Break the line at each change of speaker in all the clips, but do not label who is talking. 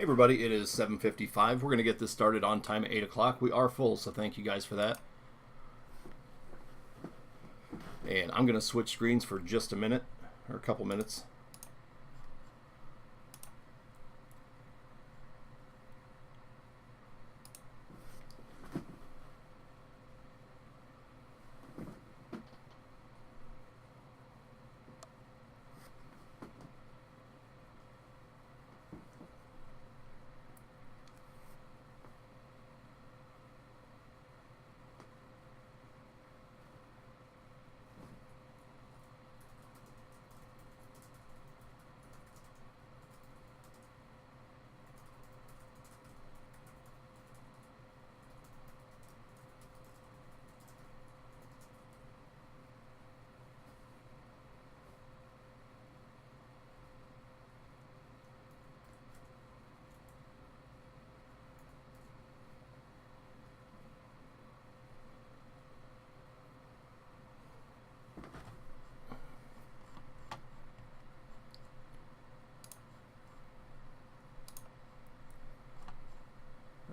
everybody, it is 7:55. We're going to get this started on time at 8 o'clock. We are full, so thank you guys for that. And I'm going to switch screens for just a minute, or a couple minutes.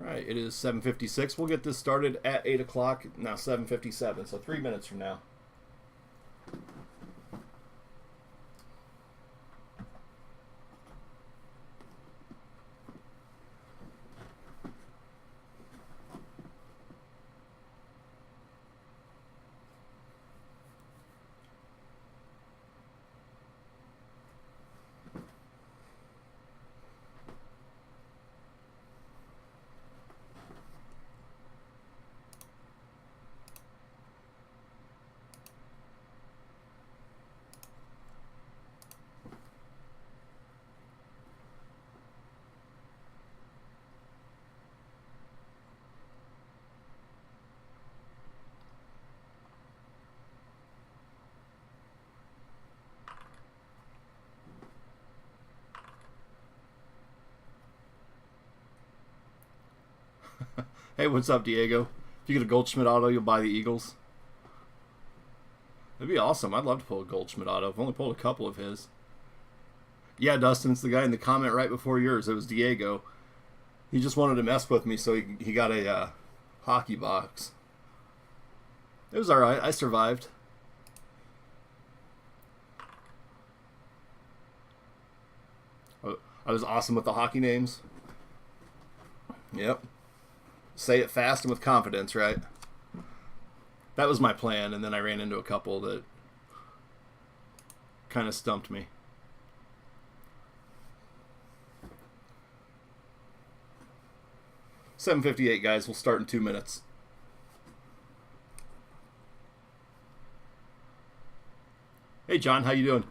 Alright, it is 7:56. We'll get this started at 8 o'clock. Now 7:57, so 3 minutes from now. Hey, what's up, Diego? If you get a Goldschmidt auto, you'll buy the Eagles. That'd be awesome. I'd love to pull a Goldschmidt auto. I've only pulled a couple of his. Yeah, Dustin, it's the guy in the comment right before yours. It was Diego. He just wanted to mess with me, so he got a hockey box. It was alright. I survived. I was awesome with the hockey names. Yep. Say it fast and with confidence, right? That was my plan, and then I ran into a couple that kind of stumped me. $7:58, guys. We'll start in 2 minutes. Hey, John. How you doing?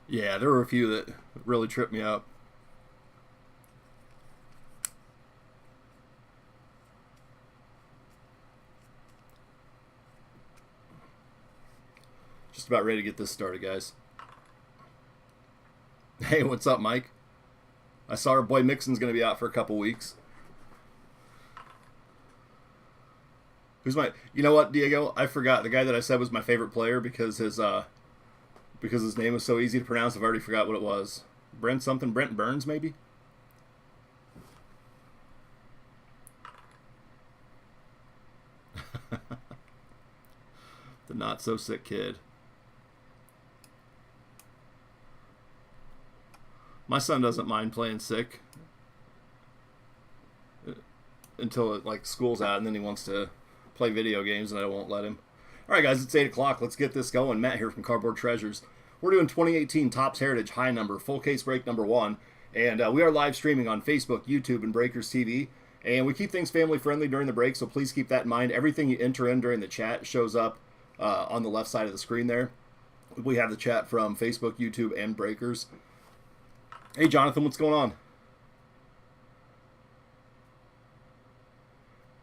Yeah, there were a few that really tripped me up. Just about ready to get this started, guys. Hey, what's up, Mike? I saw our boy Mixon's going to be out for a couple weeks. Who's my... You know what, Diego? I forgot. The guy that I said was my favorite player because his name was so easy to pronounce, I've already forgot what it was. Brent something? Brent Burns, maybe? The not-so-sick kid. My son doesn't mind playing sick until like school's out, and then he wants to play video games, and I won't let him. All right, guys, it's 8 o'clock. Let's get this going. Matt here from Cardboard Treasures. We're doing 2018 Topps Heritage High Number, full case break number 1. And we are live streaming on Facebook, YouTube, and Breakers TV. And we keep things family friendly during the break, so please keep that in mind. Everything you enter in during the chat shows up on the left side of the screen there. We have the chat from Facebook, YouTube, and Breakers. Hey, Jonathan, what's going on?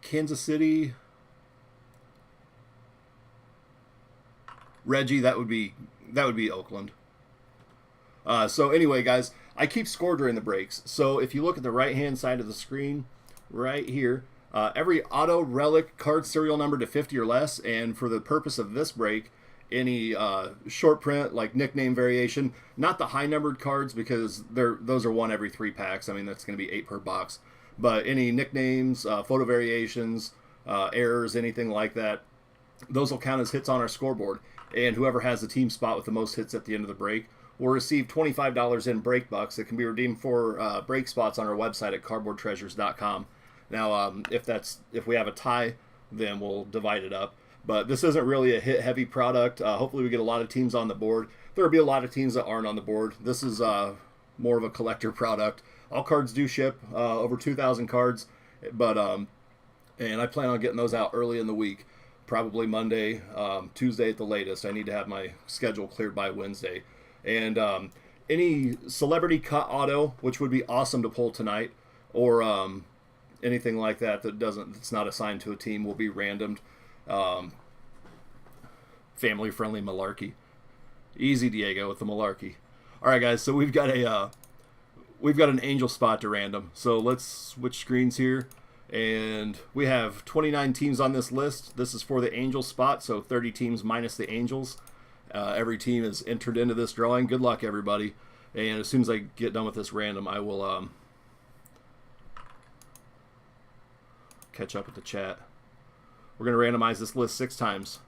Kansas City. Reggie, that would be Oakland. So anyway, guys, I keep score during the breaks. So if you look at the right-hand side of the screen, right here, every auto relic card serial number to 50 or less, and for the purpose of this break, any short print like nickname variation, not the high-numbered cards because those are one every 3 packs. I mean, that's going to be 8 per box. But any nicknames, photo variations, errors, anything like that, those will count as hits on our scoreboard. And whoever has the team spot with the most hits at the end of the break will receive $25 in break bucks that can be redeemed for break spots on our website at cardboardtreasures.com. Now, if we have a tie, then we'll divide it up. But this isn't really a hit-heavy product. Hopefully we get a lot of teams on the board. There will be a lot of teams that aren't on the board. This is more of a collector product. All cards do ship, over 2,000 cards. But and I plan on getting those out early in the week. Probably Monday, Tuesday at the latest. I need to have my schedule cleared by Wednesday. And any celebrity cut auto, which would be awesome to pull tonight, or anything like that's not assigned to a team, will be randomed. Family-friendly malarkey. Easy, Diego, with the malarkey. All right, guys. So we've got an angel spot to random. So let's switch screens here. And we have 29 teams on this list. This is for the angel spot, so 30 teams minus the angels. Every team is entered into this drawing. Good luck, everybody. And as soon as I get done with this random, I will catch up with the chat. We're going to randomize this list 6 times.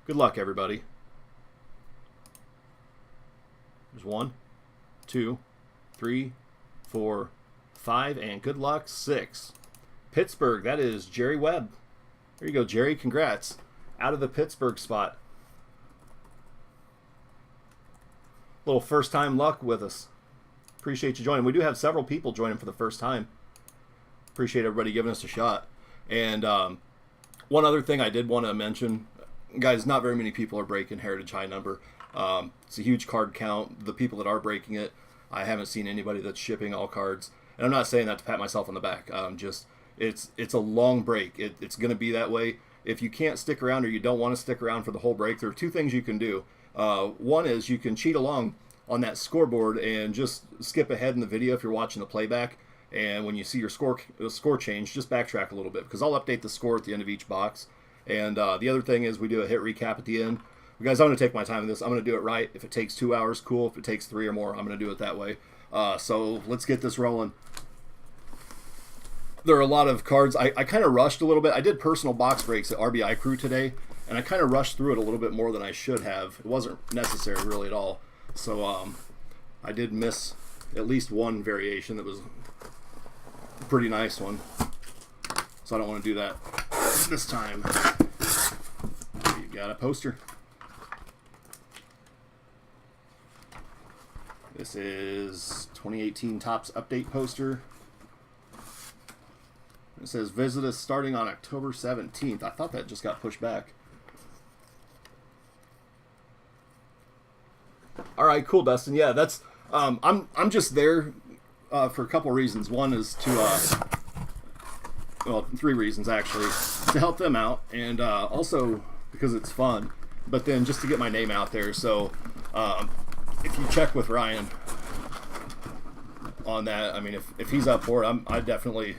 Good luck, everybody. There's 1, 2, 3, 4, 5, and good luck, 6. Pittsburgh, that is Jerry Webb. There you go, Jerry. Congrats. Out of the Pittsburgh spot. Little first-time luck with us. Appreciate you joining. We do have several people joining for the first time. Appreciate everybody giving us a shot. And one other thing I did want to mention, guys, not very many people are breaking Heritage High Number. It's a huge card count. The people that are breaking it, I haven't seen anybody that's shipping all cards. And I'm not saying that to pat myself on the back. It's a long break. It's going to be that way. If you can't stick around or you don't want to stick around for the whole break, there are 2 things you can do. One is you can cheat along on that scoreboard and just skip ahead in the video if you're watching the playback. And when you see your score change, just backtrack a little bit because I'll update the score at the end of each box. And the other thing is we do a hit recap at the end. Guys, I'm going to take my time with this. I'm going to do it right. If it takes 2 hours, cool. If it takes 3 or more, I'm going to do it that way. So let's get this rolling. There are a lot of cards. I kind of rushed a little bit. I did personal box breaks at RBI Crew today, and I kind of rushed through it a little bit more than I should have. It wasn't necessary really at all. So I did miss at least one variation that was a pretty nice one. So I don't want to do that this time. You got a poster. This is 2018 Topps Update poster. It says visit us starting on October 17th. I thought that just got pushed back. All right, cool, Dustin. Yeah, that's I'm just there for a couple reasons. One is to well, 3 reasons actually, to help them out, and also because it's fun. But then just to get my name out there. So if you check with Ryan on that, I mean, if he's up for it, I definitely.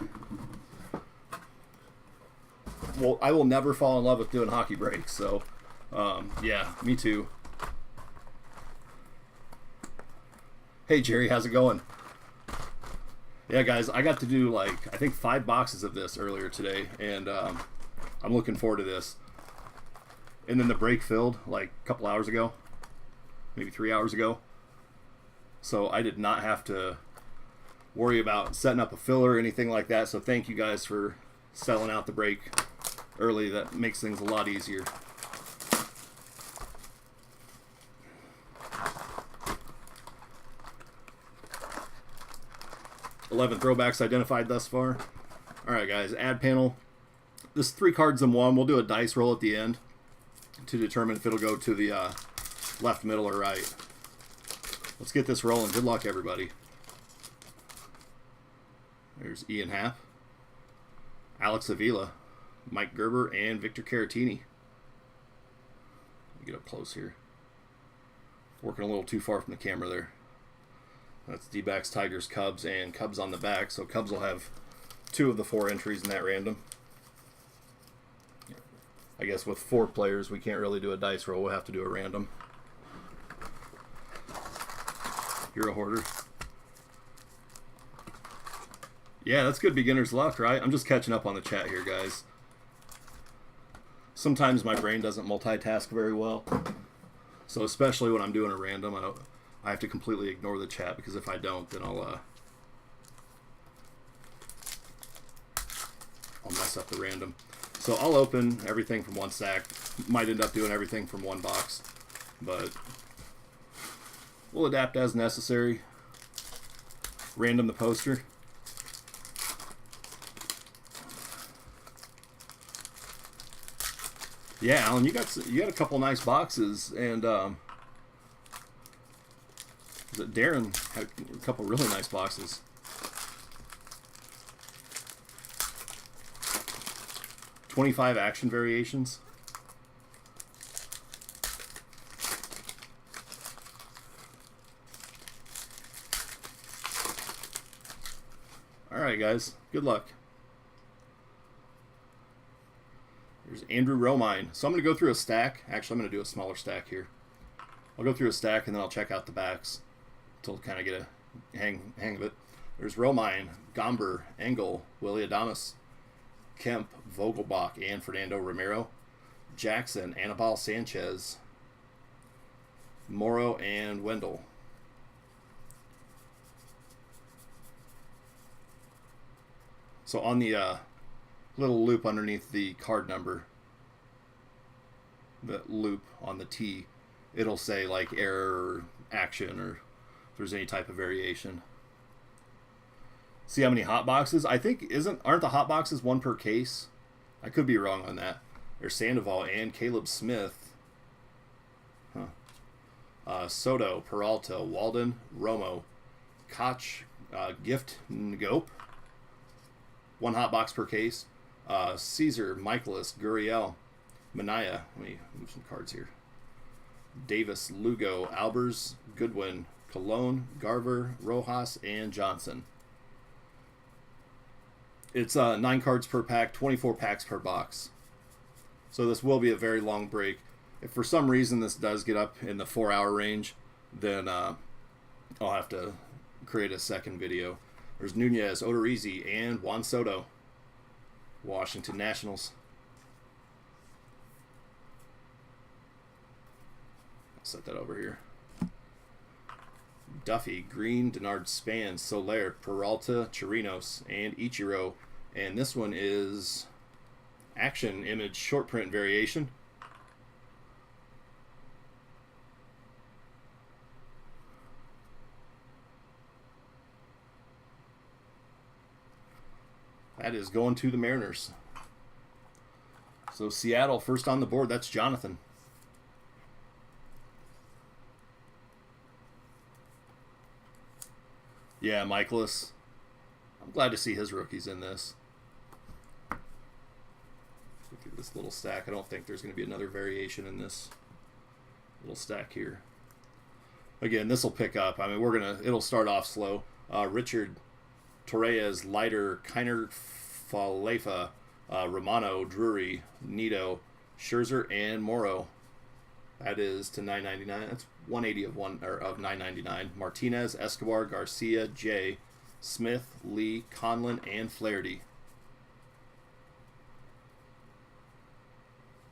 Well, I will never fall in love with doing hockey breaks, so yeah, me too. Hey Jerry, how's it going? Yeah, guys, I got to do I think 5 boxes of this earlier today, and I'm looking forward to this. And then the break filled a couple hours ago, maybe 3 hours ago. So I did not have to worry about setting up a filler or anything like that. So thank you guys for selling out the break early. That makes things a lot easier. $11 throwbacks identified thus far. Alright guys, ad panel. This 3 cards in 1. We'll do a dice roll at the end to determine if it'll go to the left, middle, or right. Let's get this rolling. Good luck, everybody. There's Ian Happ. Alex Avila, Mike Gerber, and Victor Caratini. Get up close here. Working a little too far from the camera there. That's D-backs, Tigers, Cubs, and Cubs on the back. So Cubs will have 2 of the 4 entries in that random. I guess with 4 players, we can't really do a dice roll. We'll have to do a random. You're a hoarder. Yeah, that's good beginner's luck, right? I'm just catching up on the chat here, guys. Sometimes my brain doesn't multitask very well. So especially when I'm doing a random, I have to completely ignore the chat, because if I don't, then I'll mess up the random. So I'll open everything from 1 stack. Might end up doing everything from 1 box, but we'll adapt as necessary. Random the poster. Yeah, Alan, you got a couple nice boxes, and Darren had a couple really nice boxes. $25 action variations. All right, guys. Good luck. There's Andrew Romine. So I'm going to go through a stack. Actually, I'm going to do a smaller stack here. I'll go through a stack, and then I'll check out the backs to kind of get a hang of it. There's Romine, Gomber, Engel, Willy Adames, Kemp, Vogelbach, and Fernando Romero, Jackson, Anibal Sanchez, Morrow, and Wendell. So on the little loop underneath the card number, the loop on the T, it'll say like error or action, or if there's any type of variation. See how many hot boxes? I think aren't the hot boxes 1 per case? I could be wrong on that. There's Sandoval and Caleb Smith. Soto, Peralta, Walden, Romo, Koch, Gift, Ngope. 1 hot box per case. Caesar, Michaelis, Gurriel, Manaya. Let me move some cards here. Davis, Lugo, Albers, Goodwin, Colon, Garver, Rojas, and Johnson. It's 9 cards per pack, 24 packs per box. So this will be a very long break. If for some reason this does get up in the 4-hour range, then I'll have to create a second video. There's Nunez, Odorizzi, and Juan Soto. Washington Nationals. I'll set that over here. Duffy, Green, Denard Span, Soler, Peralta, Chirinos, and Ichiro. And this one is Action Image Short Print Variation. That is going to the Mariners. So Seattle first on the board. That's Jonathan. Yeah, Michaelis. I'm glad to see his rookies in this. Look at this little stack. I don't think there's going to be another variation in this little stack here. Again, this will pick up. I mean, it'll start off slow. Richard, Torres, Leiter, Kiner, Falefa, Romano, Drury, Nito, Scherzer, and Morrow. That is to $9.99. That's 180 of $9.99. Martinez, Escobar, Garcia, Jay, Smith, Lee, Conlon, and Flaherty.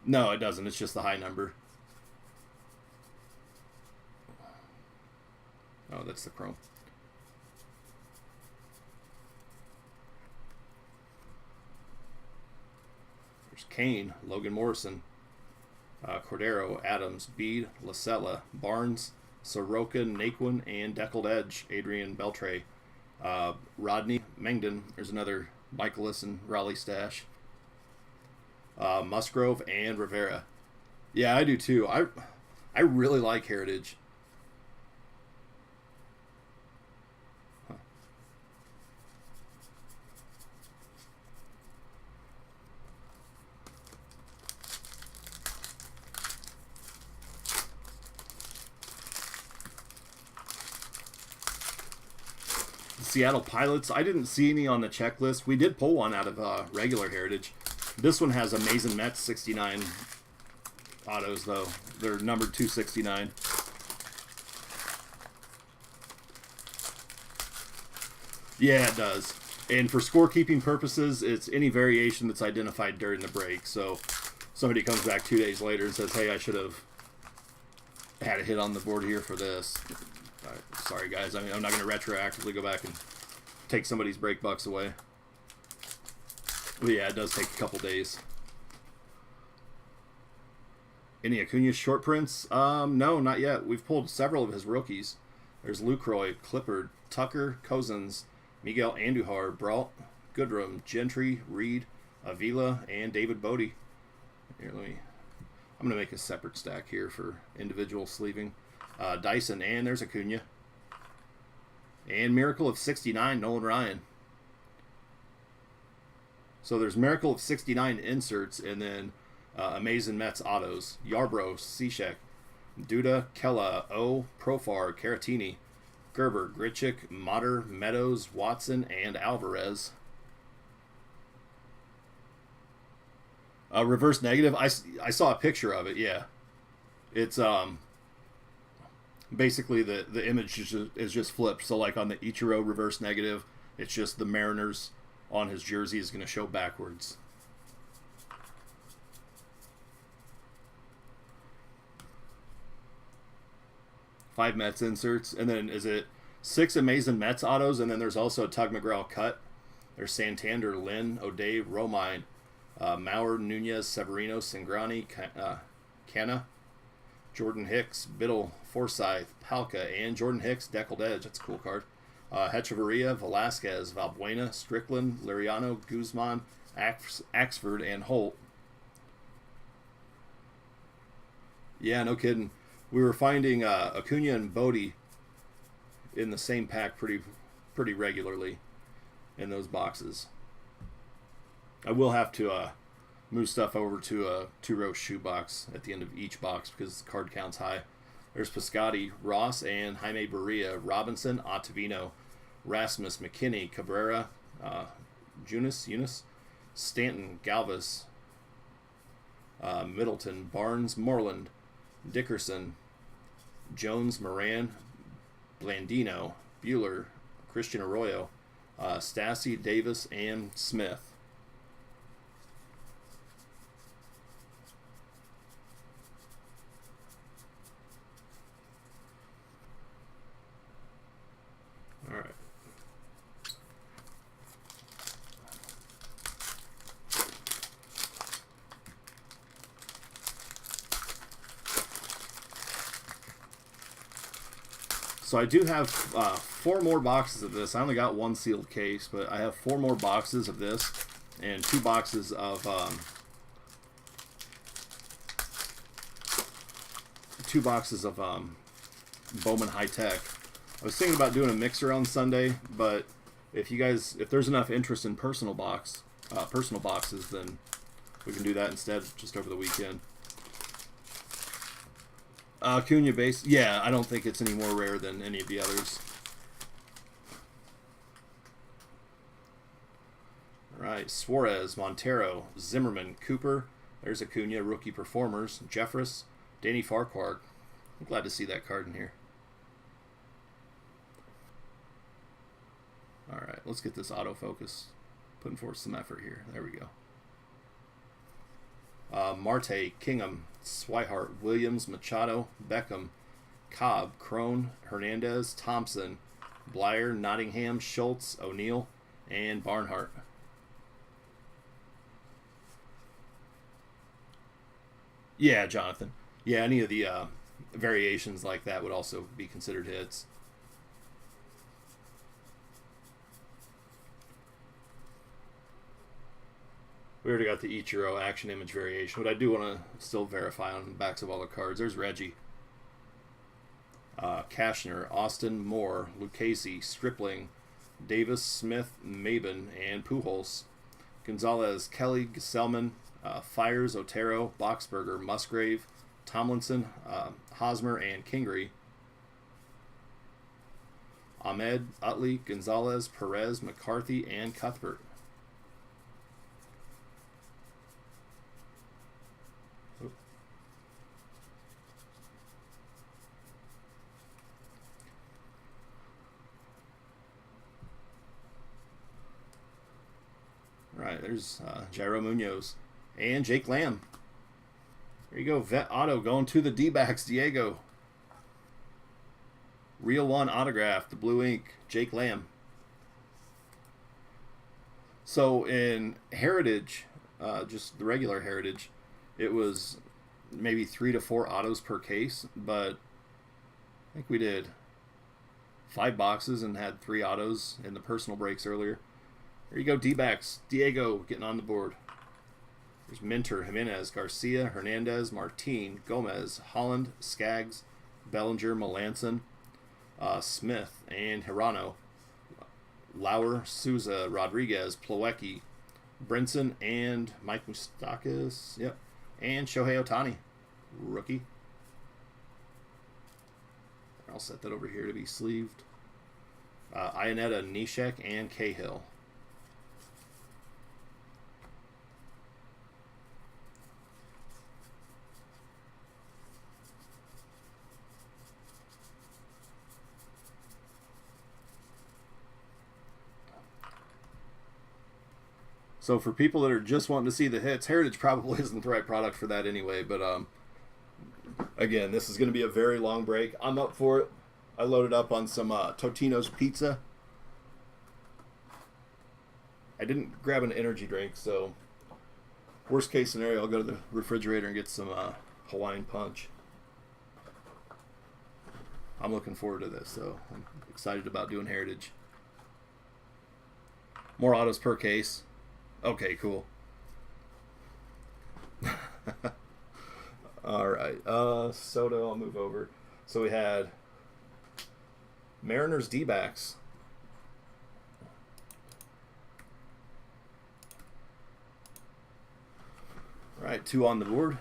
No, it doesn't. It's just the high number. Oh, that's the chrome. There's Kane, Logan Morrison, Cordero, Adams, Bede, Lasella, Barnes, Soroka, Naquin, and Deckled Edge, Adrian Beltre, Rodney, Mengden. There's another Michaelis and Raleigh stash. Musgrove and Rivera. Yeah, I do too. I really like Heritage. Seattle Pilots. I didn't see any on the checklist. We did pull one out of regular Heritage. This one has Amazing Mets 69 autos, though. They're numbered 269. Yeah, it does. And for scorekeeping purposes, it's any variation that's identified during the break. So somebody comes back 2 days later and says, hey, I should have had a hit on the board here for this. Sorry, guys. I mean, I'm not going to retroactively go back and take somebody's break bucks away. But yeah, it does take a couple days. Any Acuna short prints? No, not yet. We've pulled several of his rookies. There's Lucroy, Clippard, Tucker, Cozens, Miguel Andujar, Brault, Goodrum, Gentry, Reed, Avila, and David Bodie. Here, I'm going to make a separate stack here for individual sleeving. Dyson, and there's Acuna. And Miracle of 69, Nolan Ryan. So there's Miracle of 69 inserts, and then Amazing Mets autos. Yarbrough, Cishek, Duda, Kella, O, Profar, Caratini, Gerber, Grichuk, Motter, Meadows, Watson, and Alvarez. Reverse negative. I saw a picture of it. Yeah, it's basically the image is just flipped. So like on the Ichiro reverse negative, it's just the Mariners on his jersey is going to show backwards. Five Mets inserts, and then is it 6 Amazing Mets autos, and then there's also a Tug McGraw cut. There's Santander, Lynn, O'Day, Romine, Maurer, Nunez, Severino, Cingrani, Canna, Jordan Hicks, Biddle, Forsythe, Palka, and Jordan Hicks, Deckled Edge. That's a cool card. Hechavarria, Velasquez, Valbuena, Strickland, Liriano, Guzman, Axford, and Holt. Yeah, no kidding. We were finding Acuna and Bodie in the same pack pretty regularly in those boxes. I will have to move stuff over to a 2-row shoebox at the end of each box because the card count's high. There's Piscotti, Ross, and Jaime Barria, Robinson, Ottavino, Rasmus, McKinney, Cabrera, Eunice, Stanton, Galvis, Middleton, Barnes, Moreland, Dickerson, Jones, Moran, Blandino, Bueller, Christian Arroyo, Stassi, Davis, and Smith. All right. So I do have 4 more boxes of this. I only got 1 sealed case, but I have 4 more boxes of this and 2 boxes of Bowman High Tech. I was thinking about doing a mixer on Sunday, but if there's enough interest in personal boxes, then we can do that instead just over the weekend. Acuna base, yeah, I don't think it's any more rare than any of the others. All right, Suarez, Montero, Zimmerman, Cooper. There's Acuna, rookie performers. Jeffress, Danny Farquhar. I'm glad to see that card in here. All right, let's get this autofocus. Putting forth some effort here. There we go. Marte, Kingham, Swihart, Williams, Machado, Beckham, Cobb, Crone, Hernandez, Thompson, Blyer, Nottingham, Schultz, O'Neill, and Barnhart. Yeah, Jonathan. Yeah, any of the variations like that would also be considered hits. We already got the Ichiro action image variation, but I do want to still verify on the backs of all the cards. There's Reggie, Cashner, Austin, Moore, Lucchesi, Stripling, Davis, Smith, Maben, and Pujols. Gonzalez, Kelly, Gesellman, Fires, Otero, Boxberger, Musgrave, Tomlinson, Hosmer, and Kingery. Ahmed, Utley, Gonzalez, Perez, McCarthy, and Cuthbert. All right, there's Jairo Munoz and Jake Lamb. There you go, Vet Auto going to the D-backs, Diego. Real One autograph, the blue ink, Jake Lamb. So in Heritage, just the regular Heritage, it was maybe 3 to 4 autos per case, but I think we did 5 boxes and had 3 autos in the personal breaks earlier. There you go, D-backs, Diego getting on the board. There's Minter, Jimenez, Garcia, Hernandez, Martin, Gomez, Holland, Skaggs, Bellinger, Melanson, Smith, and Hirano. Lauer, Souza, Rodriguez, Plawecki, Brinson, and Mike Moustakas. Yep. And Shohei Ohtani, rookie. I'll set that over here to be sleeved. Ionetta, Neshek, and Cahill. So for people that are just wanting to see the hits, Heritage probably isn't the right product for that anyway. But again, this is going to be a very long break. I'm up for it. I loaded up on some Totino's Pizza. I didn't grab an energy drink, so worst case scenario, I'll go to the refrigerator and get some Hawaiian Punch. I'm looking forward to this, so I'm excited about doing Heritage. More autos per case. Okay, cool. All right. Soto, I'll move over. So we had Mariners D-backs. All right, 2 on the board.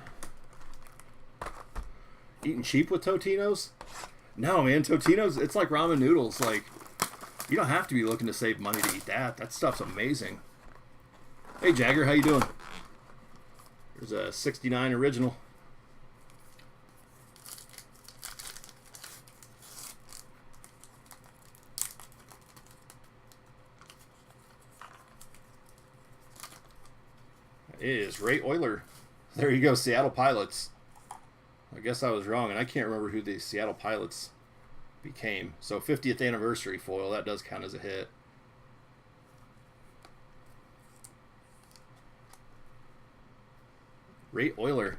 Eating cheap with Totino's? No, man. Totino's, it's like ramen noodles. Like, you don't have to be looking to save money to eat that. That stuff's amazing. Hey Jagger, how you doing? There's a 69 original. It is Ray Euler. There you go, Seattle Pilots. I guess I was wrong, and I can't remember who the Seattle Pilots became. So 50th anniversary foil, that does count as a hit. Ray Euler.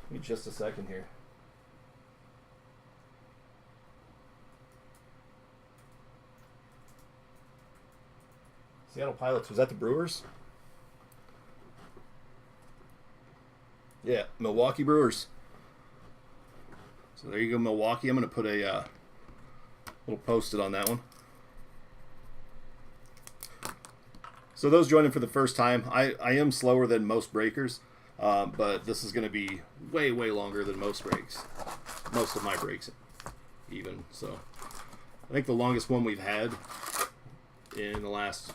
Give me just a second here. Seattle Pilots. Was that the Brewers? Yeah, Milwaukee Brewers. So there you go, Milwaukee. I'm going to put a little post-it on that one. So those joining for the first time, I am slower than most breakers. But this is going to be way, way longer than most breaks. Most of my breaks, even. So, I think the longest one we've had in the last,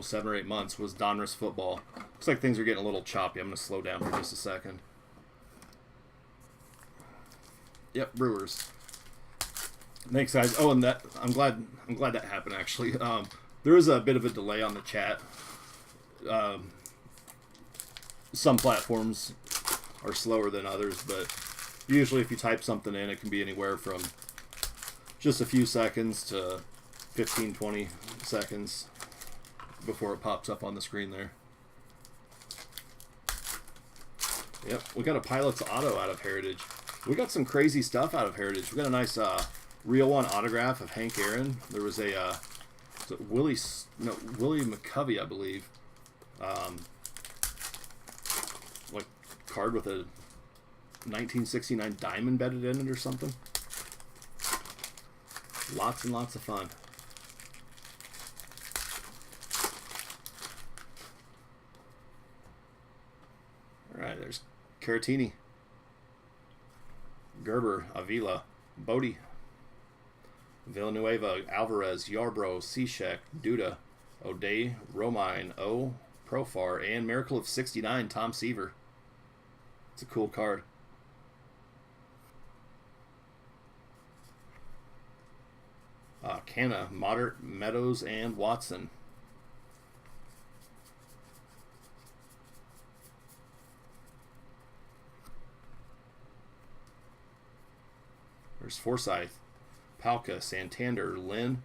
7 or 8 months was Donruss football. Looks like things are getting a little choppy. I'm going to slow down for just a second. Yep, Brewers. Thanks, guys. Oh, and that I'm glad that happened. Actually, there is a bit of a delay on the chat. Some platforms are slower than others, but usually if you type something in, it can be anywhere from just a few seconds to 15, 20 seconds before it pops up on the screen there. Yep, we got a Pilot's Auto out of Heritage. We got some crazy stuff out of Heritage. We got a nice Real One autograph of Hank Aaron. There was a Willie McCovey, I believe. Like card with a 1969 diamond embedded in it or something. Lots and lots of fun. All right, there's Caratini, Gerber, Avila, Bodie, Villanueva, Alvarez, Yarbrough, Cishek, Duda, O'Day, Romine, O, Profar, and Miracle of 69, Tom Seaver. It's a cool card. Canna, Modert, Meadows, and Watson. There's Forsyth, Palka, Santander, Lynn,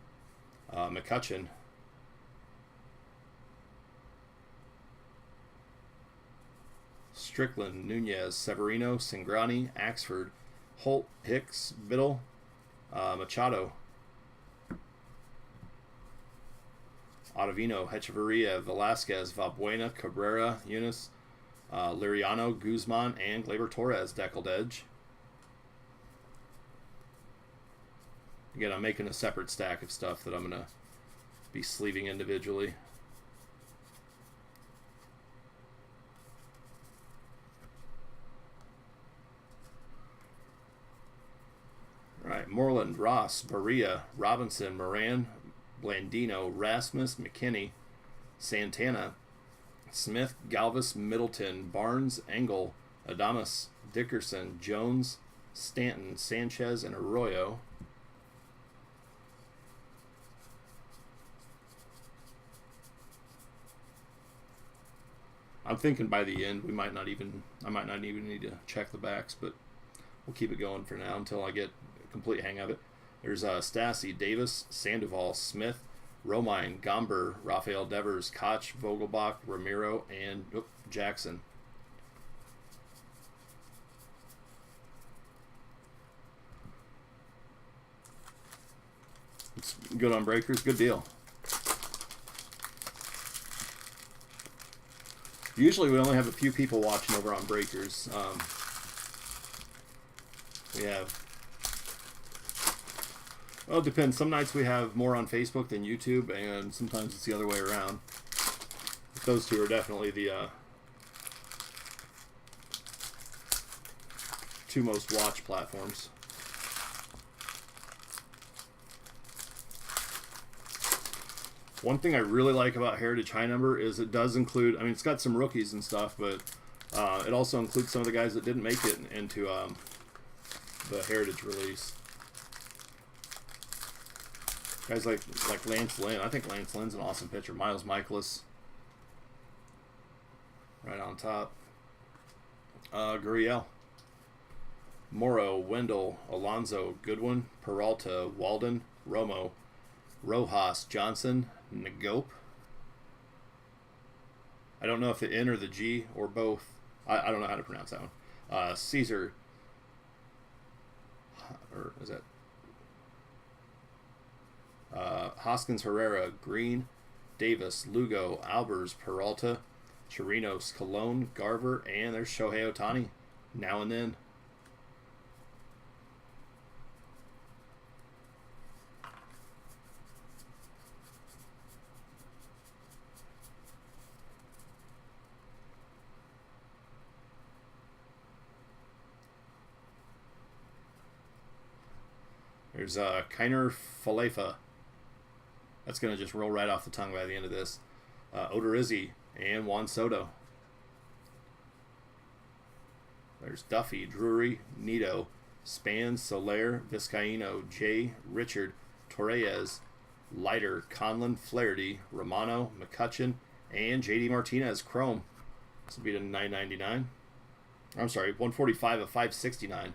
McCutcheon. Strickland, Nunez, Severino, Singrani, Axford, Holt, Hicks, Biddle, Machado. Ottavino, Hechavarria, Velasquez, Valbuena, Cabrera, Eunice, Liriano, Guzman, and Gleyber Torres, deckled edge. Again, I'm making a separate stack of stuff that I'm going to be sleeving individually. All right, Moreland, Ross, Barria, Robinson, Moran, Blandino, Rasmus, McKinney, Santana, Smith, Galvis, Middleton, Barnes, Engel, Adamas, Dickerson, Jones, Stanton, Sanchez, and Arroyo. I'm thinking by the end I might not even need to check the backs, but we'll keep it going for now until I get a complete hang of it. There's Stassi, Davis, Sandoval, Smith, Romine, Gomber, Rafael Devers, Koch, Vogelbach, Ramiro, and Jackson. It's good on breakers, good deal. Usually we only have a few people watching over on breakers. We have, well, it depends. Some nights we have more on Facebook than YouTube, and sometimes it's the other way around. But those two are definitely the two most watched platforms. One thing I really like about Heritage High Number is it does include, I mean, it's got some rookies and stuff, but it also includes some of the guys that didn't make it into the Heritage release. Guys like Lance Lynn. I think Lance Lynn's an awesome pitcher. Miles Michaelis right on top. Gurriel, Morrow, Wendell, Alonso, Goodwin, Peralta, Walden, Romo, Rojas, Johnson, Nagope. I don't know if the N or the G or both. I don't know how to pronounce that one. Caesar, or is that Hoskins, Herrera, Green, Davis, Lugo, Albers, Peralta, Chirinos, Colon, Garver, and there's Shohei Ohtani now and then. There's Kiner Falefa. That's going to just roll right off the tongue by the end of this. Odorizzi and Juan Soto. There's Duffy, Drury, Nito, Span, Soler, Vizcaíno, Jay, Richard, Torreyes, Leiter, Conlon, Flaherty, Romano, McCutcheon, and JD Martinez, Chrome. This will be to $9.99. I'm sorry, 145 of 569.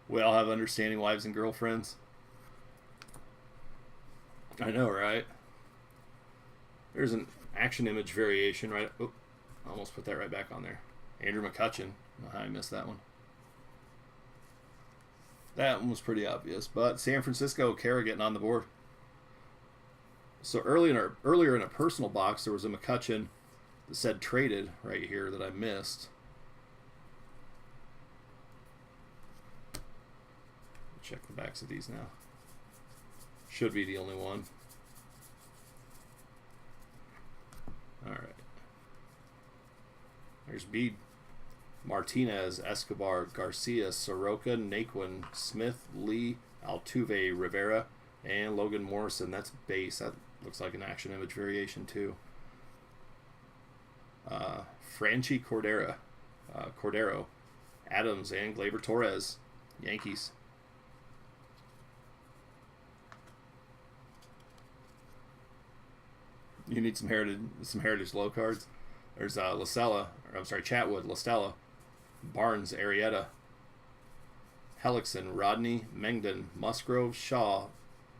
We all have understanding wives and girlfriends. I know, right? There's an action image variation, right? Oh, I almost put that right back on there. Andrew McCutcheon. I don't know how I missed that one. That one was pretty obvious. But San Francisco, Kara getting on the board. So earlier in a personal box, there was a McCutcheon that said traded right here that I missed. Check the backs of these now. Should be the only one. All right. There's Bede. Martinez, Escobar, Garcia, Soroka, Naquin, Smith, Lee, Altuve, Rivera, and Logan Morrison. That's base. That looks like an action image variation too. Franchi Cordero, Adams, and Gleyber Torres, Yankees. You need some heritage low cards. There's Chatwood, LaStella, Barnes, Arrieta, Hellickson, Rodney, Mengden, Musgrove, Shaw,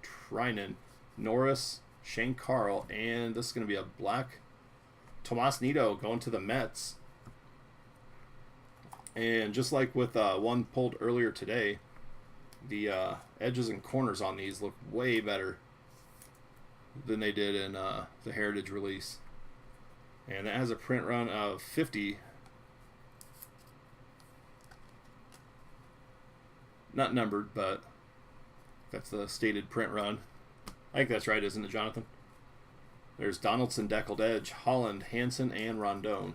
Trinan, Norris, Shane Carl, and this is going to be a black Tomas Nido going to the Mets. And just like with one pulled earlier today, the edges and corners on these look way better than they did in the Heritage release. And that has a print run of 50. Not numbered, but that's the stated print run. I think that's right, isn't it, Jonathan? There's Donaldson, Deckled Edge, Holland, Hansen, and Rondon.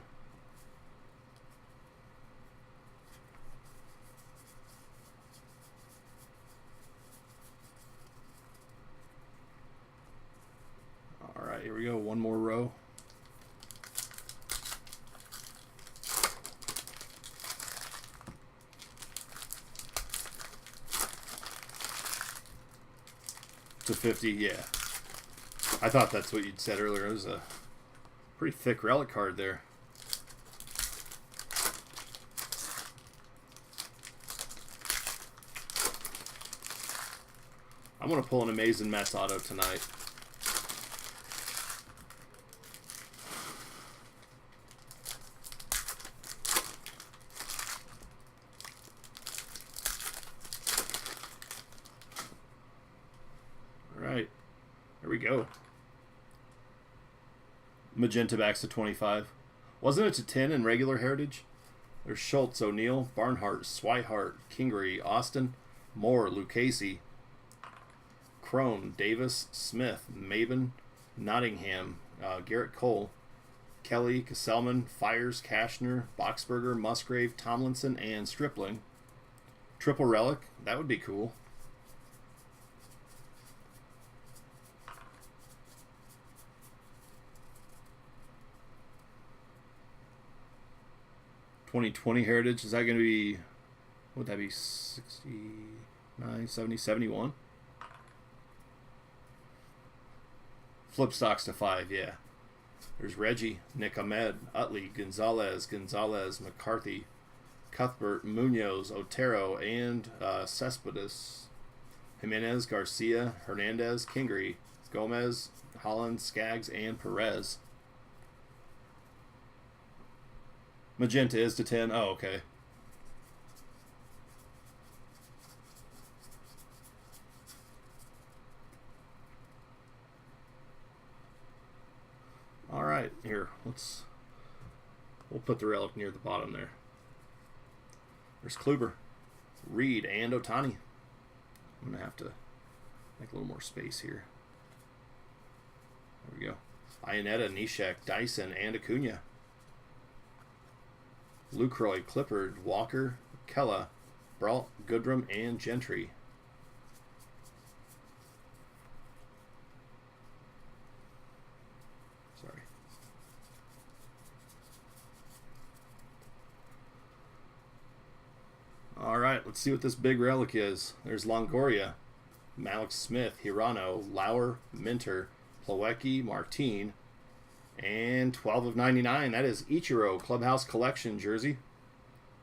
All right, here we go. One more row. To 50, yeah. I thought that's what you'd said earlier. It was a pretty thick relic card there. I'm going to pull an Amazing Mets auto tonight. Alright, here we go. Magenta backs to 25. Wasn't it to 10 in regular Heritage? There's Schultz, O'Neill, Barnhart, Swihart, Kingery, Austin, Moore, Lucchesi, Crone, Davis, Smith, Maven, Nottingham, Garrett Cole, Kelly, Kesselman, Fires, Cashner, Boxberger, Musgrave, Tomlinson, and Stripling. Triple relic, that would be cool. '20 Heritage, is that going to be, would that be 69, 70, 71? Flip stocks to 5, yeah. There's Reggie, Nick Ahmed, Utley, Gonzalez, McCarthy, Cuthbert, Munoz, Otero, and Cespedes, Jimenez, Garcia, Hernandez, Kingery, Gomez, Holland, Skaggs, and Perez. Magenta is to 10. Oh, okay. All right, here, we'll put the relic near the bottom there. There's Kluber, Reed, and Ohtani. I'm going to have to make a little more space here. There we go. Ionetta, Neshek, Dyson, and Acuna. Lucroy, Clippard, Walker, Kella, Brault, Goodrum, and Gentry. Sorry. All right, let's see what this big relic is. There's Longoria, Malik Smith, Hirano, Lauer, Minter, Plawecki, Martine, and 12 of 99. That is Ichiro Clubhouse Collection jersey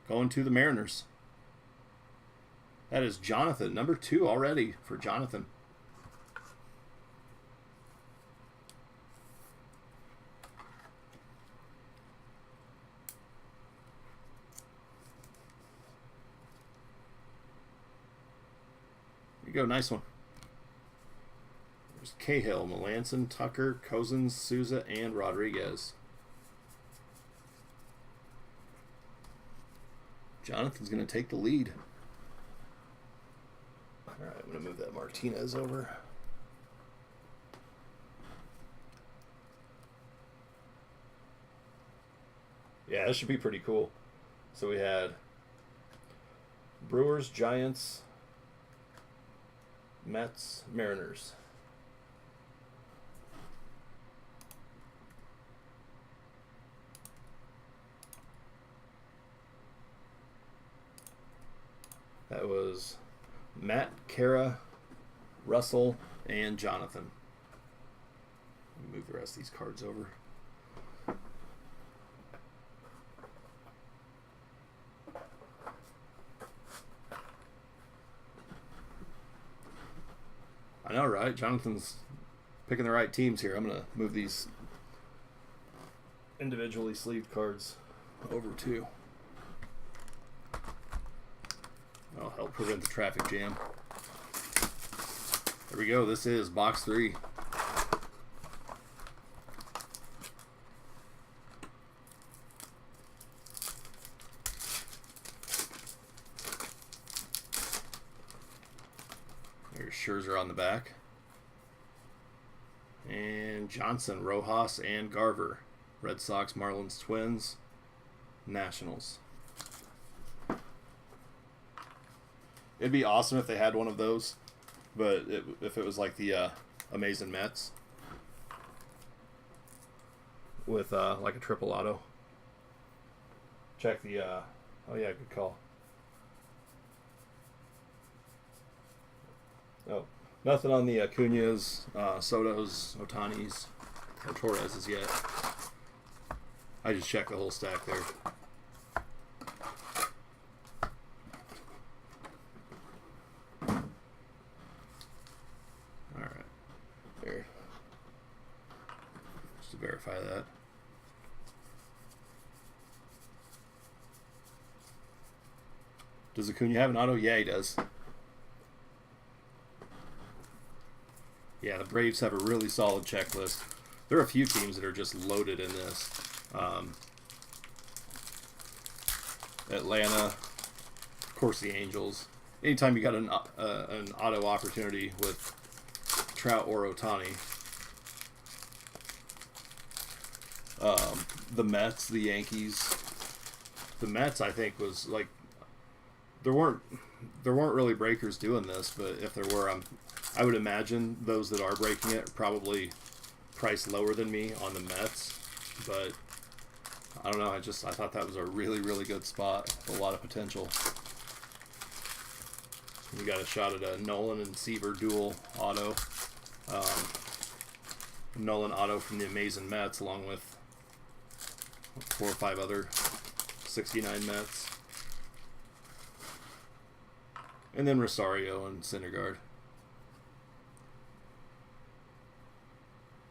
going to the Mariners. That is Jonathan, number 2 already for Jonathan. There you go, nice one. There's Cahill, Melanson, Tucker, Cozens, Souza, and Rodriguez. Jonathan's going to take the lead. All right, I'm going to move that Martinez over. Yeah, this should be pretty cool. So we had Brewers, Giants, Mets, Mariners. That was Matt, Kara, Russell, and Jonathan. Move the rest of these cards over. I know, right? Jonathan's picking the right teams here. I'm going to move these individually sleeved cards over too. That'll help prevent the traffic jam. There we go. This is box 3. There's Scherzer on the back. And Johnson, Rojas, and Garver. Red Sox, Marlins, Twins, Nationals. It'd be awesome if they had one of those, but if it was like the Amazing Mets with like a triple auto. Check the, oh yeah, good call. Oh, nothing on the Acuñas, Sotos, Otanis, or Torreses yet. I just checked the whole stack there. Alright. There. Just to verify that. Does Acuña have an auto? Yeah, he does. Yeah, the Braves have a really solid checklist. There are a few teams that are just loaded in this. Atlanta, of course the Angels. Anytime you got an auto opportunity with Trout or Ohtani. The Mets, the Yankees. The Mets, I think, was like there weren't really breakers doing this, but if there were, I would imagine those that are breaking it are probably priced lower than me on the Mets, but I don't know. I thought that was a really, really good spot with a lot of potential. We got a shot at a Nolan and Seaver dual auto. Nolan auto from the Amazing Mets, along with 4 or 5 other 69 Mets. And then Rosario and Syndergaard.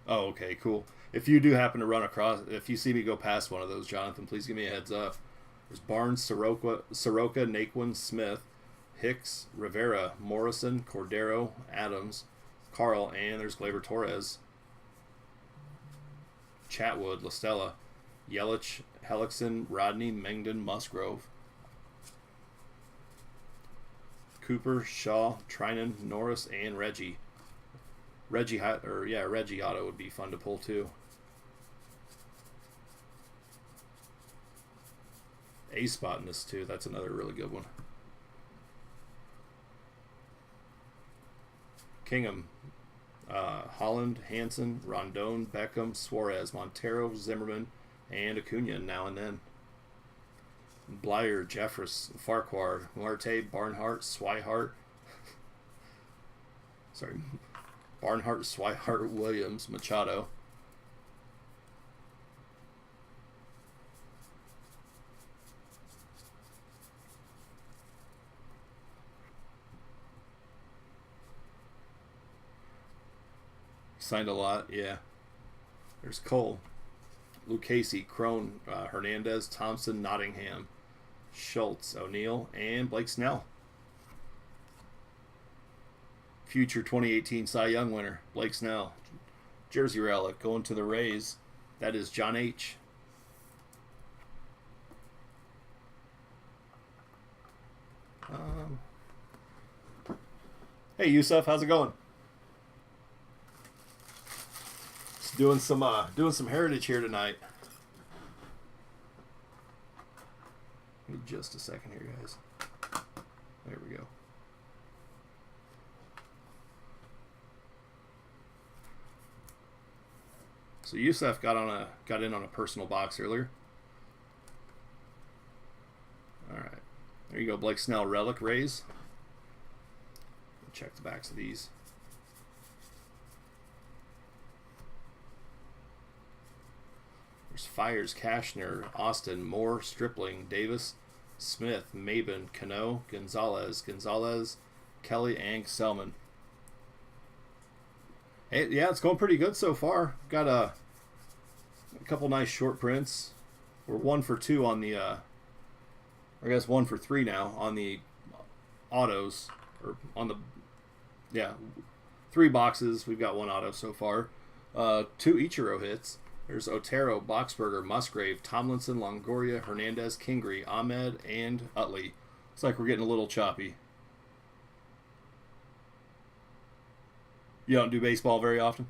Oh, okay, cool. If you do happen to run across, if you see me go past one of those, Jonathan, please give me a heads up. There's Barnes, Soroka, Naquin, Smith, Hicks, Rivera, Morrison, Cordero, Adams, Carl, and there's Gleyber Torres, Chatwood, LaStella, Yelich, Hellickson, Rodney, Mengden, Musgrove, Cooper, Shaw, Trinan, Norris, and Reggie. Reggie auto would be fun to pull too. A spot in this too. That's another really good one. Kingham, Holland, Hanson, Rondon, Beckham, Suarez, Montero, Zimmerman, and Acuña now and then. Blyer, Jeffress, Farquhar, Marte, Barnhart, Swihart. Sorry. Barnhart, Swihart, Williams, Machado. Signed a lot, yeah. There's Cole, Lucchesi, Crone, Hernandez, Thompson, Nottingham, Schultz, O'Neill, and Blake Snell. Future 2018 Cy Young winner, Blake Snell. Jersey relic going to the Rays. That is John H. Hey Yusuf, how's it going? Just doing some heritage here tonight. just a second here, guys. There we go. So Yusef got in on a personal box earlier. All right, there you go. Blake Snell relic rays. Check the backs of these. There's Fires, Cashner, Austin, Moore, Stripling, Davis, Smith, Maben, Cano, Gonzalez, Kelly, and Selman. Hey, yeah, it's going pretty good so far. Got a couple nice short prints. We're 1 for 2 on the, I guess 1 for 3 now on the autos, or on the, yeah, 3 boxes. We've got 1 auto so far. 2 Ichiro hits. There's Otero, Boxberger, Musgrave, Tomlinson, Longoria, Hernandez, Kingery, Ahmed, and Utley. Looks like we're getting a little choppy. You don't do baseball very often?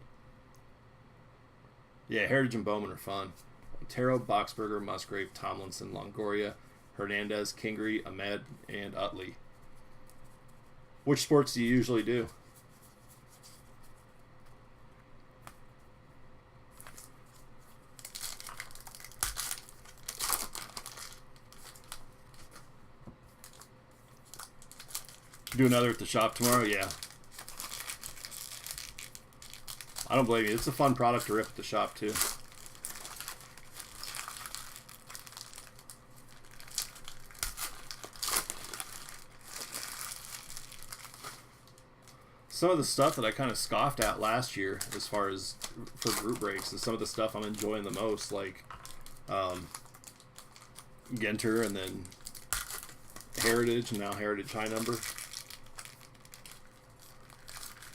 Yeah, Heritage and Bowman are fun. Otero, Boxberger, Musgrave, Tomlinson, Longoria, Hernandez, Kingery, Ahmed, and Utley. Which sports do you usually do? Do another at the shop tomorrow? Yeah. I don't blame you. It's a fun product to rip at the shop, too. Some of the stuff that I kind of scoffed at last year as far as for group breaks is some of the stuff I'm enjoying the most, like Genter and then Heritage, and now Heritage High Number.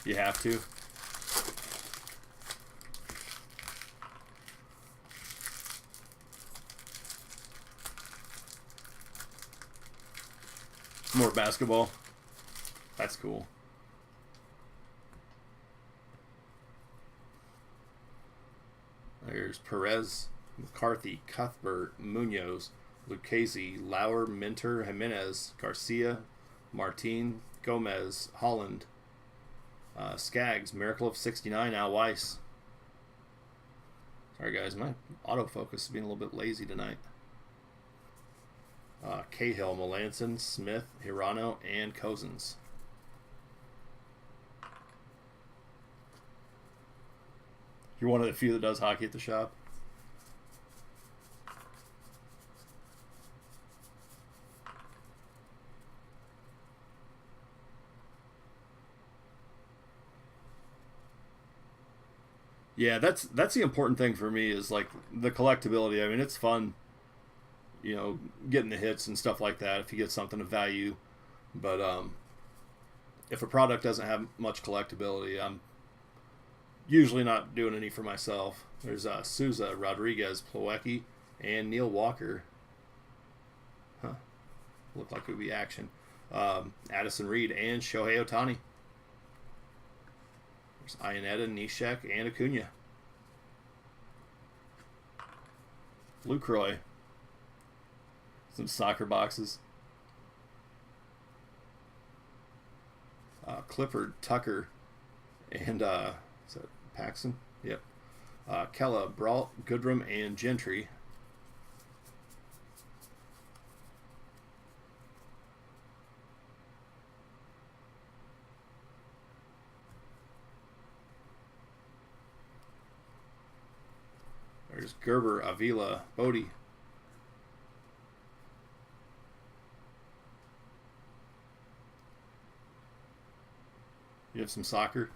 You have to. More basketball. That's cool. There's Perez, McCarthy, Cuthbert, Munoz, Lucchese, Lauer, Minter, Jimenez, Garcia, Martin, Gomez, Holland, Skaggs, Miracle of 69, Al Weiss. Sorry guys, my autofocus is being a little bit lazy tonight. Cahill, Melanson, Smith, Hirano, and Cozens. You're one of the few that does hockey at the shop. Yeah, that's the important thing for me is like the collectability. I mean, it's fun, you know, getting the hits and stuff like that if you get something of value. But if a product doesn't have much collectability, I'm usually not doing any for myself. There's Souza, Rodriguez, Plawecki, and Neil Walker. Huh. Looked like it would be action. Addison Reed and Shohei Ohtani. There's Ionetta, Nishek, and Acuna. Lucroy. Some soccer boxes. Clifford, Tucker, and is that Paxson? Yep. Kella, Brault, Goodrum, and Gentry. There's Gerber, Avila, Bodie. You have some soccer.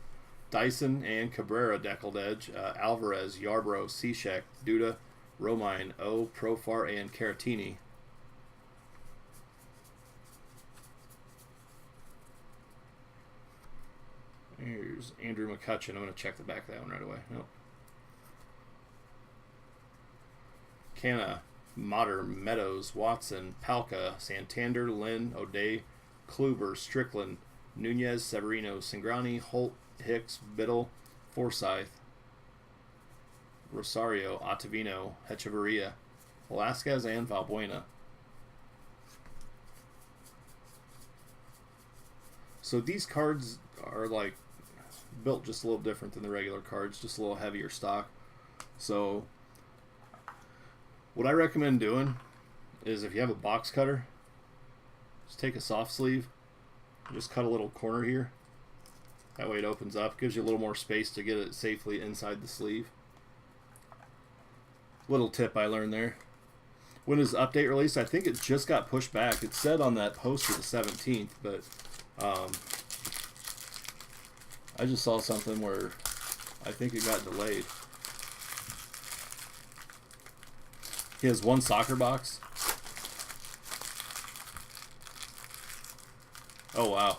Dyson and Cabrera, deckled edge. Alvarez, Yarbrough, Cishek, Duda, Romine, O, Profar, and Caratini. Here's Andrew McCutcheon. I'm going to check the back of that one right away. Nope. Canna, Motter, Meadows, Watson, Palka, Santander, Lynn, O'Day, Kluber, Strickland, Nunez, Severino, Cingrani, Holt, Hicks, Biddle, Forsyth, Rosario, Ottavino, Hechavarria, Velasquez, and Valbuena. So these cards are like built just a little different than the regular cards, just a little heavier stock. So what I recommend doing is if you have a box cutter, just take a soft sleeve, just cut a little corner here. That way it opens up, gives you a little more space to get it safely inside the sleeve. Little tip I learned there. When is update released? I think it just got pushed back. It said on that post for the 17th, but I just saw something where I think it got delayed. He has one soccer box. Oh wow.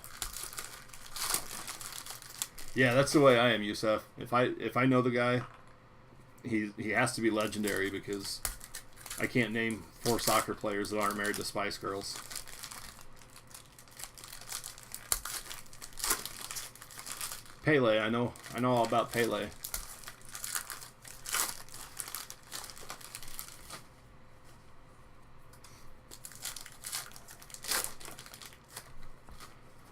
Yeah, that's the way I am, Yusef. If I know the guy, he has to be legendary, because I can't name 4 soccer players that aren't married to Spice Girls. Pele, I know all about Pele.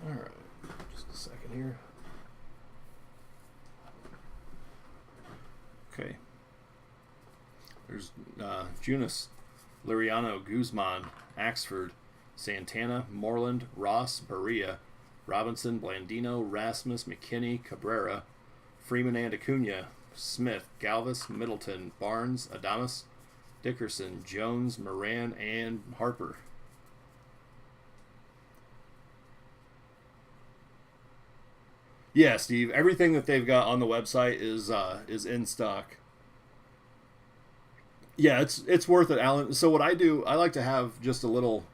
All right, just a second here. Okay. There's Junis, Liriano, Guzman, Axford, Santana, Moreland, Ross, Berea, Robinson, Blandino, Rasmus, McKinney, Cabrera, Freeman and Acuna, Smith, Galvis, Middleton, Barnes, Adames, Dickerson, Jones, Moran, and Harper. Yeah, Steve. Everything that they've got on the website is in stock. Yeah, it's worth it, Alan. So what I do, I like to have just a little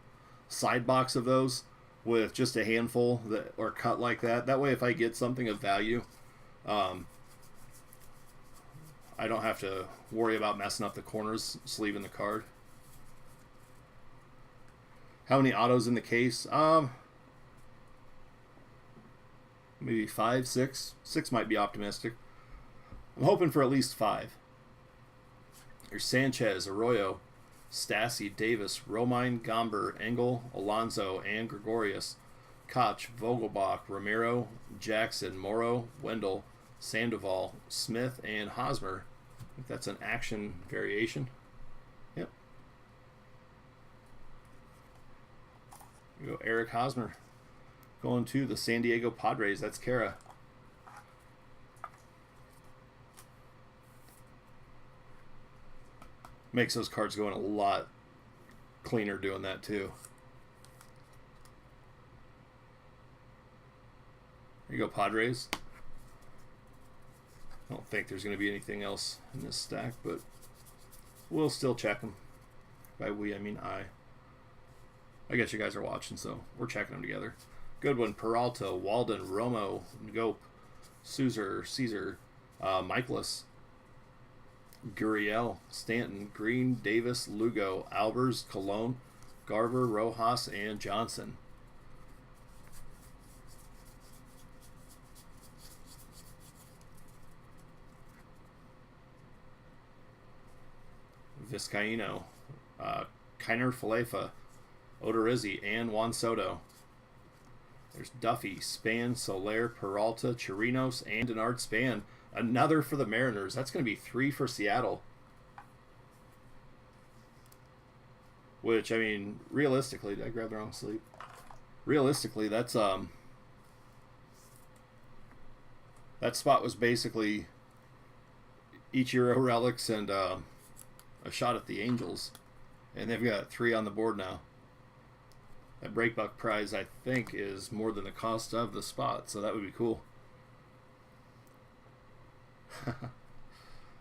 side box of those with just a handful that are cut like that. That way, if I get something of value, I don't have to worry about messing up the corners sleeving the card. How many autos in the case? Maybe 5, 6. 6 might be optimistic. I'm hoping for at least 5. There's Sanchez, Arroyo, Stassi, Davis, Romine, Gomber, Engel, Alonso, and Gregorius, Koch, Vogelbach, Ramiro, Jackson, Morrow, Wendell, Sandoval, Smith, and Hosmer. I think that's an action variation. Yep. We go Eric Hosmer. Going to the San Diego Padres. That's Kara. Makes those cards go in a lot cleaner doing that too. There you go, Padres. I don't think there's going to be anything else in this stack, but we'll still check them. By we, I mean I. I guess you guys are watching, so we're checking them together. Goodwin, Peralta, Walden, Romo, Gope, Caesar, Michaelis, Gurriel, Stanton, Green, Davis, Lugo, Albers, Colon, Garver, Rojas, and Johnson. Vizcaíno, Kiner Falefa, Odorizzi, and Juan Soto. There's Duffy, Span, Soler, Peralta, Chirinos, and Denard Span. Another for the Mariners. That's going to be 3 for Seattle. Which, I mean, realistically, did I grab the wrong sleeve? Realistically, that's that spot was basically Ichiro relics and a shot at the Angels, and they've got 3 on the board now. That Breakbuck prize, I think, is more than the cost of the spot, so that would be cool.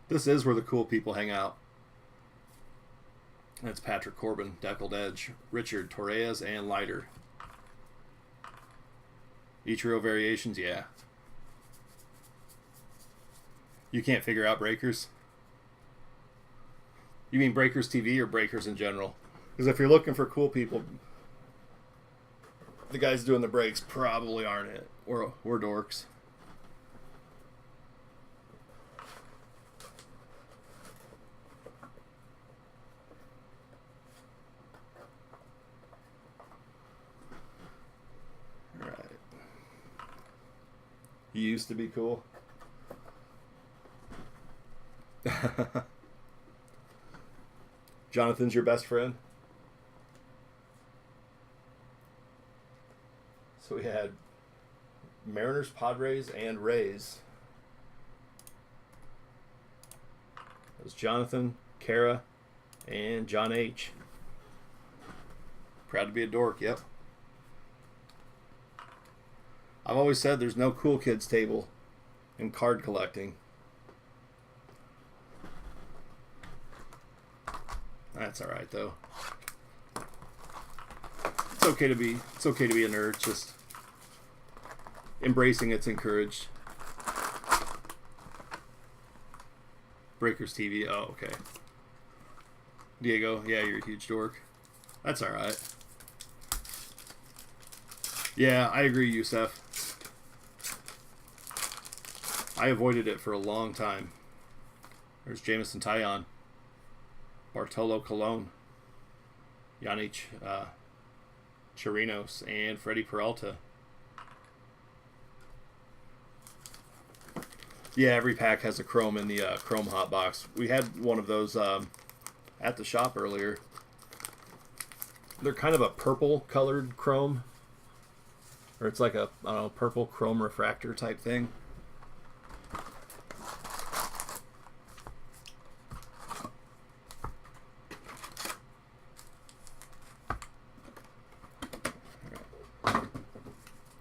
This is where the cool people hang out. That's Patrick Corbin, Deckled Edge, Richard, Torres, and Leiter. Ichiro variations, yeah. You can't figure out breakers? You mean Breakers TV or breakers in general? Because if you're looking for cool people, the guys doing the breaks probably aren't it. We're dorks. All right. He used to be cool. Jonathan's your best friend. So we had Mariners, Padres, and Rays. It was Jonathan, Kara, and John H. Proud to be a dork, yep. I've always said there's no cool kids table in card collecting. That's all right though. It's okay to be a nerd. Just embracing it's encouraged. Breakers TV. Oh, okay. Diego, yeah, you're a huge dork. That's all right. Yeah, I agree, Youssef. I avoided it for a long time. There's Jameson Taillon, Bartolo Colon, Yanich Chirinos, and Freddie Peralta. Yeah, every pack has a chrome in the chrome hot box. We had one of those at the shop earlier. They're kind of a purple colored chrome. Or it's like a, I don't know, purple chrome refractor type thing.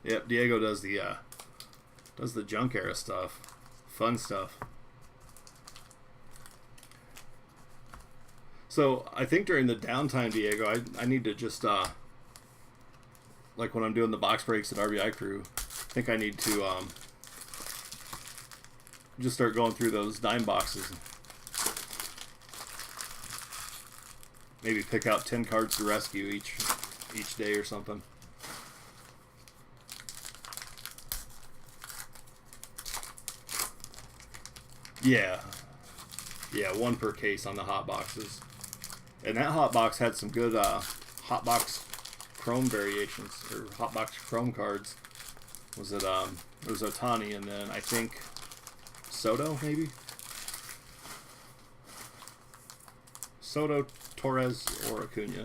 Yep, Diego does the junk era stuff. Fun stuff. So I think during the downtime, Diego, I need to just like when I'm doing the box breaks at RBI Crew, I think I need to just start going through those dime boxes. Maybe pick out 10 cards to rescue each day or something. Yeah, one per case on the hot boxes, and that hot box had some good hot box chrome variations or hot box chrome cards. Was it was Ohtani and then I think Soto maybe? Soto, Torres, or Acuna.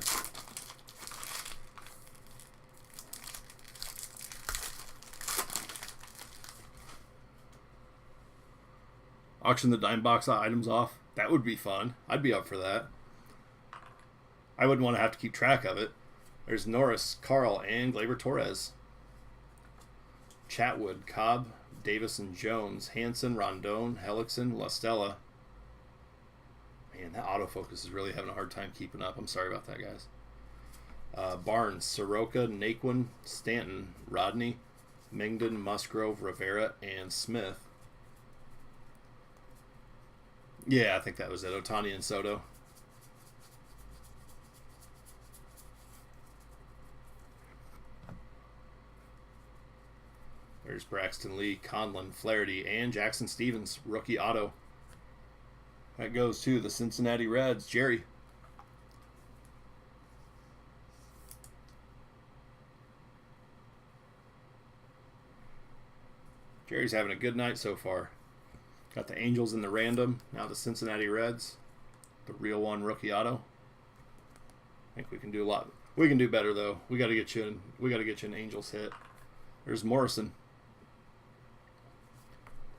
Auction the dime box items off. That would be fun. I'd be up for that. I wouldn't want to have to keep track of it. There's Norris, Carl, and Gleyber Torres. Chatwood, Cobb, Davison, Jones, Hanson, Rondon, Hellickson, La Stella. Man, that autofocus is really having a hard time keeping up. I'm sorry about that, guys. Barnes, Soroka, Naquin, Stanton, Rodney, Mingdon, Musgrove, Rivera, and Smith. Yeah, I think that was it. Ohtani and Soto. There's Braxton Lee, Conlon, Flaherty, and Jackson Stevens, rookie auto. That goes to the Cincinnati Reds. Jerry. Jerry's having a good night so far. Got the Angels in the random. Now the Cincinnati Reds. The real one rookie auto. I think we can do a lot. We can do better though. We got to get you an Angels hit. There's Morrison.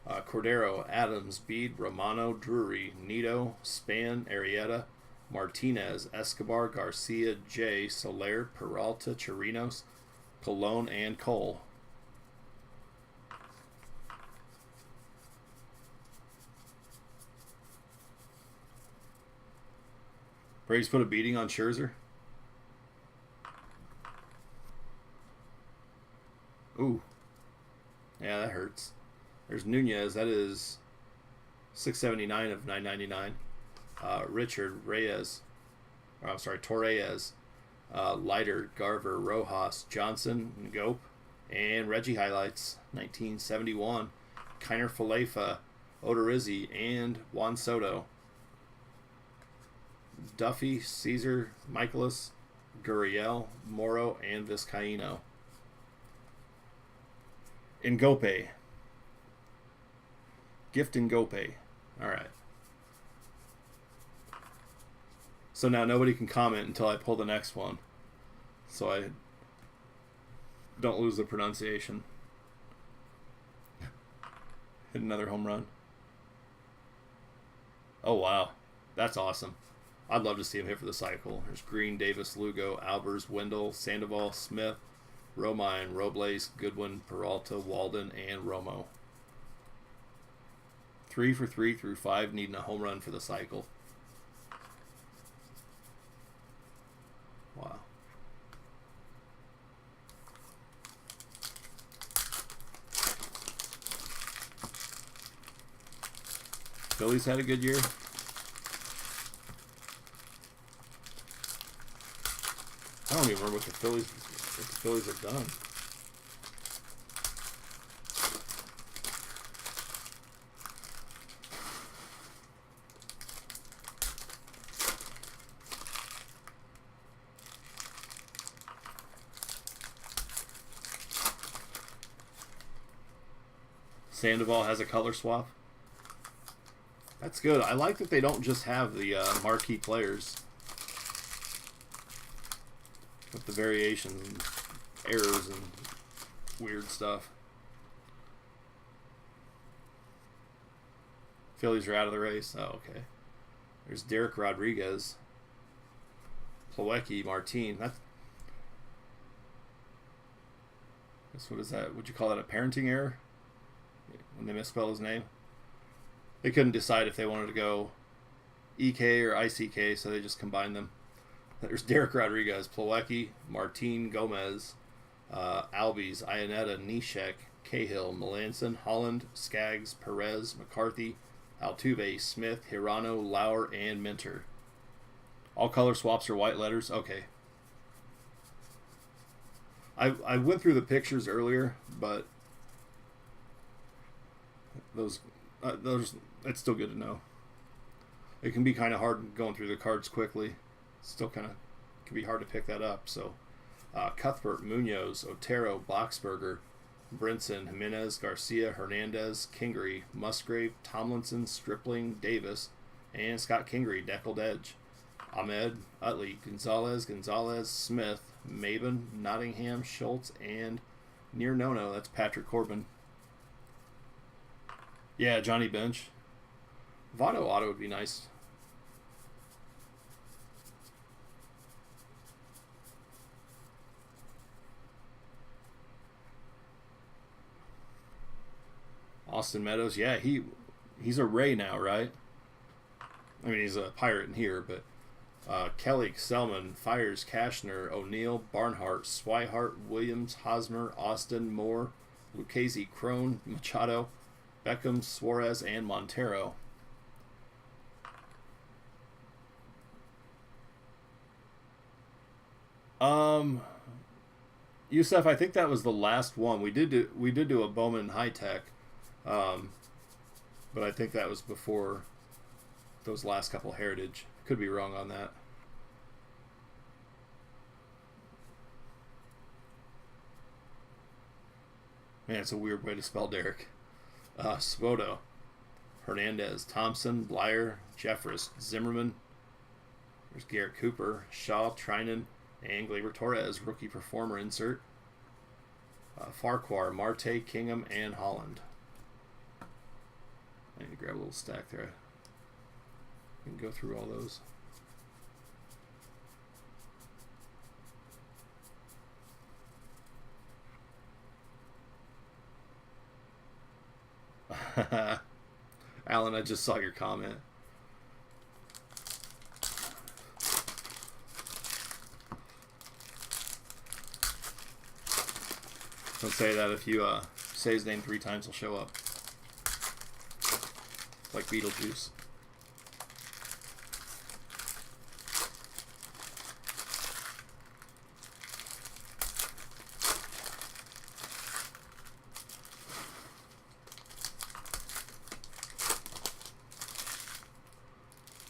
Cordero, Adams, Bede, Romano, Drury, Nito, Span, Arrieta, Martinez, Escobar, Garcia, Jay, Soler, Peralta, Chirinos, Colon, and Cole. Braves put a beating on Scherzer. Ooh. Yeah, that hurts. There's Nunez. That is 679 of 999. Richard Reyes. Oh, I'm sorry, Torreyes. Leiter, Garver, Rojas, Johnson, Ngope, and Reggie highlights. 1971. Kiner Falefa, Odorizzi, and Juan Soto. Duffy, Caesar, Michaelis, Gurriel, Moro, and Vizcaino. Ngope. Gift and GoPay. All right. So now nobody can comment until I pull the next one, so I don't lose the pronunciation. Hit another home run. Oh, wow. That's awesome. I'd love to see him hit for the cycle. There's Green, Davis, Lugo, Albers, Wendell, Sandoval, Smith, Romine, Robles, Goodwin, Peralta, Walden, and Romo. 3 for 3 through 5, needing a home run for the cycle. Wow. Phillies had a good year. I don't even remember what the Phillies have done. Sandoval has a color swap. That's good. I like that they don't just have the marquee players with the variations and errors and weird stuff. Phillies are out of the race. Oh, okay. There's Derek Rodriguez, Plawecki, Martin. That's what is that? Would you call that a parenting error? When they misspell his name? They couldn't decide if they wanted to go EK or ICK, so they just combined them. There's Derek Rodriguez, Plawecki, Martin, Gomez, Albies, Ionetta, Neshek, Cahill, Melanson, Holland, Skaggs, Perez, McCarthy, Altuve, Smith, Hirano, Lauer, and Minter. All color swaps are white letters. Okay. I went through the pictures earlier, but those it's still good to know. It can be kind of hard going through the cards quickly. Still kind of can be hard to pick that up. So Cuthbert, Munoz, Otero, Boxberger, Brinson, Jimenez, Garcia, Hernandez, Kingery, Musgrave, Tomlinson, Stripling, Davis, and Scott Kingery, deckled edge. Ahmed, Utley, Gonzalez, Smith, Maben, Nottingham, Schultz, and near no-no, that's Patrick Corbin. Yeah, Johnny Bench. Votto auto would be nice. Austin Meadows, yeah, he's a Ray now, right? I mean, he's a Pirate in here, but Kelly, Selman, Fires, Cashner, O'Neill, Barnhart, Swihart, Williams, Hosmer, Austin, Moore, Lucchese, Crone, Machado, Beckham, Suarez, and Montero. Yusef, I think that was the last one. We did do a Bowman High Tech, but I think that was before those last couple Heritage. Could be wrong on that. Man, it's a weird way to spell Derek. Svoto, Hernandez, Thompson, Blyer, Jeffress, Zimmerman. There's Garrett Cooper, Shaw, Trinan, and Gleyber Torres, rookie performer insert. Farquhar, Marte, Kingham, and Holland. I need to grab a little stack there. We can go through all those. Alan, I just saw your comment. Don't say that. If you say his name 3 times, he'll show up. Like Beetlejuice.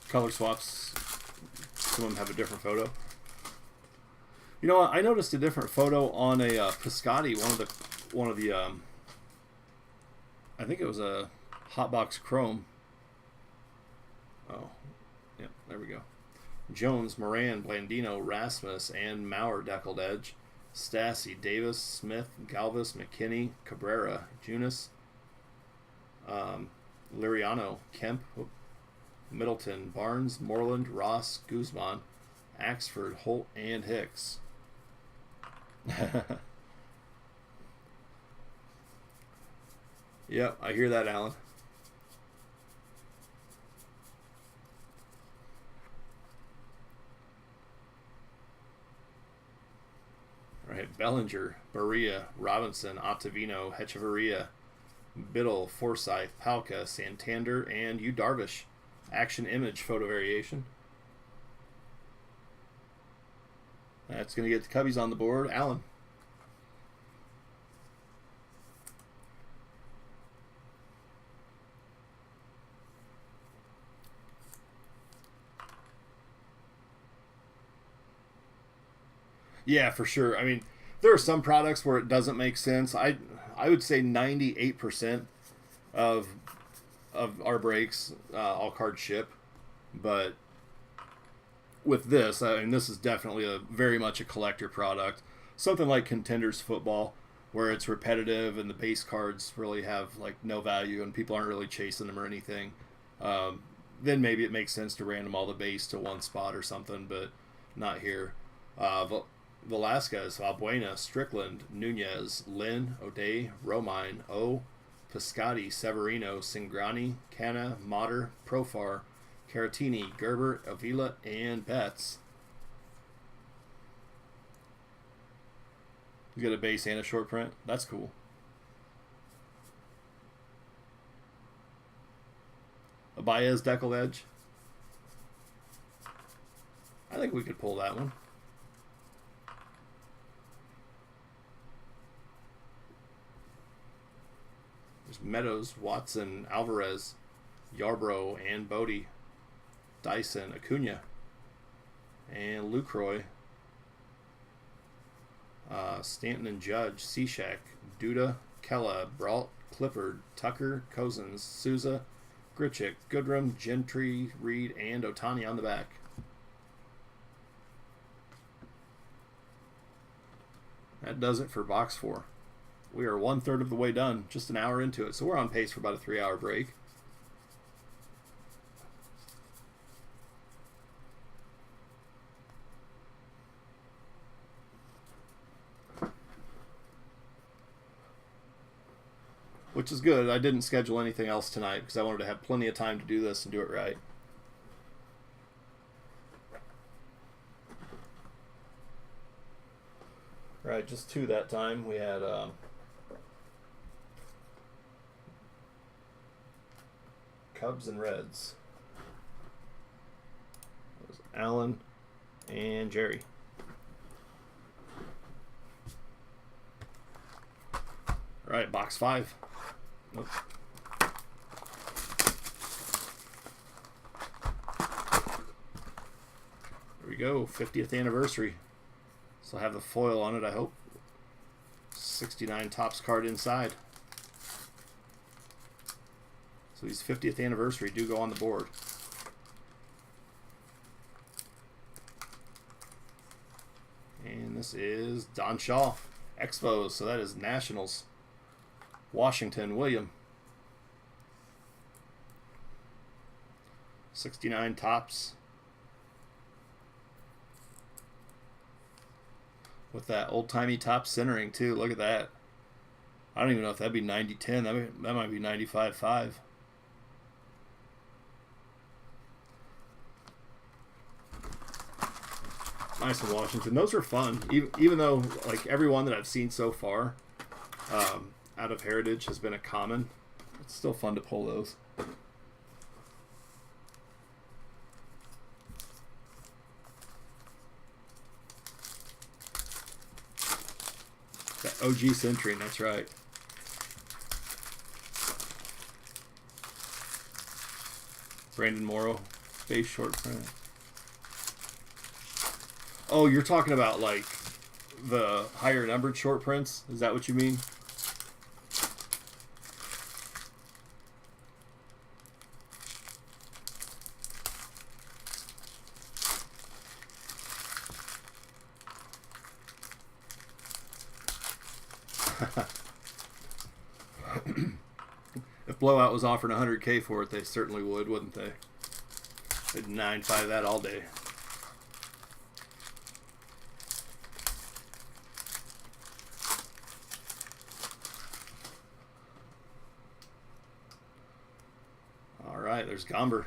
Color swaps. Some of them have a different photo. You know what? I noticed a different photo on a Piscotti. One of the I think it was a Hotbox Chrome. Oh, yep, there we go. Jones, Moran, Blandino, Rasmus, and Maurer deckled edge. Stassi, Davis, Smith, Galvis, McKinney, Cabrera, Junis, Liriano, Kemp, Middleton, Barnes, Moreland, Ross, Guzman, Axford, Holt, and Hicks. Yep, I hear that, Alan. All right, Bellinger, Berea, Robinson, Ottavino, Hechavarria, Biddle, Forsyth, Palka, Santander, and Yu Darvish. Action image photo variation. That's going to get the Cubbies on the board. Alan. Yeah, for sure. I mean, there are some products where it doesn't make sense. I would say 98% of our breaks all card ship, but with this, I mean, this is definitely very much a collector product. Something like Contenders Football, where it's repetitive and the base cards really have like no value and people aren't really chasing them or anything. Then maybe it makes sense to random all the base to one spot or something, but not here. Velasquez, Valbuena, Strickland, Nunez, Lynn, O'Day, Romine, O, Piscotti, Severino, Singrani, Canna, Motter, Profar, Caratini, Gerber, Avila, and Betts. You get a base and a short print. That's cool. A Baez Deckel Edge. I think we could pull that one. There's Meadows, Watson, Alvarez, Yarbrough, and Bodie. Dyson, Acuna, and Lucroy. Stanton and Judge, Cishek, Duda, Kella, Brault, Clifford, Tucker, Cozens, Souza, Grichuk, Goodrum, Gentry, Reed, and Ohtani on the back. That does it for box 4. We are 1/3 of the way done, just an hour into it, so we're on pace for about a 3-hour break. Which is good. I didn't schedule anything else tonight because I wanted to have plenty of time to do this and do it right. Right, just 2 that time. We had Cubs and Reds. It was Alan and Jerry. All right, box 5. Nope. There we go, 50th anniversary. So I have the foil on it, I hope. 69 Topps card inside. So these 50th anniversary do go on the board. And this is Don Shaw, Expos, so that is Nationals. Washington, William. 69 Topps. With that old-timey top centering, too. Look at that. I don't even know if that'd be 90-10. That might be 95-5. Nice in Washington. Those are fun. Even though, like, every one that I've seen so far out of Heritage has been a common, it's still fun to pull those. That OG Century, that's right. Brandon Morrow, base short print. Oh, you're talking about like the higher numbered short prints? Is that what you mean? Blowout was offering 100K for it, they certainly would, wouldn't they? They'd 9.5 that all day. All right, there's Gomber,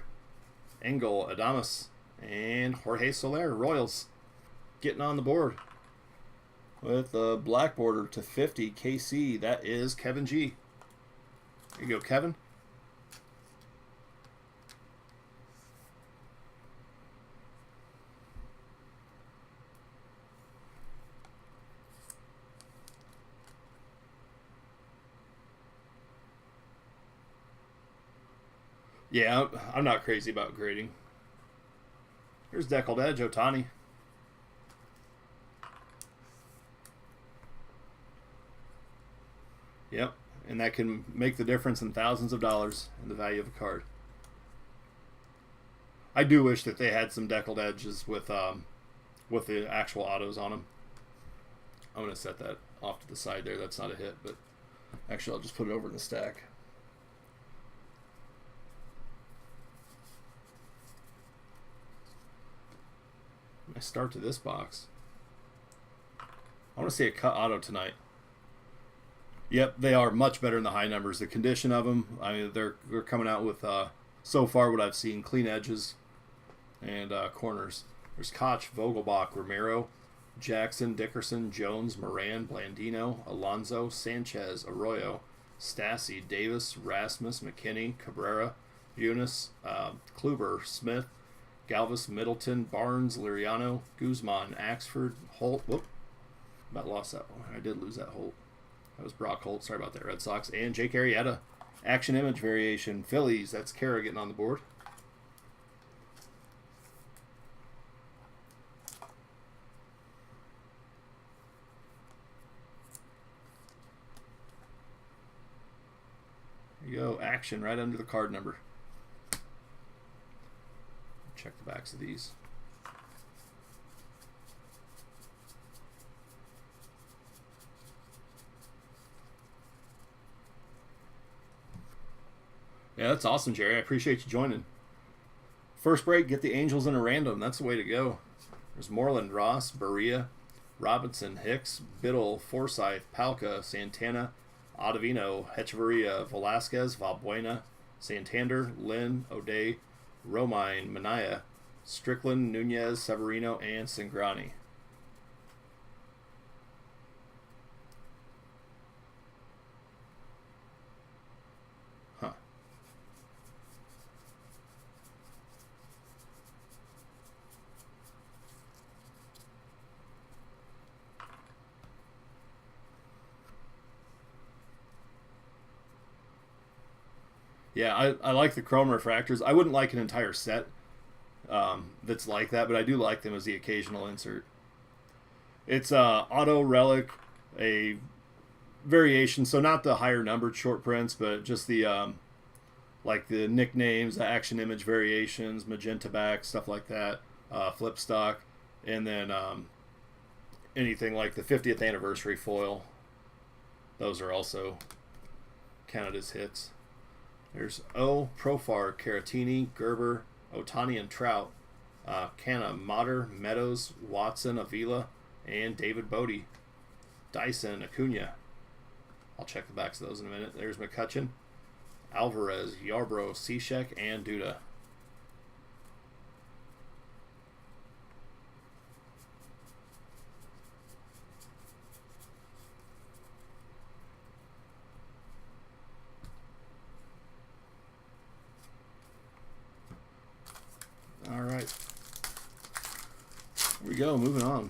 Engel, Adames, and Jorge Soler, Royals, getting on the board with a black border to 50 KC. That is Kevin G. There you go, Kevin. Yeah, I'm not crazy about grading. Here's Deckled Edge, Ohtani. Yep, and that can make the difference in thousands of dollars in the value of a card. I do wish that they had some Deckled Edges with the actual autos on them. I'm going to set that off to the side there. That's not a hit, but actually I'll just put it over in the stack. Nice start to this box. I want to see a cut auto tonight. Yep, they are much better in the high numbers. The condition of them, I mean, they're coming out with, so far what I've seen, clean edges and corners. There's Koch, Vogelbach, Romero, Jackson, Dickerson, Jones, Moran, Blandino, Alonso, Sanchez, Arroyo, Stassi, Davis, Rasmus, McKinney, Cabrera, Eunice, Kluber, Smith, Galvis, Middleton, Barnes, Liriano, Guzman, Axford, Holt. Whoop. About lost that one. I did lose that Holt. That was Brock Holt. Sorry about that, Red Sox. And Jake Arrieta. Action image variation. Phillies. That's Kara getting on the board. There you go. Action right under the card number. Check the backs of these. Yeah, that's awesome, Jerry. I appreciate you joining. First break, get the Angels in a random. That's the way to go. There's Moreland, Ross, Berea, Robinson, Hicks, Biddle, Forsythe, Palka, Santana, Ottavino, Hechavarria, Velasquez, Valbuena, Santander, Lynn, O'Day, Romine, Manaya, Strickland, Nunez, Severino, and Cingrani. Huh. Yeah, I like the chrome refractors. I wouldn't like an entire set that's like that, but I do like them as the occasional insert. It's auto relic, a variation, so not the higher numbered short prints, but just the like the nicknames, the action image variations, magenta back, stuff like that, flip stock, and then anything like the 50th anniversary foil. Those are also counted as hits. There's O, Profar, Caratini, Gerber, Ohtani and Trout, Canna, Motter, Meadows, Watson, Avila, and David Bodie. Dyson, Acuna. I'll check the backs of those in a minute. There's McCutcheon, Alvarez, Yarbrough, Cishek, and Duda. All right. Here we go, moving on.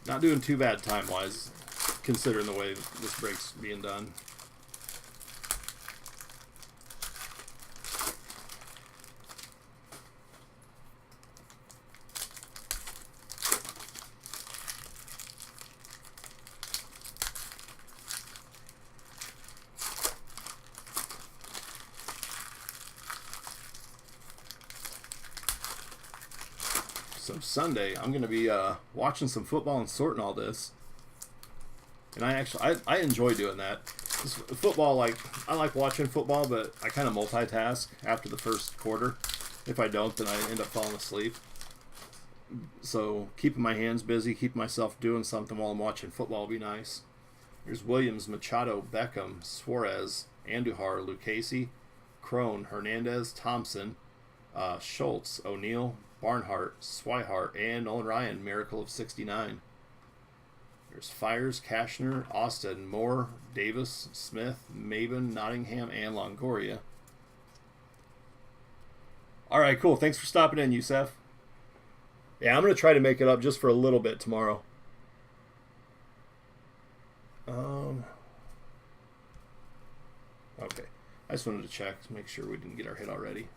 Not doing too bad time-wise, considering the way this break's being done. So Sunday, I'm going to be watching some football and sorting all this. And I enjoy doing that. Football, like, I like watching football, but I kind of multitask after the first quarter. If I don't, then I end up falling asleep. So keeping my hands busy, keeping myself doing something while I'm watching football will be nice. There's Williams, Machado, Beckham, Suarez, Andujar, Lucchesi, Crone, Hernandez, Thompson, Schultz, O'Neill, Barnhart, Swihart, and Nolan Ryan, Miracle of 69. There's Fires, Cashner, Austin, Moore, Davis, Smith, Maben, Nottingham, and Longoria. All right, cool. Thanks for stopping in, Youssef. Yeah, I'm going to try to make it up just for a little bit tomorrow. Okay. I just wanted to check to make sure we didn't get our hit already.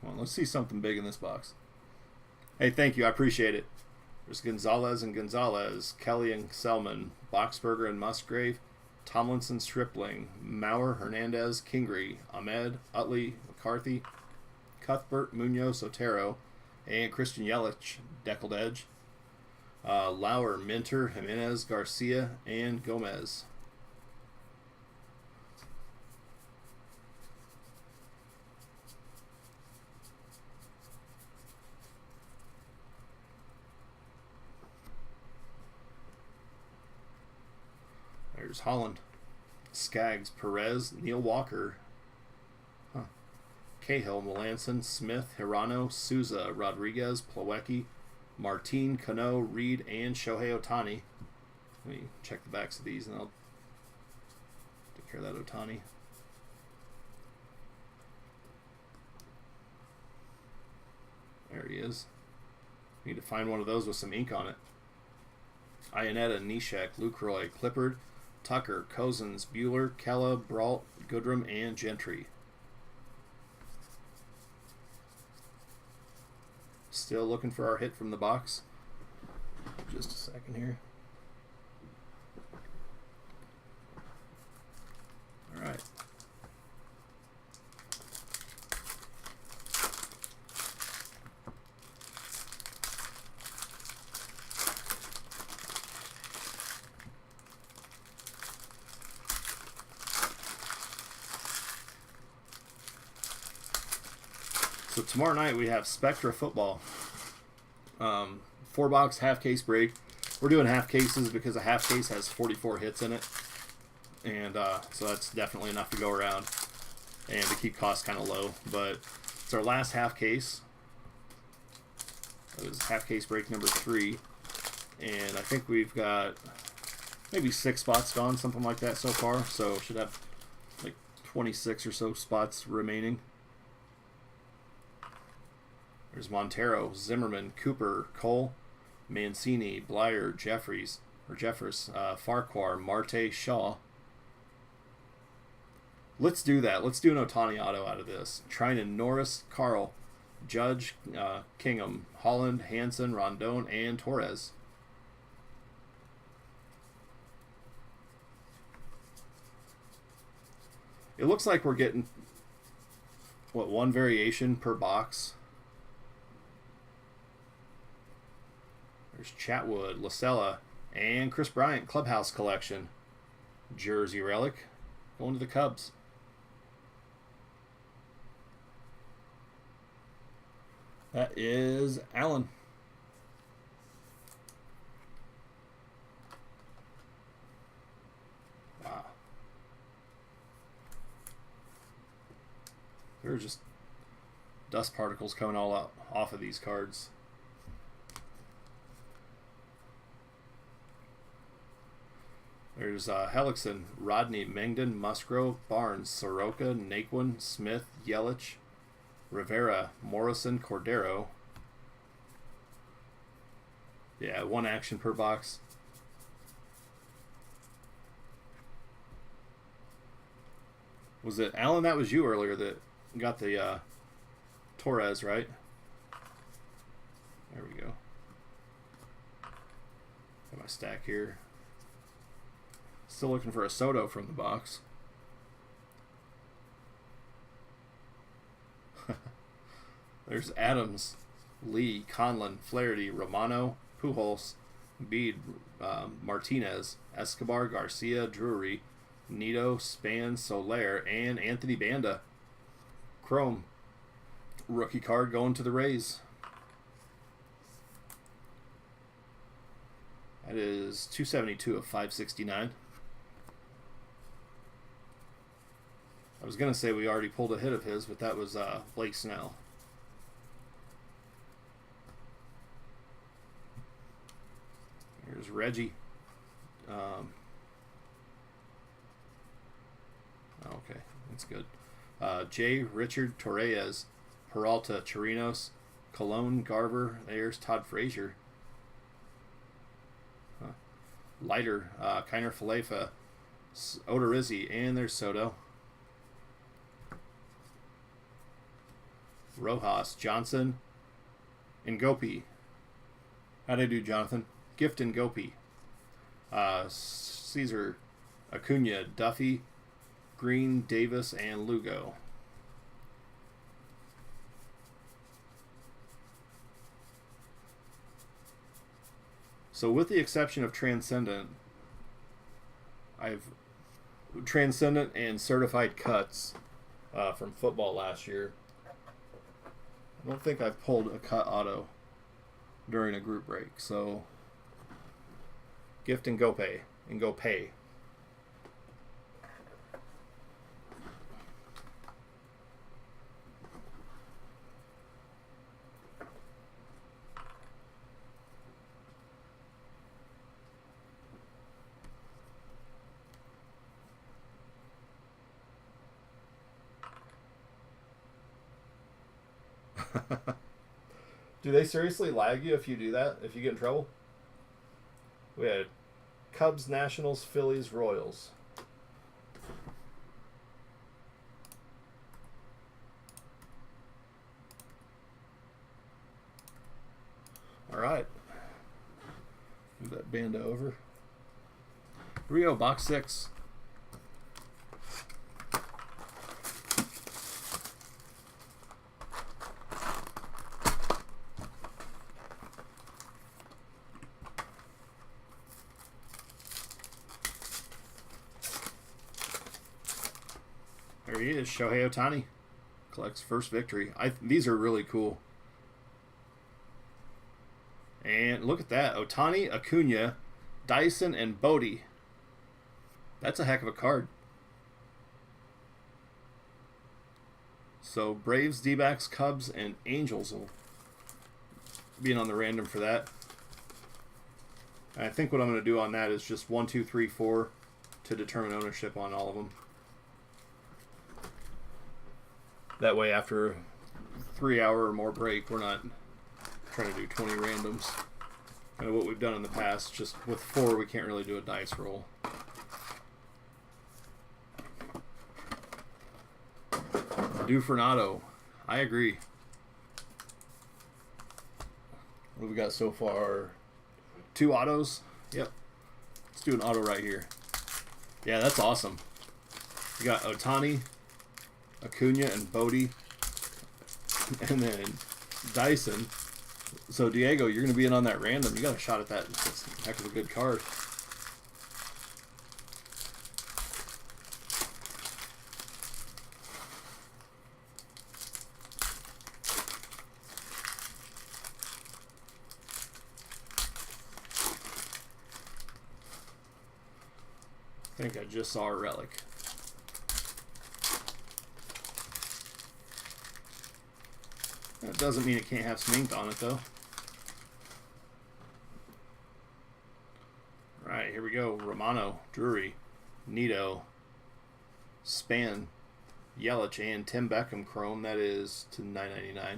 Come on, let's see something big in this box. Hey, thank you. I appreciate it. There's Gonzalez and Gonzalez, Kelly and Selman, Boxberger and Musgrave, Tomlinson, Stripling, Maurer, Hernandez, Kingery, Ahmed, Utley, McCarthy, Cuthbert, Munoz, Otero, and Christian Yelich, Deckled Edge, Lauer, Minter, Jimenez, Garcia, and Gomez. There's Holland, Skaggs, Perez, Neil Walker, Cahill, Melanson, Smith, Hirano, Souza, Rodriguez, Plawecki, Martin, Cano, Reed, and Shohei Ohtani. Let me check the backs of these and I'll take care of that Ohtani. There he is. Need to find one of those with some ink on it. Ionetta, Neshek, Lucroy, Clippard, Tucker, Cozens, Bueller, Kella, Brault, Goodrum, and Gentry. Still looking for our hit from the box. Just a second here. All right. So tomorrow night we have Spectra football. 4-box half case break. We're doing half cases because a half case has 44 hits in it, and so that's definitely enough to go around and to keep costs kind of low. But it's our last half case. It was half case break number 3, and I think we've got maybe 6 spots gone, something like that so far. So should have like 26 or so spots remaining. There's Montero, Zimmerman, Cooper, Cole, Mancini, Blyer, Jeffries, Farquhar, Marte, Shaw. Let's do that. Let's do an Ohtani auto out of this. Trinan, Norris, Carl, Judge, Kingham, Holland, Hanson, Rondon, and Torres. It looks like we're getting, what, 1 variation per box. There's Chatwood, Lacella, and Chris Bryant Clubhouse Collection. Jersey relic. Going to the Cubs. That is Allen. Wow. There are just dust particles coming all out off of these cards. There's Hellickson, Rodney, Mengden, Musgrove, Barnes, Soroka, Naquin, Smith, Yelich, Rivera, Morrison, Cordero. Yeah, 1 action per box. Was it Alan? That was you earlier that got the Torres, right? There we go. Got my stack here. Still looking for a Soto from the box. There's Adams, Lee, Conlon, Flaherty, Romano, Pujols, Bede, Martinez, Escobar, Garcia, Drury, Nito, Span, Soler, and Anthony Banda. Chrome. Rookie card going to the Rays. That is 272 of 569. I was going to say we already pulled a hit of his, but that was Blake Snell. Here's Reggie. Okay, that's good. J. Richard Torreyes, Peralta, Chirinos, Colon, Garver. There's Todd Frazier. Leiter, Kiner Falefa, Odorizzi, and there's Soto. Rojas, Johnson, and Gopi. How'd I do, Jonathan? Gift and Gopi. Caesar, Acuna, Duffy, Green, Davis, and Lugo. So with the exception of Transcendent, I've Transcendent and Certified Cuts from football last year. I don't think I've pulled a cut auto during a group break. So Gift and Go Pay. Do they seriously lag you if you do that? If you get in trouble? We had Cubs, Nationals, Phillies, Royals. All right. Move that Banda over. Here we go, box 6. There he is, Shohei Ohtani. Collects first victory. These are really cool. And look at that. Ohtani, Acuna, Dyson, and Bodie. That's a heck of a card. So Braves, D-backs, Cubs, and Angels will be in on the random for that. And I think what I'm going to do on that is just 1, 2, 3, 4 to determine ownership on all of them. That way, after a 3-hour or more break, we're not trying to do 20 randoms. Kind of what we've done in the past. Just with 4, we can't really do a dice roll. Due for an auto. I agree. What have we got so far? 2 autos? Yep. Let's do an auto right here. Yeah, that's awesome. We got Ohtani, Acuna, and Bodie, and then Dyson. So Diego, you're going to be in on that random. You got a shot at that. That's a heck of a good card. I think I just saw a relic. That doesn't mean it can't have some ink on it, though. All right, here we go. Romano, Drury, Nito, Span, Yelich, and Tim Beckham Chrome. That is to $9.99.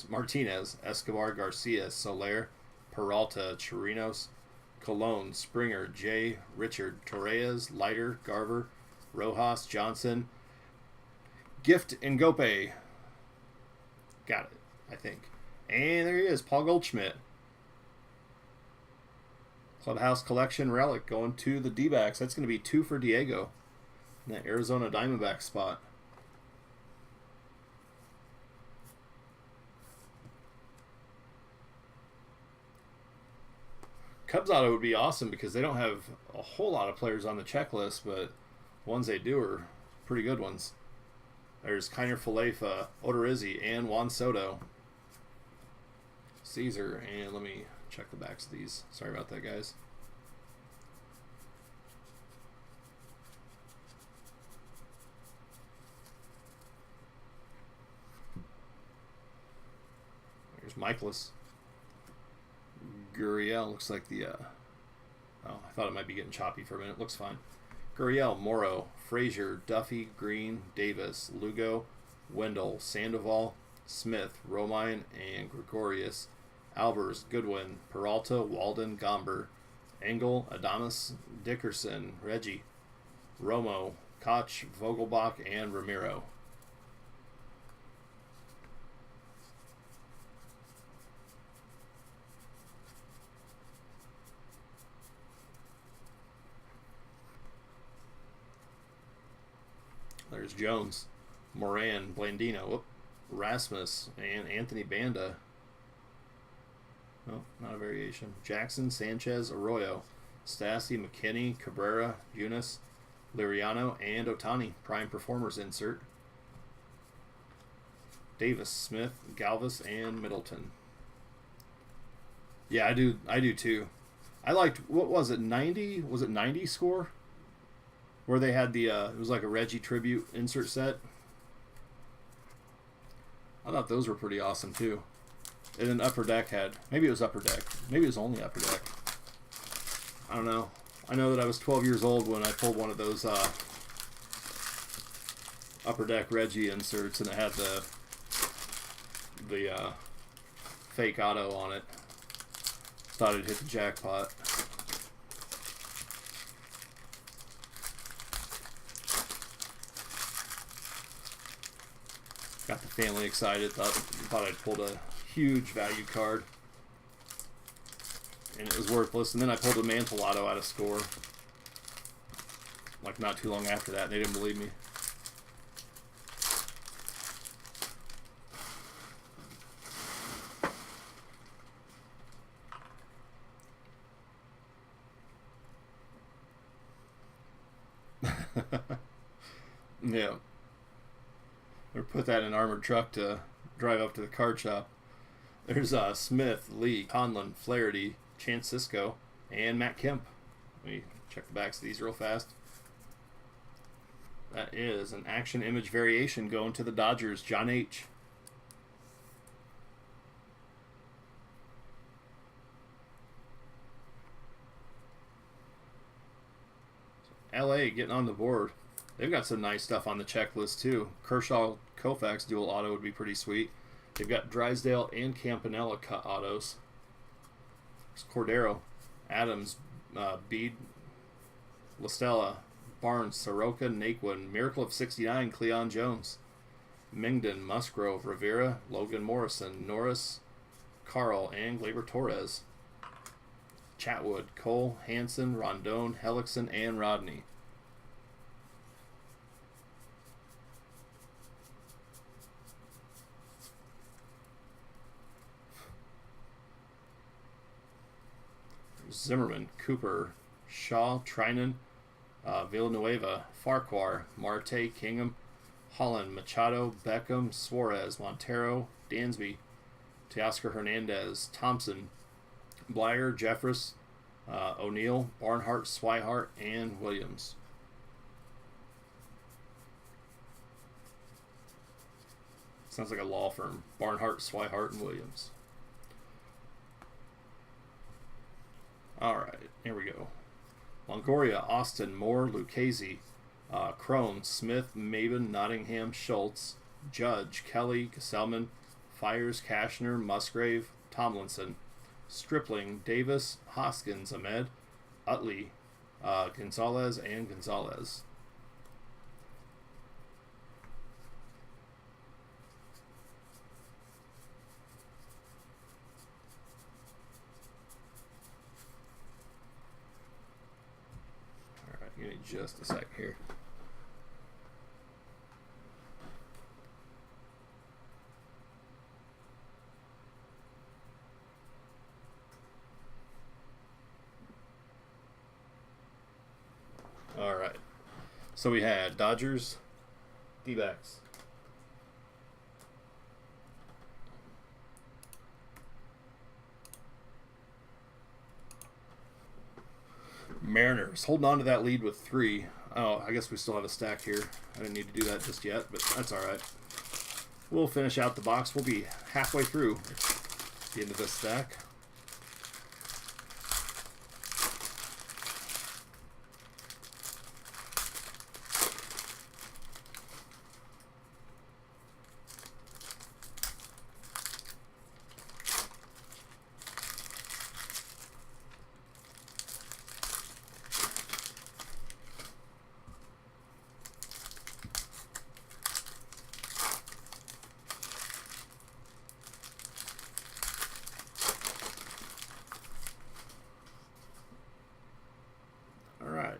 Martinez, Escobar, Garcia, Soler, Peralta, Chirinos, Colon, Springer, J. Richard, Torreyes, Leiter, Garver, Rojas, Johnson, Gift and Gope. Got it, I think. And there he is, Paul Goldschmidt. Clubhouse Collection Relic going to the D-backs. That's going to be 2 for Diego in that Arizona Diamondback spot. Cubs auto would be awesome because they don't have a whole lot of players on the checklist, but ones they do are pretty good ones. There's Kiner Falefa, Odorizzi, and Juan Soto. Caesar, and let me check the backs of these. Sorry about that, guys. There's Michaelis. Gurriel looks like the... oh, I thought it might be getting choppy for a minute. Looks fine. Gurriel, Morrow, Frazier, Duffy, Green, Davis, Lugo, Wendell, Sandoval, Smith, Romine, and Gregorius, Albers, Goodwin, Peralta, Walden, Gomber, Engel, Adames, Dickerson, Reggie, Romo, Koch, Vogelbach, and Ramiro. There's Jones, Moran, Blandino, Rasmus, and Anthony Banda. Oh, not a variation. Jackson, Sanchez, Arroyo, Stassi, McKinney, Cabrera, Eunice, Liriano, and Otani. Prime Performers insert. Davis, Smith, Galvis, and Middleton. Yeah, I do too. I liked, what was it, 90? Was it 90 score? Where they had the, it was like a Reggie tribute insert set. I thought those were pretty awesome too. And then Upper Deck had, maybe it was Upper Deck. Maybe it was only Upper Deck. I don't know. I know that I was 12 years old when I pulled one of those Upper Deck Reggie inserts, and it had the fake auto on it. Thought it'd hit the jackpot. Got the family excited. Thought I'd pulled a huge value card, and it was worthless. And then I pulled a Mantle auto out of score, like not too long after that, and they didn't believe me. Yeah. Or put that in an armored truck to drive up to the card shop. There's Smith, Lee, Conlon, Flaherty, Chance Cisco, and Matt Kemp. Let me check the backs of these real fast. That is an action image variation going to the Dodgers, John H. LA getting on the board. They've got some nice stuff on the checklist too. Kershaw Koufax dual auto would be pretty sweet. They've got Drysdale and Campanella cut autos. There's Cordero, Adams, Bede, LaStella, Barnes, Soroka, Naquin, Miracle of 69, Cleon Jones, Mingdon, Musgrove, Rivera, Logan Morrison, Norris, Carl, and Gleyber Torres. Chatwood, Cole, Hanson, Rondon, Hellickson, and Rodney. Zimmerman, Cooper, Shaw, Trinan, Villanueva, Farquhar, Marte, Kingham, Holland, Machado, Beckham, Suarez, Montero, Dansby, Teoscar Hernandez, Thompson, Blyer, Jeffress, O'Neill, Barnhart, Swihart, and Williams. Sounds like a law firm. Barnhart, Swihart, and Williams. Alright, here we go. Longoria, Austin, Moore, Lucchese, Crone, Smith, Maben, Nottingham, Schultz, Judge, Kelly, Gesellman, Fires, Cashner, Musgrave, Tomlinson, Stripling, Davis, Hoskins, Ahmed, Utley, Gonzalez, and Gonzalez. Alright, give me just a sec here. So we had Dodgers, D-backs. Mariners holding on to that lead with 3. Oh, I guess we still have a stack here. I didn't need to do that just yet, but that's all right. We'll finish out the box. We'll be halfway through the end of this stack.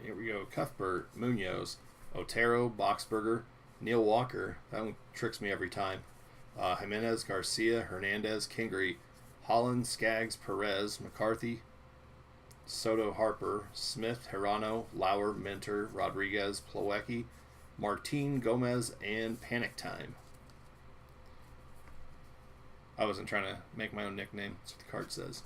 Here we go. Cuthbert, Munoz, Otero, Boxberger, Neil Walker. That one tricks me every time. Jimenez, Garcia, Hernandez, Kingery, Holland, Skaggs, Perez, McCarthy, Soto, Harper, Smith, Hirano, Lauer, Minter, Rodriguez, Plawecki, Martin, Gomez, and Panic Time. I wasn't trying to make my own nickname. That's what the card says.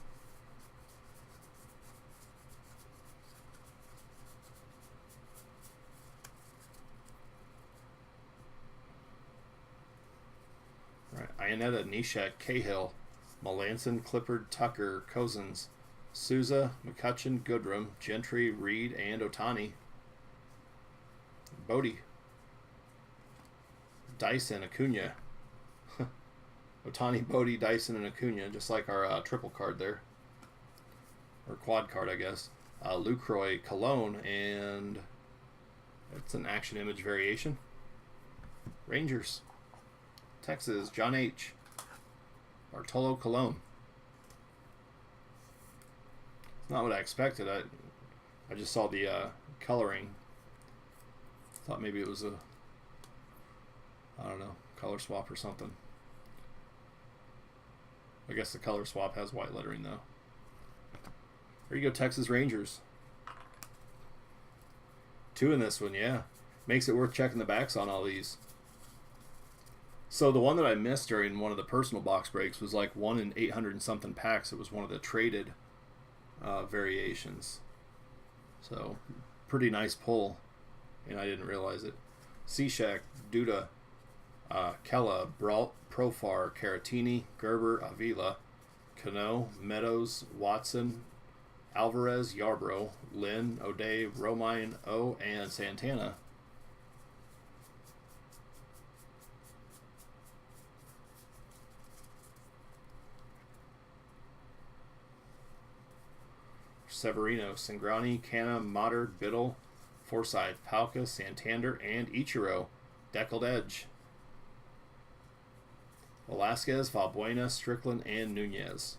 Iannetta, Neshek, Cahill, Melanson, Clippard, Tucker, Cozens, Souza, McCutchen, Goodrum, Gentry, Reed, and Otani. Bodie, Dyson, Acuna. Otani, Bodie, Dyson, and Acuna, just like our triple card there. Or quad card, I guess. Lucroy, Cologne, and it's an action image variation. Rangers. Texas, John H. Bartolo Colon. It's not what I expected. I just saw the coloring. Thought maybe it was a, I don't know, color swap or something. I guess the color swap has white lettering though. There you go, Texas Rangers. 2 in this one, yeah. Makes it worth checking the backs on all these. So the one that I missed during one of the personal box breaks was like 1 in 800 and something packs. It was one of the traded variations. So pretty nice pull, and I didn't realize it. Cishek, Duda, Kella, Brault, Profar, Caratini, Gerber, Avila, Cano, Meadows, Watson, Alvarez, Yarbrough, Lynn, O'Day, Romine, O, and Santana. Severino, Sangrani, Canna, Motter, Biddle, Forsythe, Palka, Santander, and Ichiro. Deckled Edge. Velasquez, Valbuena, Strickland, and Nunez.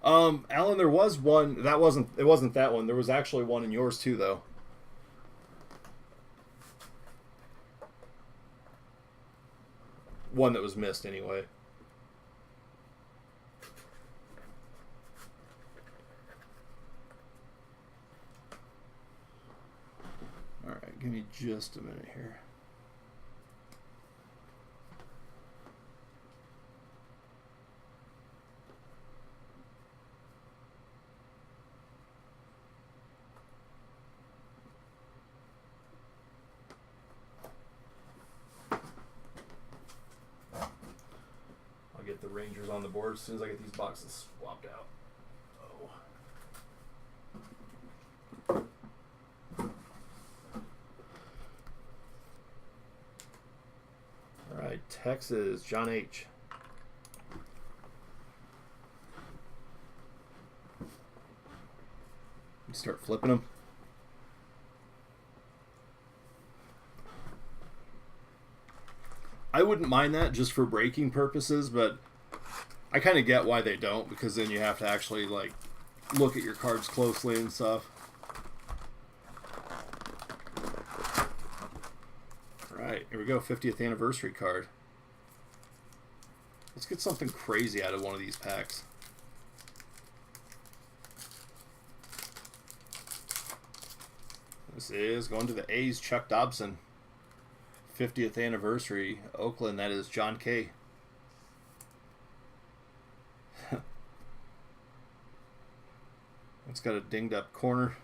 Alan, there was one. It wasn't that one. There was actually one in yours too, though. One that was missed anyway. Alright, give me just a minute here. Get the Rangers on the board as soon as I get these boxes swapped out. All right, Texas, John H. You start flipping them. I wouldn't mind that just for breaking purposes, but I kind of get why they don't, because then you have to actually like look at your cards closely and stuff. All right, here we go, 50th anniversary card. Let's get something crazy out of one of these packs. This is going to the A's, Chuck Dobson. 50th anniversary, Oakland, that is John Kay. It's got a dinged up corner,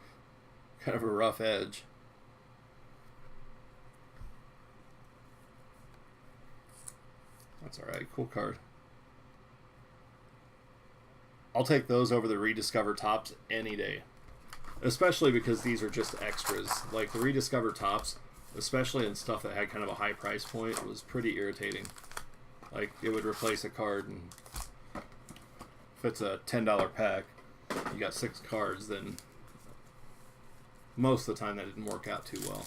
kind of a rough edge. That's alright, cool card. I'll take those over the Rediscover Tops any day. Especially because these are just extras. Like the Rediscover Tops, especially in stuff that had kind of a high price point, was pretty irritating. Like it would replace a card, and if it's a $10 pack, you got 6 cards, then most of the time that didn't work out too well.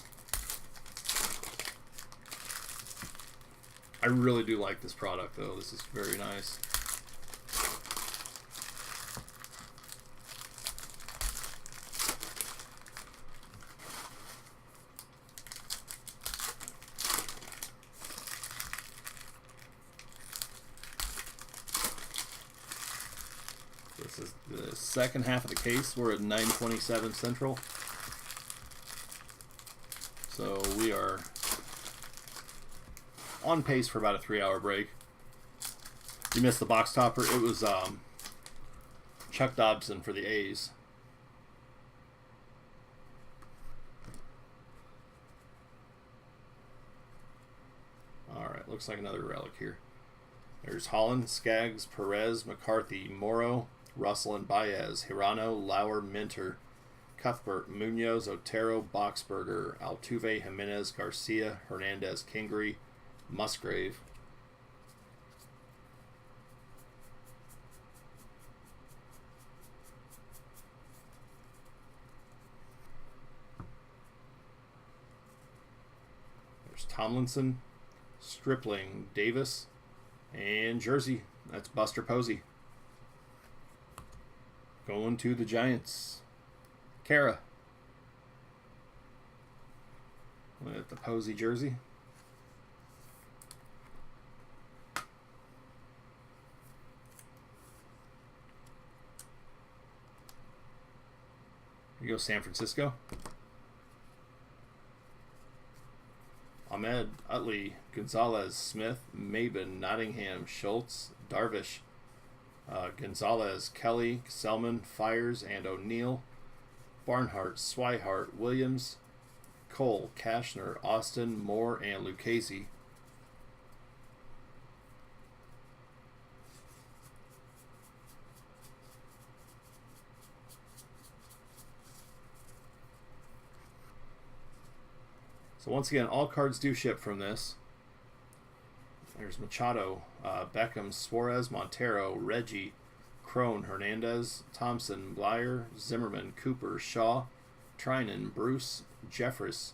I really do like this product though. This is very nice. This is the second half of the case. We're at 927 Central. So we are on pace for about a 3-hour break. You missed the box topper. It was Chuck Dobson for the A's. Alright, looks like another relic here. There's Holland, Skaggs, Perez, McCarthy, Morrow, Russell and Baez, Hirano, Lauer, Minter, Cuthbert, Munoz, Otero, Boxberger, Altuve, Jimenez, Garcia, Hernandez, Kingery, Musgrave. There's Tomlinson, Stripling, Davis, and Jersey. That's Buster Posey. Going to the Giants. Kara. With the Posey jersey. Here you go, San Francisco. Ahmed, Utley, Gonzalez, Smith, Maben, Nottingham, Schultz, Darvish, Gonzalez, Kelly, Selman, Fires, and O'Neill, Barnhart, Swihart, Williams, Cole, Cashner, Austin, Moore, and Lucchese. So once again, all cards do ship from this. There's Machado, Beckham, Suarez, Montero, Reggie, Crone, Hernandez, Thompson, Blyer, Zimmerman, Cooper, Shaw, Trinan, Bruce, Jeffress,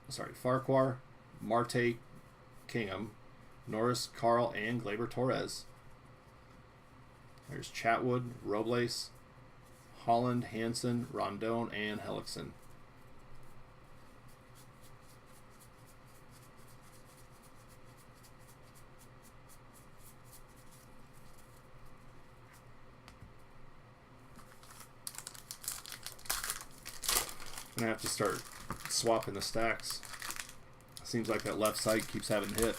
Farquhar, Marte, Kingham, Norris, Carl, and Gleyber Torres. There's Chatwood, Robles, Holland, Hanson, Rondon, and Hellickson. I'm gonna have to start swapping the stacks. Seems like that left side keeps having hit.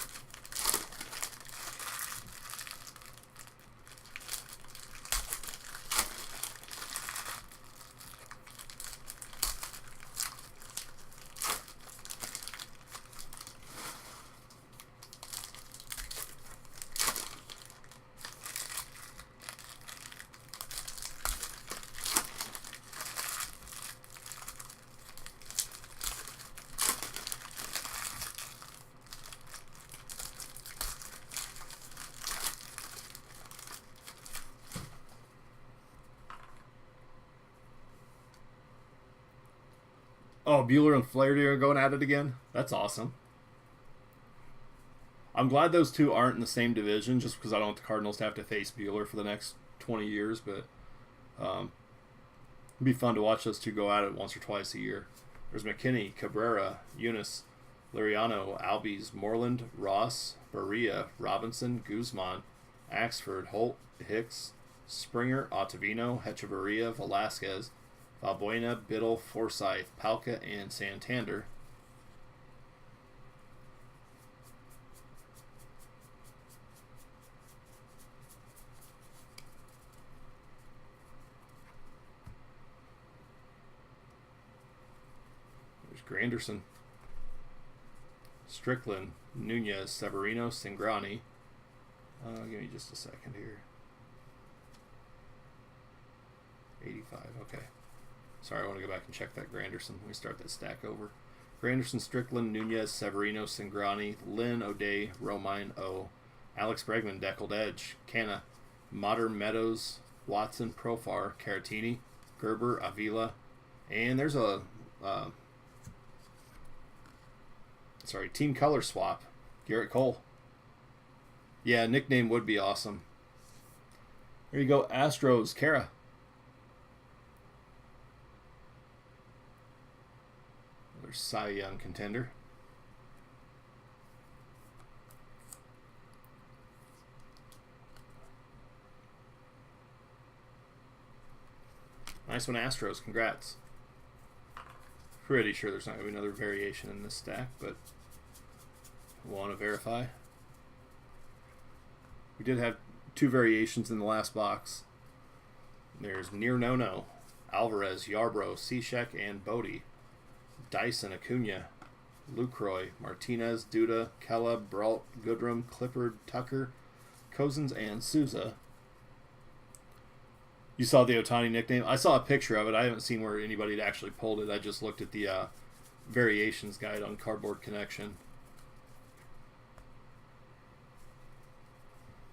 Oh, Buehler and Flaherty are going at it again? That's awesome. I'm glad those two aren't in the same division, just because I don't want the Cardinals to have to face Buehler for the next 20 years, but it'd be fun to watch those two go at it once or twice a year. There's McKinney, Cabrera, Eunice, Liriano, Albies, Moreland, Ross, Faria, Robinson, Guzman, Axford, Holt, Hicks, Springer, Ottavino, Hechavarria, Velasquez, Valbuena, Biddle, Forsyth, Palka, and Santander. There's Granderson, Strickland, Nunez, Severino, Cingrani. Give me just a second here. 85, okay. Sorry, I want to go back and check that Granderson. Let me start that stack over. Granderson, Strickland, Nunez, Severino, Cingrani, Lynn, O'Day, Romine, O, Alex Bregman, Deckled Edge, Canna, Modern Meadows, Watson, Profar, Caratini, Gerber, Avila, and there's a team color swap. Garrett Cole. Yeah, nickname would be awesome. There you go, Astros, Kara. Another Cy Young contender. Nice one, Astros. Congrats. Pretty sure there's not going to be another variation in this stack, but want to verify. We did have 2 variations in the last box. There's Near No, Alvarez, Yarbrough, Cishek, and Bodie. Dyson, Acuna, Lucroy, Martinez, Duda, Kella, Brault, Goodrum, Clippard, Tucker, Cozens, and Souza. You saw the Ohtani nickname? I saw a picture of it. I haven't seen where anybody had actually pulled it. I just looked at the variations guide on Cardboard Connection.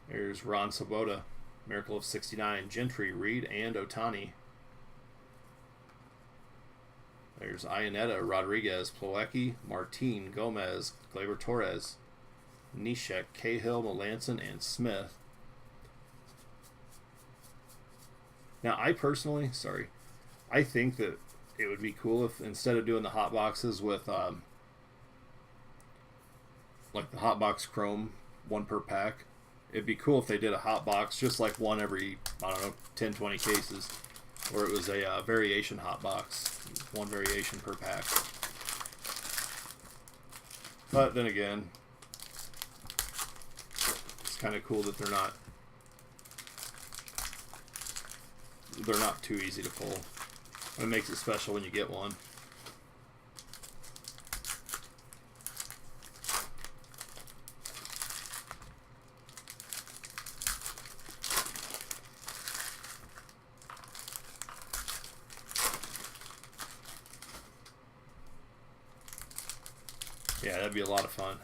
There's Ron Swoboda, Miracle of 69, Gentry, Reed, and Ohtani. There's Ionetta, Rodriguez, Plawecki, Martin, Gomez, Gleyber Torres, Neshek, Cahill, Melanson, and Smith. Now, I personally, I think that it would be cool if instead of doing the hot boxes with like the hot box Chrome, 1 per pack, it'd be cool if they did a hot box just like one every, 10, 20 cases, where it was a variation hot box, 1 variation per pack. But then again, it's kind of cool that they're not too easy to pull. It makes it special when you get one. Yeah, that'd be a lot of fun.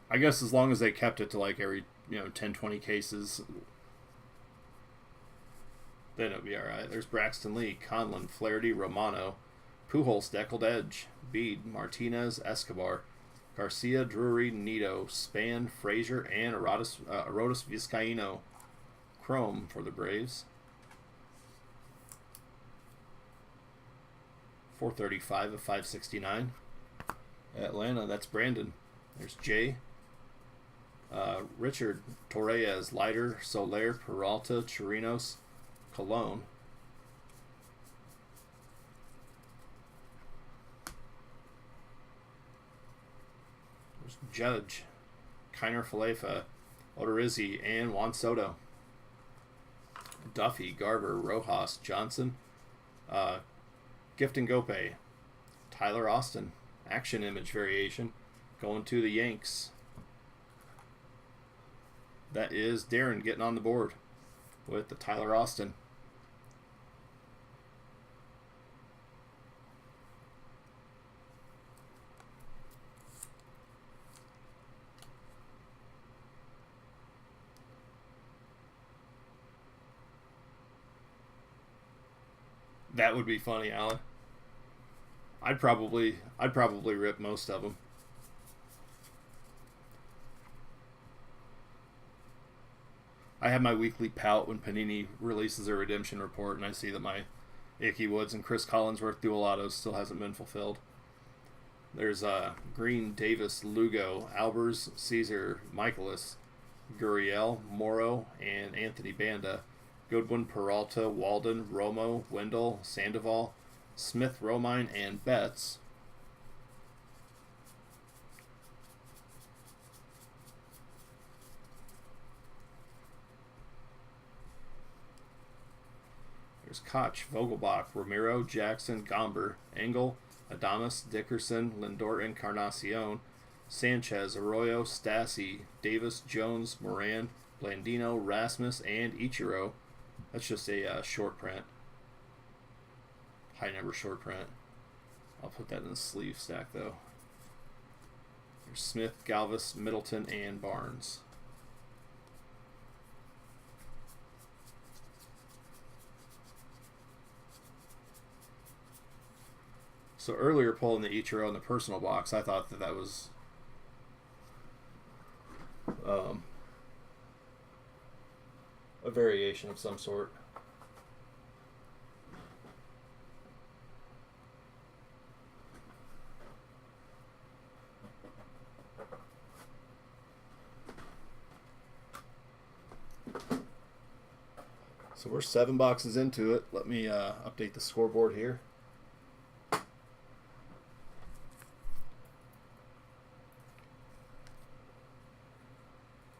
I guess as long as they kept it to like every 10, 20 cases, then it'll be alright. There's Braxton Lee, Conlon, Flaherty, Romano, Pujols, Deckled Edge, Bede, Martinez, Escobar, Garcia, Drury, Nito, Span, Frazier, and Arodys Vizcaíno. Chrome for the Braves. 435 of 569. Atlanta, that's Brandon. There's Jay. Richard, Torreyes, Leiter, Soler, Peralta, Chirinos, Colon. There's Judge, Kiner Falefa, Odorizzi, and Juan Soto. Duffy, Garver, Rojas, Johnson, Gifton Gope, Tyler Austin, action image variation, going to the Yanks. That is Darren getting on the board with the Tyler Austin. That would be funny, Alan. I'd probably rip most of them. I have my weekly pout when Panini releases their redemption report, and I see that my Ickey Woods and Chris Collinsworth dual autos still hasn't been fulfilled. There's Green, Davis, Lugo, Albers, Caesar, Michaelis, Gurriel, Morrow, and Anthony Banda. Goodwin, Peralta, Walden, Romo, Wendell, Sandoval, Smith, Romine, and Betts. There's Koch, Vogelbach, Ramiro, Jackson, Gomber, Engel, Adamas, Dickerson, Lindor, Encarnacion, Sanchez, Arroyo, Stassi, Davis, Jones, Moran, Blandino, Rasmus, and Ichiro. That's just a short print. High number short print. I'll put that in the sleeve stack though. There's Smith, Galvis, Middleton, and Barnes. So earlier pulling the Ichiro in the personal box, I thought that was a variation of some sort. So we're 7 boxes into it. Let me update the scoreboard here.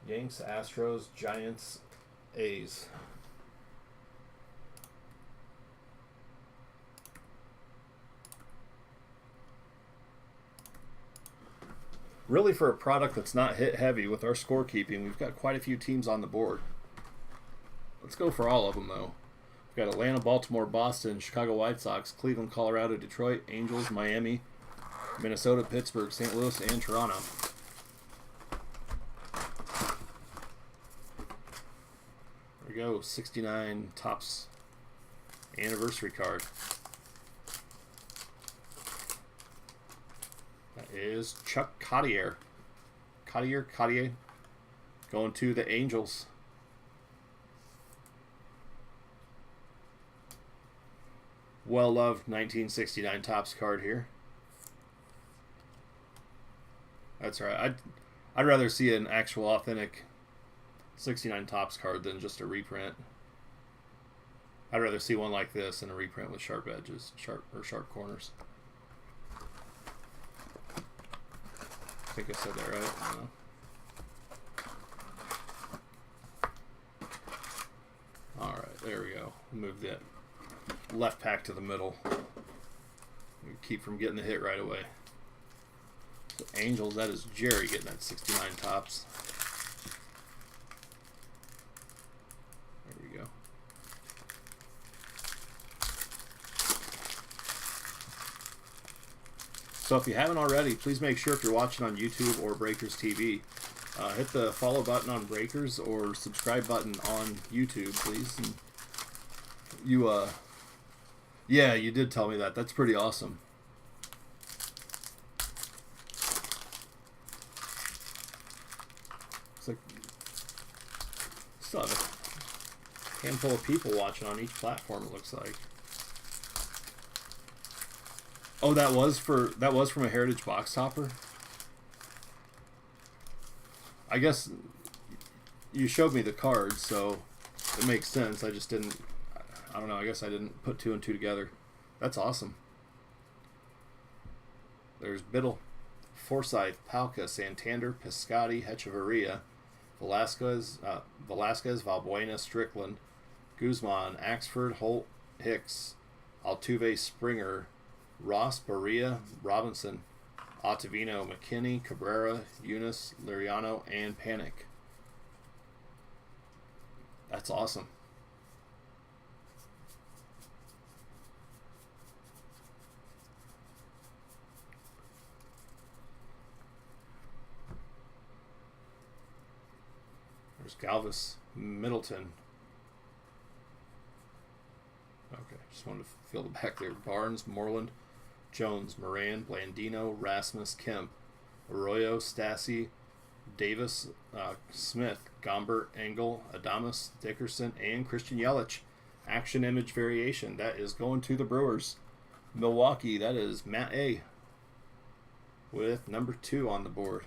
Yanks, Astros, Giants, A's. Really, for a product that's not hit heavy with our scorekeeping, we've got quite a few teams on the board. Let's go for all of them, though. We've got Atlanta, Baltimore, Boston, Chicago White Sox, Cleveland, Colorado, Detroit, Angels, Miami, Minnesota, Pittsburgh, St. Louis, and Toronto. There we go, 69 Topps anniversary card. That is Chuck Cottier. Cottier. Going to the Angels. Well-loved 1969 Topps card here. That's right. I'd rather see an actual authentic 69 Topps card than just a reprint. I'd rather see one like this than a reprint with sharp edges, sharp corners. I think I said that right. I don't know. Alright, there we go. Move that left pack to the middle. We keep from getting the hit right away. So Angels, that is Jerry getting that 69 Topps. There we go. So if you haven't already, please make sure if you're watching on YouTube or Breakers TV, hit the follow button on Breakers or subscribe button on YouTube, please. And yeah, you did tell me that. That's pretty awesome. It's like still have a handful of people watching on each platform, it looks like. Oh, that was from a Heritage box topper. I guess you showed me the card, so it makes sense. I just didn't. I don't know. I guess I didn't put 2 and 2 together. That's awesome. There's Biddle, Forsythe, Palka, Santander, Piscotti, Hechavarria, Velasquez, Valbuena, Strickland, Guzman, Axford, Holt, Hicks, Altuve, Springer, Ross, Barria, Robinson, Ottavino, McKinney, Cabrera, Eunice, Liriano, and Panic. That's awesome. There's Galvis, Middleton. Okay, just wanted to fill the back there. Barnes, Moreland, Jones, Moran, Blandino, Rasmus, Kemp, Arroyo, Stassi, Davis, Smith, Gomber, Engel, Adamas, Dickerson, and Christian Yelich. Action image variation. That is going to the Brewers. Milwaukee, that is Matt A. with number 2 on the board.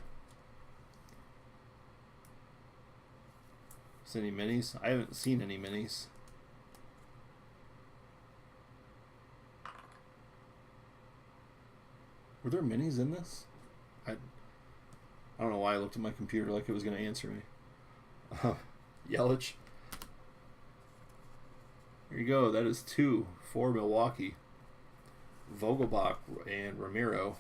Is any minis? I haven't seen any minis. Were there minis in this? I don't know why I looked at my computer like it was going to answer me. Yelich. Here you go. That is 2 for Milwaukee. Vogelbach and Ramiro.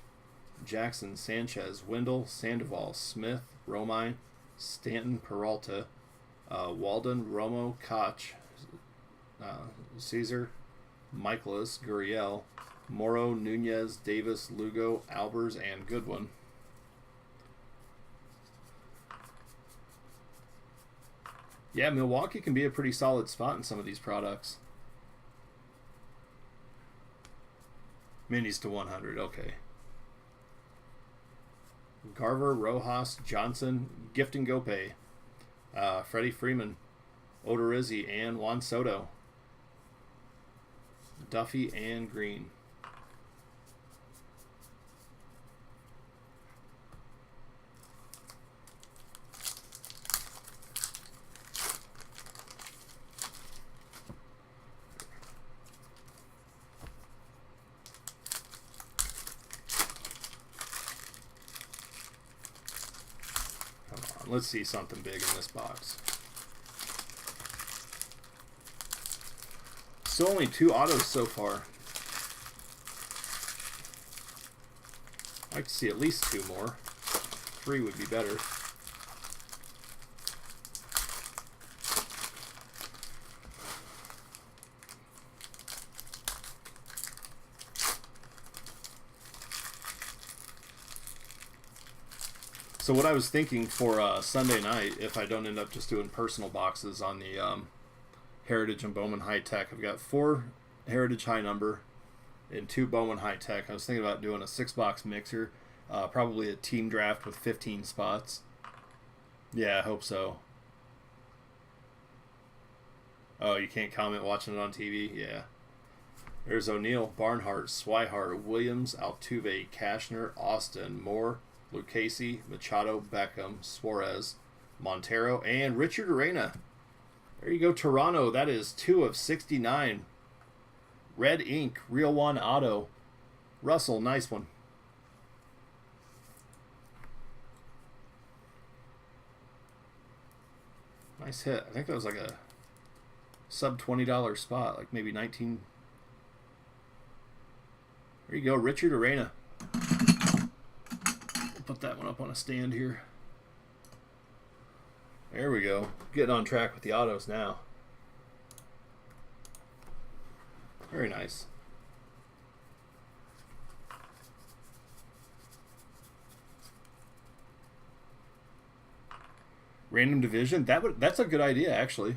Jackson, Sanchez, Wendell, Sandoval, Smith, Romine, Stanton, Peralta, Walden, Romo, Koch, Caesar, Michaelis, Gurriel, Morrow, Nunez, Davis, Lugo, Albers, and Goodwin. Yeah, Milwaukee can be a pretty solid spot in some of these products. Minis to 100, okay. Garver, Rojas, Johnson, Gifton Gope, Freddie Freeman, Odorizzi, and Juan Soto. Duffy and Green. Let's see something big in this box. Still only 2 autos so far. I'd like to see at least 2 more. 3 would be better. So what I was thinking for Sunday night, if I don't end up just doing personal boxes on the Heritage and Bowman High Tech, I've got 4 Heritage High Number and 2 Bowman High Tech. I was thinking about doing a 6-box mixer, probably a team draft with 15 spots. Yeah, I hope so. Oh, you can't comment watching it on TV? Yeah. There's O'Neill, Barnhart, Swihart, Williams, Altuve, Cashner, Austin, Moore, Lucchesi, Machado, Beckham, Suarez, Montero, and Richard Arena. There you go, Toronto. That is 2 of 69. Red ink, Real One Auto. Russell, nice one. Nice hit. I think that was like a sub $20 spot, like maybe 19. There you go, Richard Arena. Put that one up on a stand here. There we go. Getting on track with the autos now. Very nice. Random division. That's a good idea, actually.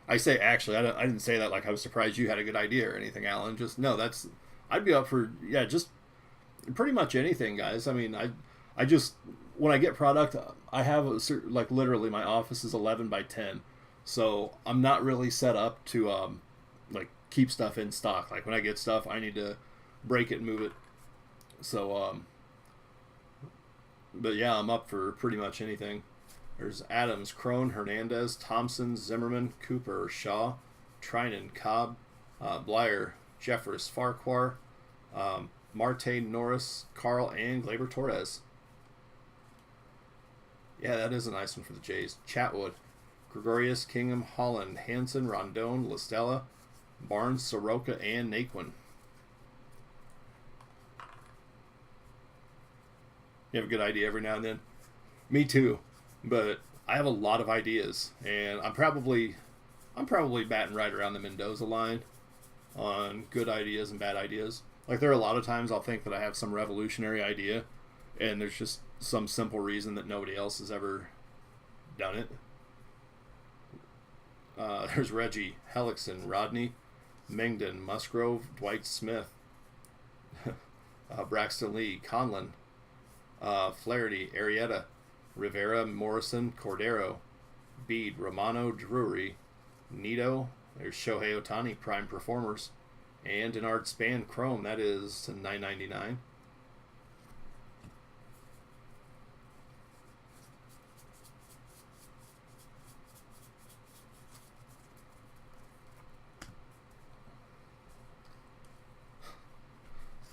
I say actually. I didn't say that like I was surprised you had a good idea or anything, Alan. Just no. I'd be up for just pretty much anything, guys. I mean, I just when I get product, I have like literally my office is 11 by 10, so I'm not really set up to like keep stuff in stock. Like when I get stuff, I need to break it and move it. So but yeah, I'm up for pretty much anything. There's Adams, Crone, Hernandez, Thompson, Zimmerman, Cooper, Shaw, Trinan, Cobb, Blyer, Jeffress, Farquhar, Marte, Norris, Carl, and Gleyber Torres. Yeah, that is a nice one for the Jays. Chatwood, Gregorius, Kingham, Holland, Hanson, Rondon, Listella, Barnes, Soroka, and Naquin. You have a good idea every now and then? Me too. But I have a lot of ideas, and I'm probably batting right around the Mendoza line on good ideas and bad ideas. Like there are a lot of times I'll think that I have some revolutionary idea, and there's just some simple reason that nobody else has ever done it. There's Reggie, Hellickson, Rodney, Mengden, Musgrove, Dwight Smith, Braxton Lee, Conlon, Flaherty, Arrieta, Rivera, Morrison, Cordero, Bede, Romano, Drury, Nito. There's Shohei Ohtani, Prime Performers, and Denard Span Chrome. That is $9.99.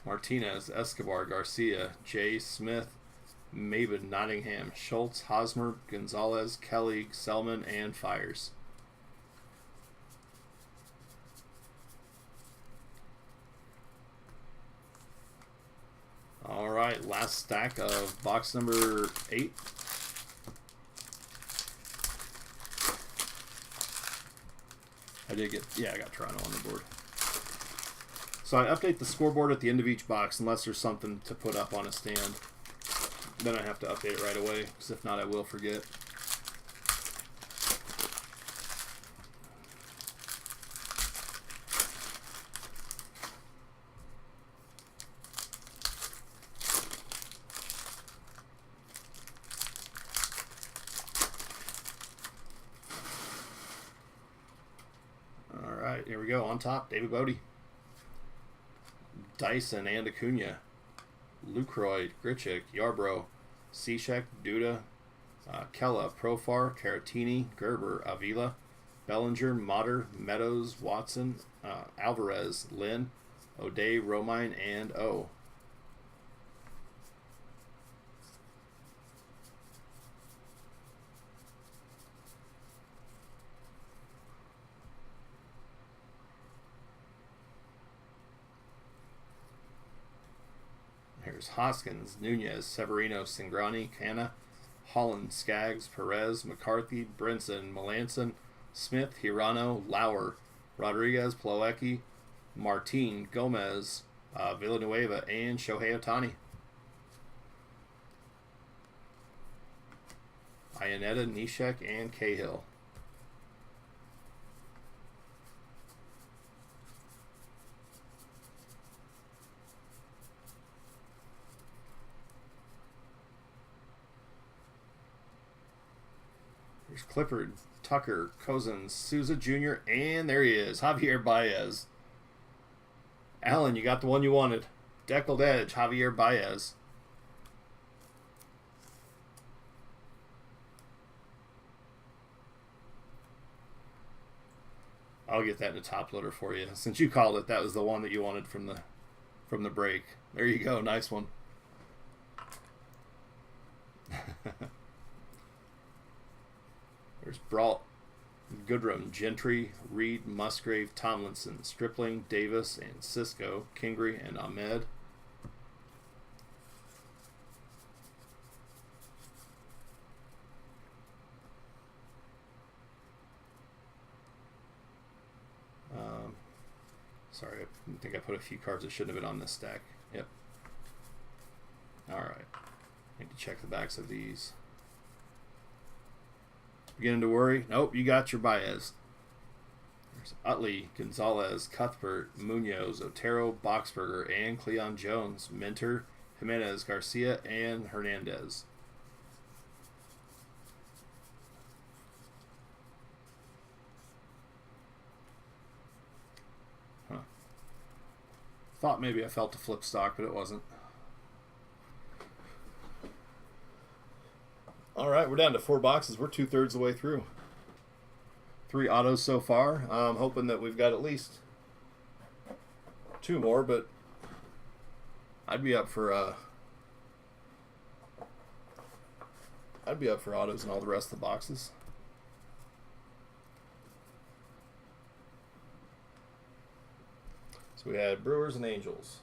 Martinez, Escobar, Garcia, Jay, Smith, Maben, Nottingham, Schultz, Hosmer, Gonzalez, Kelly, Selman, and Fires. All right, last stack of box number 8. I got Toronto on the board. So I update the scoreboard at the end of each box unless there's something to put up on a stand. Then I have to update it right away, because if not, I will forget. All right, here we go. On top, David Bodie, Dyson and Acuna, Lucroy, Grichuk, Yarbrough, Cishek, Duda, Kella, Profar, Caratini, Gerber, Avila, Bellinger, Motter, Meadows, Watson, Alvarez, Lynn, O'Day, Romine, and O. Here's Hoskins, Nunez, Severino, Cingrani, Canna, Holland, Skaggs, Perez, McCarthy, Brinson, Melanson, Smith, Hirano, Lauer, Rodriguez, Plawecki, Martin, Gomez, Villanueva, and Shohei Ohtani. Iannetta, Neshek, and Cahill. There's Clifford, Tucker, Cousins, Souza Jr., and there he is, Javier Baez. Alan, you got the one you wanted. Deckled Edge, Javier Baez. I'll get that in a top loader for you. Since you called it, that was the one that you wanted from the break. There you go, nice one. There's Brault, Goodrum, Gentry, Reed, Musgrave, Tomlinson, Stripling, Davis, and Cisco, Kingery, and Ahmed. Sorry, I think I put a few cards that shouldn't have been on this stack. Yep. Alright. Need to check the backs of these. Beginning to worry? Nope, you got your Baez. There's Utley, Gonzalez, Cuthbert, Munoz, Otero, Boxberger, and Cleon Jones, Minter, Jimenez, Garcia, and Hernandez. Huh. Thought maybe I felt a flip stock, but it wasn't. All right, we're down to 4 boxes. We're 2/3 of the way through. 3 autos so far. I'm hoping that we've got at least 2 more, but I'd be up for autos in all the rest of the boxes. So we had Brewers and Angels.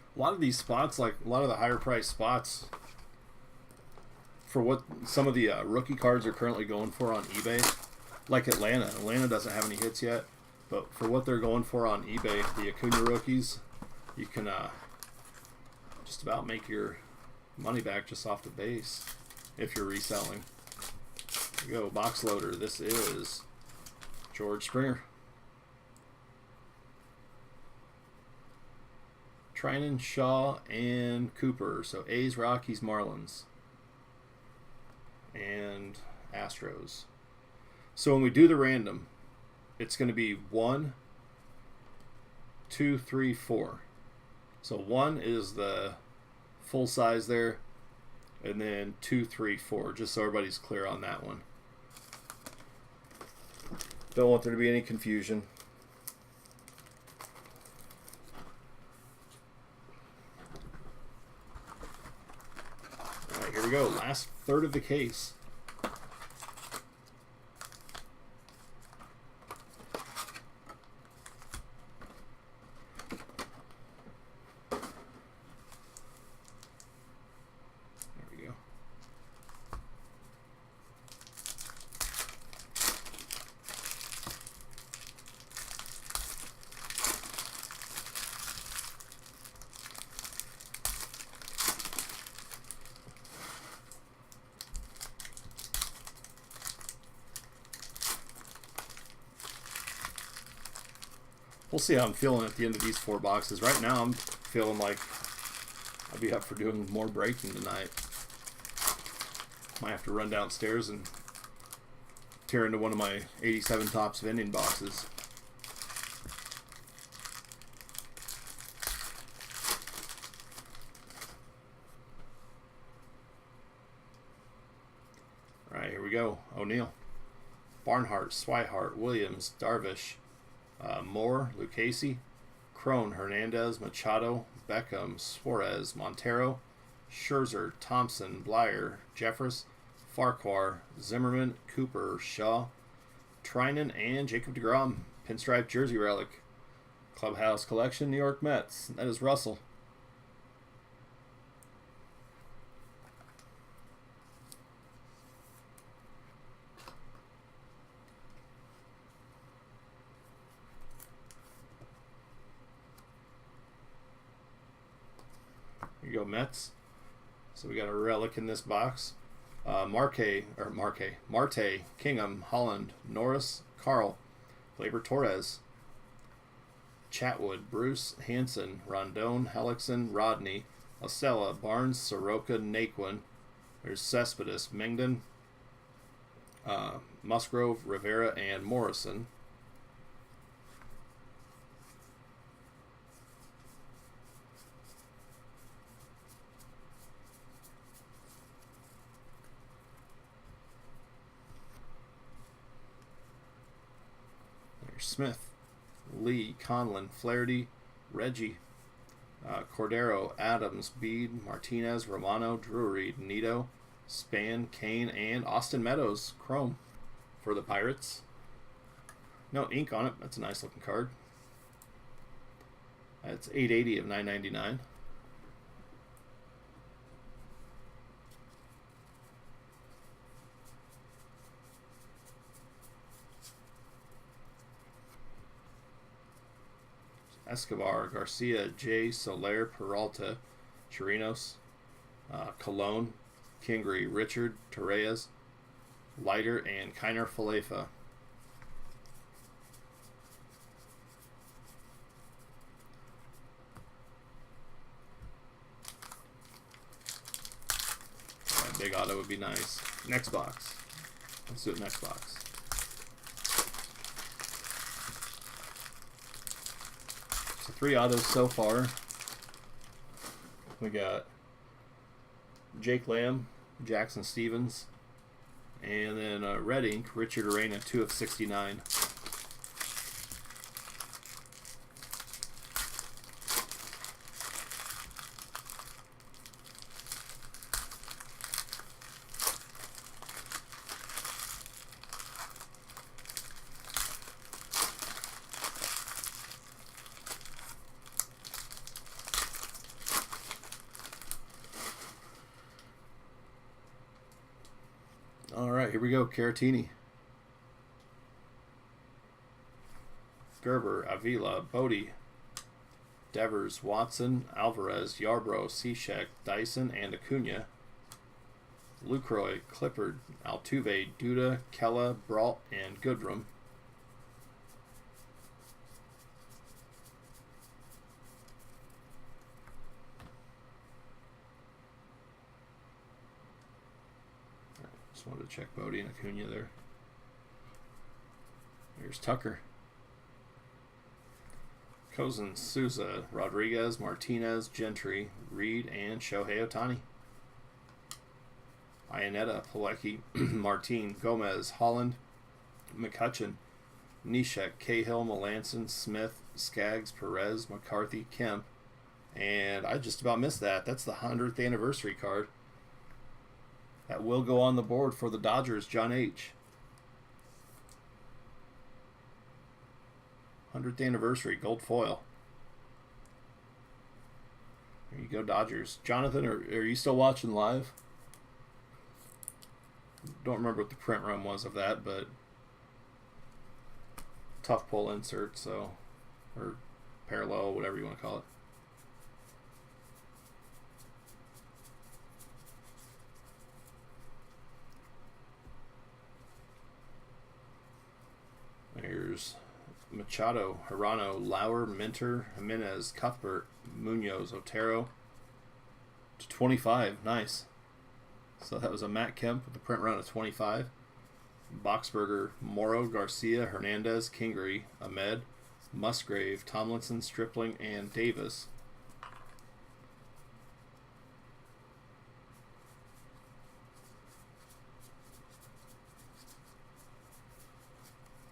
A lot of these spots, like a lot of the higher price spots, for what some of the rookie cards are currently going for on eBay, like Atlanta. Atlanta doesn't have any hits yet, but for what they're going for on eBay, the Acuna rookies, you can just about make your money back just off the base if you're reselling. Here we go, box loader. This is George Springer. Trinan, Shaw, and Cooper. So A's, Rockies, Marlins, and Astros. So when we do the random, it's going to be 1, 2, 3, 4. So 1 is the full size there. And then 2, 3, 4, just so everybody's clear on that one. Don't want there to be any confusion. All right, here we go. Last third of the case. We'll see how I'm feeling at the end of these 4 boxes. Right now, I'm feeling like I'll be up for doing more breaking tonight. Might have to run downstairs and tear into one of my 87 Topps vending boxes. All right, here we go. O'Neal, Barnhart, Swihart, Williams, Darvish, Moore, Lucchesi, Crone, Hernandez, Machado, Beckham, Suarez, Montero, Scherzer, Thompson, Blyer, Jeffress, Farquhar, Zimmerman, Cooper, Shaw, Trinan, and Jacob deGrom. Pinstripe jersey relic. Clubhouse Collection, New York Mets. That is Russell. Here you go, Mets. So we got a relic in this box. Marte, Kingham, Holland, Norris, Carl, Gleyber Torres, Chatwood, Bruce, Hanson, Rondon, Hellickson, Rodney, Osella, Barnes, Soroka, Naquin. There's Cespedes, Mengden, Musgrove, Rivera, and Morrison. Smith, Lee, Conlon, Flaherty, Reggie, Cordero, Adams, Bede, Martinez, Romano, Drury, Nito, Span, Kane, and Austin Meadows, Chrome for the Pirates. No ink on it. That's a nice looking card. That's $880 of $999. Escobar, Garcia, Jay, Soler, Peralta, Chirinos, Colon, Kingery, Richard, Torreyes, Leiter, and Kiner Falefa. That big auto would be nice. Next box. Let's do it next box. So 3 autos so far. We got Jake Lamb, Jackson Stevens, and then red ink, Richard Arena, 2 of 69. All right, here we go. Caratini, Gerber, Avila, Bodie, Devers, Watson, Alvarez, Yarbrough, Cishek, Dyson, and Acuna. Lucroy, Clippard, Altuve, Duda, Kella, Brault, and Goodrum. Just wanted to check Bodie and Acuna there. There's Tucker. Cousins, Souza, Rodriguez, Martinez, Gentry, Reed, and Shohei Ohtani. Ionetta, Pilecki, Martin, Gomez, Holland, McCutcheon, Nishek, Cahill, Melanson, Smith, Skaggs, Perez, McCarthy, Kemp. And I just about missed that. That's the 100th anniversary card. That will go on the board for the Dodgers, John H. 100th anniversary, gold foil. There you go, Dodgers. Jonathan, are you still watching live? Don't remember what the print run was of that, but tough pull insert, so, or parallel, whatever you want to call it. There's Machado, Hirano, Lauer, Minter, Jimenez, Cuthbert, Munoz, Otero to 25. Nice. So that was a Matt Kemp with a print run of 25. Boxberger, Morrow, Garcia, Hernandez, Kingery, Ahmed, Musgrave, Tomlinson, Stripling, and Davis.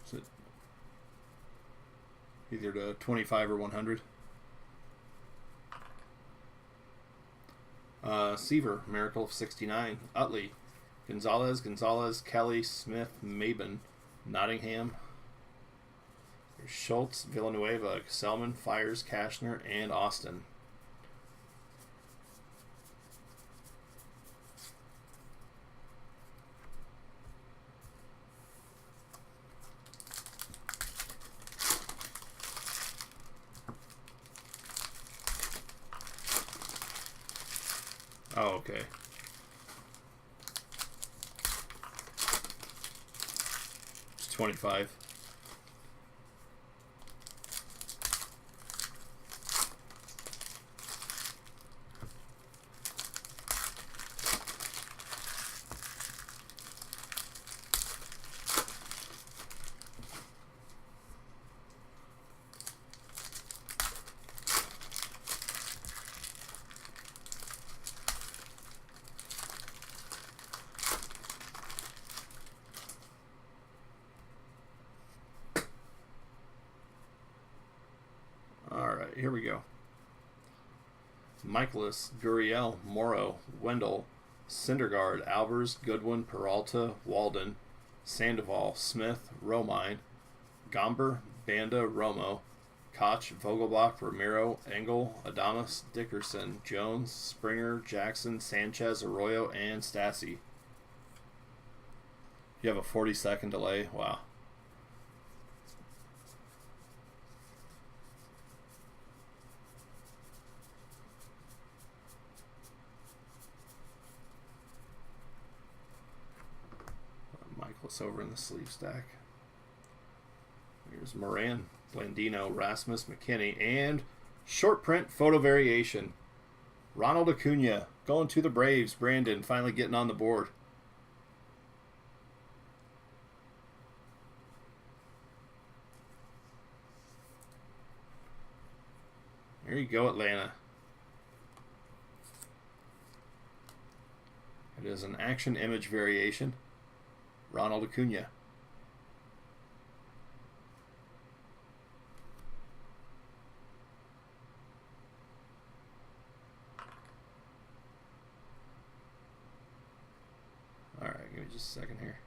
Is it either to 25 or 100? Seaver, Miracle of 69. Utley, Gonzalez, Kelly, Smith, Maben, Nottingham. There's Schultz, Villanueva, Selman, Fires, Cashner, and Austin. Oh, okay. It's 25. Alright, here we go. Michaelis, Gurriel, Morrow, Wendell, Syndergaard, Albers, Goodwin, Peralta, Walden, Sandoval, Smith, Romine, Gomber, Banda, Romo, Koch, Vogelbach, Ramiro, Engel, Adames, Dickerson, Jones, Springer, Jackson, Sanchez, Arroyo, and Stassi. You have a 40-second delay? Wow. Michaelis over in the sleeve stack. Here's Moran, Blandino, Rasmus, McKinney, and short print photo variation. Ronald Acuna going to the Braves. Brandon finally getting on the board. There you go, Atlanta. It is an action image variation. Ronald Acuna. Alright, give me just a second here.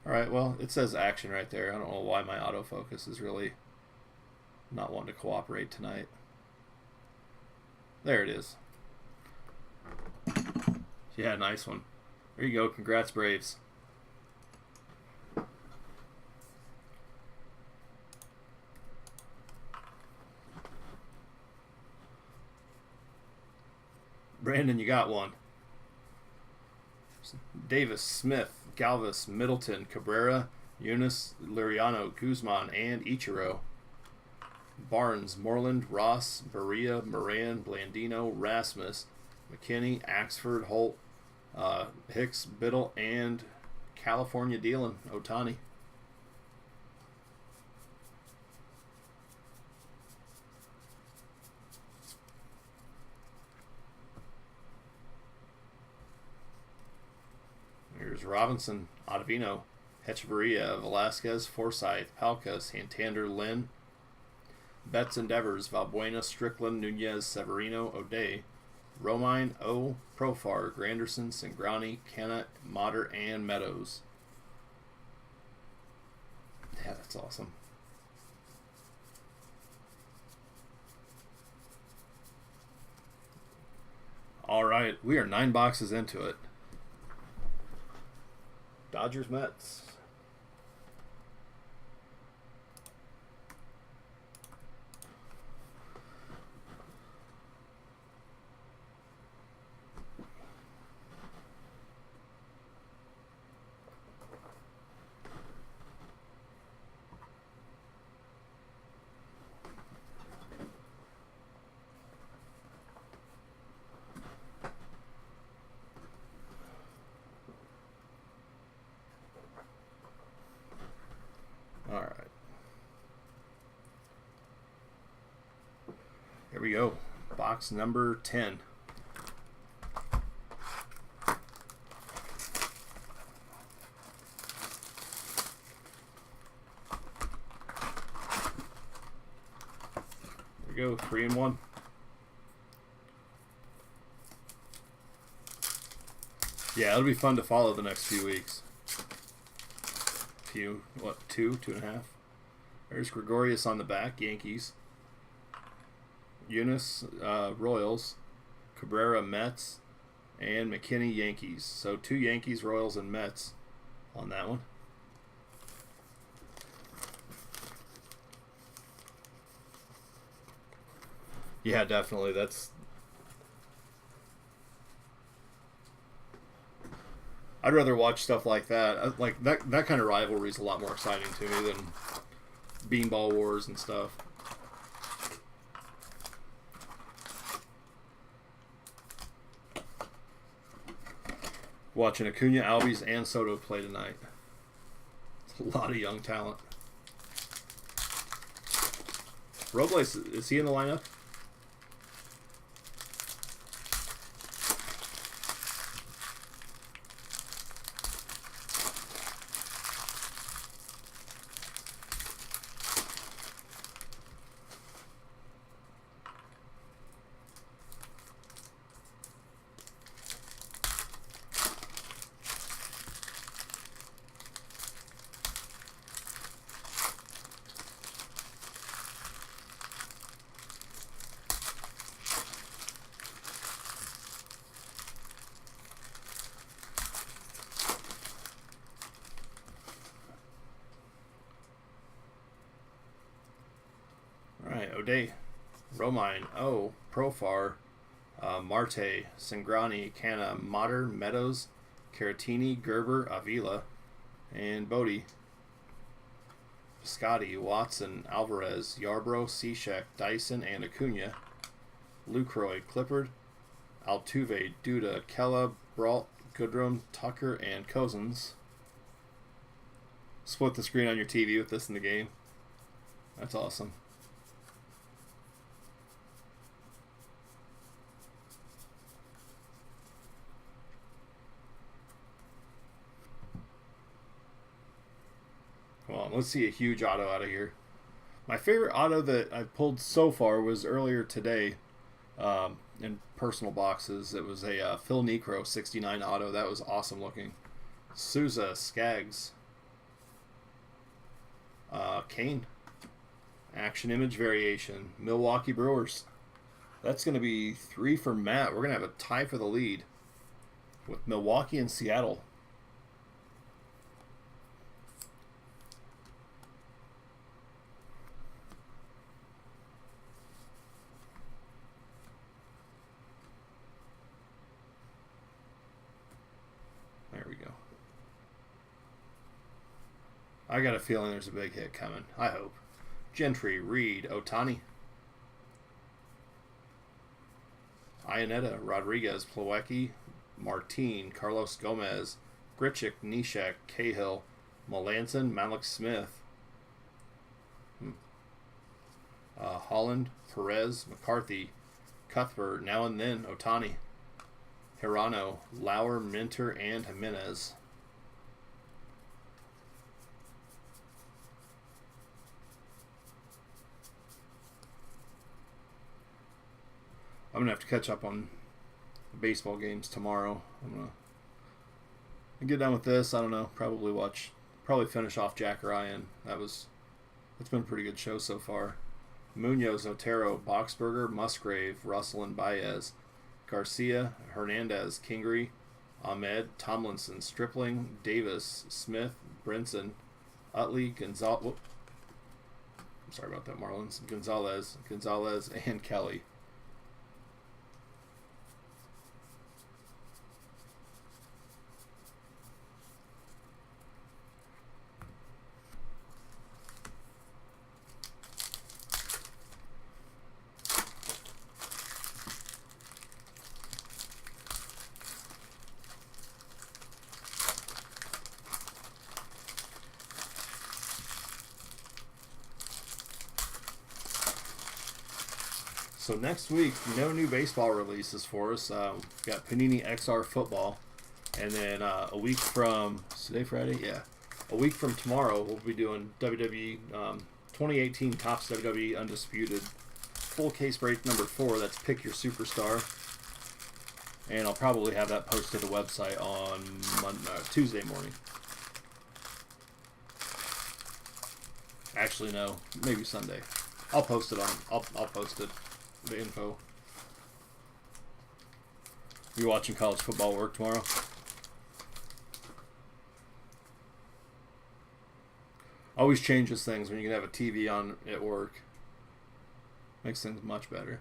Alright, well, it says action right there. I don't know why my autofocus is really not wanting to cooperate tonight. There it is. Yeah, nice one. There you go. Congrats, Braves. Brandon, you got one. Davis, Smith, Galvis, Middleton, Cabrera, Eunice, Liriano, Guzman, and Ichiro. Barnes, Moreland, Ross, Berea, Moran, Blandino, Rasmus, McKinney, Axford, Holt, Hicks, Biddle, and California dealing Otani. There's Robinson, Ottavino, Hechavarria, Velasquez, Forsythe, Palka, Santander, Lynn, Betts and Devers, Valbuena, Strickland, Nunez, Severino, O'Day, Romine, O, Profar, Granderson, Cingrani, Canna, Motter, and Meadows. Yeah, that's awesome. All right, we are 9 boxes into it. Dodgers, Mets. All right. Here we go. Box number 10. Here we go. 3 and 1. Yeah, it'll be fun to follow the next few weeks. Two and a half. There's Gregorius on the back, Yankees. Eunice, Royals. Cabrera, Mets. And McKinney, Yankees. So 2 Yankees, Royals, and Mets on that one. Yeah, definitely. I'd rather watch stuff like that. Like that kind of rivalry is a lot more exciting to me than beanball wars and stuff. Watching Acuna, Albies, and Soto play tonight. It's a lot of young talent. Robles, is he in the lineup? O'Day, Romine, O, Profar, Marte, Cingrani, Canna, Motter, Meadows, Caratini, Gerber, Avila, and Bodie. Scotty, Watson, Alvarez, Yarbrough, Cishek, Dyson, and Acuna. Lucroy, Clippard, Altuve, Duda, Kella, Brault, Goodrum, Tucker, and Cousins. Split the screen on your TV with this in the game. That's awesome. Come on, let's see a huge auto out of here. My favorite auto that I've pulled so far was earlier today in personal boxes. It was a Phil Niekro 69 auto. That was awesome looking. Souza, Skaggs. Kane. Action image variation. Milwaukee Brewers. That's going to be 3 for Matt. We're going to have a tie for the lead with Milwaukee and Seattle. There we go. I got a feeling there's a big hit coming. I hope. Gentry, Reed, Ohtani. Ionetta, Rodriguez, Plawecki, Martin, Carlos Gomez, Grichuk, Neshek, Cahill, Melanson, Malik Smith, Holland, Perez, McCarthy, Cuthbert, now and then, Ohtani, Hirano, Lauer, Minter, and Jimenez. I'm gonna have to catch up on the baseball games tomorrow. I'm gonna get done with this. I don't know. Probably finish off Jack Ryan. It's been a pretty good show so far. Munoz, Otero, Boxberger, Musgrave, Russell, and Baez, Garcia, Hernandez, Kingery, Ahmed, Tomlinson, Stripling, Davis, Smith, Brinson, Utley, Gonzalez. I'm sorry about that, Marlins. Gonzalez, and Kelly. So next week, no new baseball releases for us. We've got Panini XR football, and then a week from today, Friday, yeah, a week from tomorrow, we'll be doing WWE 2018 Topps WWE Undisputed full case break number 4. That's Pick Your Superstar, and I'll probably have that posted to the website on Tuesday morning. Actually, no, maybe Sunday. I'll post it on. I'll post it. The info. You watching college football work tomorrow? Always changes things when you can have a TV on at work. Makes things much better.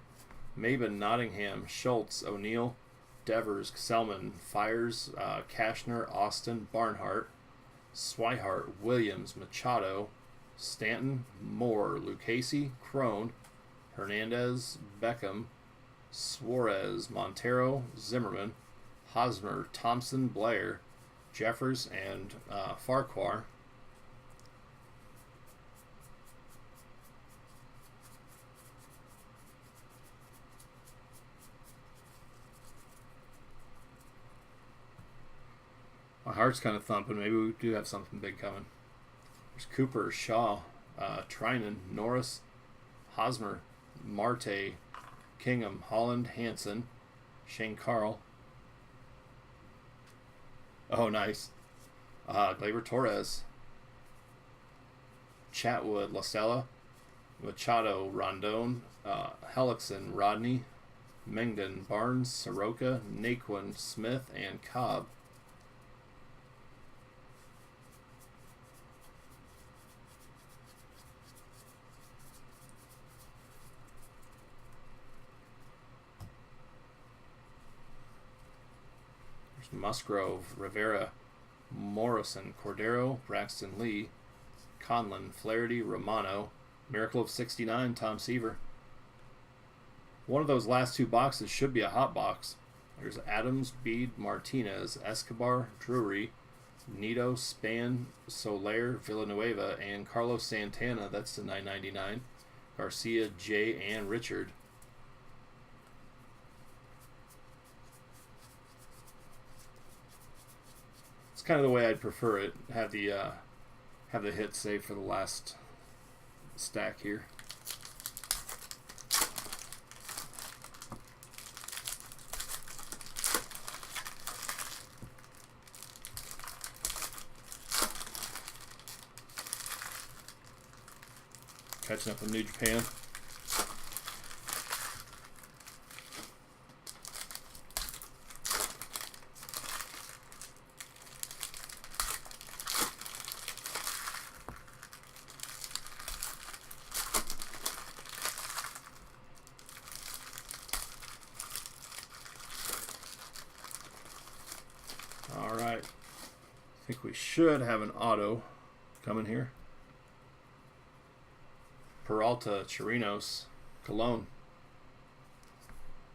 Mabin, Nottingham, Schultz, O'Neill, Devers, Selman, Fires, Kashner, Austin, Barnhart, Swihart, Williams, Machado, Stanton, Moore, Lucchesi, Crone, Hernandez, Beckham, Suarez, Montero, Zimmerman, Hosmer, Thompson, Blair, Jeffers, and Farquhar. My heart's kind of thumping. Maybe we do have something big coming. There's Cooper, Shaw, Trinan, Norris, Hosmer, Marte, Kingham, Holland, Hanson, Shane Carl. Oh, nice. Gleyber Torres, Chatwood, La Stella, Machado, Rondon, Hellickson, Rodney, Mengden, Barnes, Soroka, Naquin, Smith, and Cobb. Musgrove, Rivera, Morrison, Cordero, Braxton Lee, Conlon, Flaherty, Romano, Miracle of 69, Tom Seaver. One of those last two boxes should be a hot box. There's Adams, Bede, Martinez, Escobar, Drury, Nito, Span, Soler, Villanueva, and Carlos Santana. That's the $9.99. Garcia, Jay, and Richard. It's kind of the way I'd prefer it. Have the hit saved for the last stack here. Catching up with New Japan. All right. I think we should have an auto coming here. Peralta, Chirinos, Colon,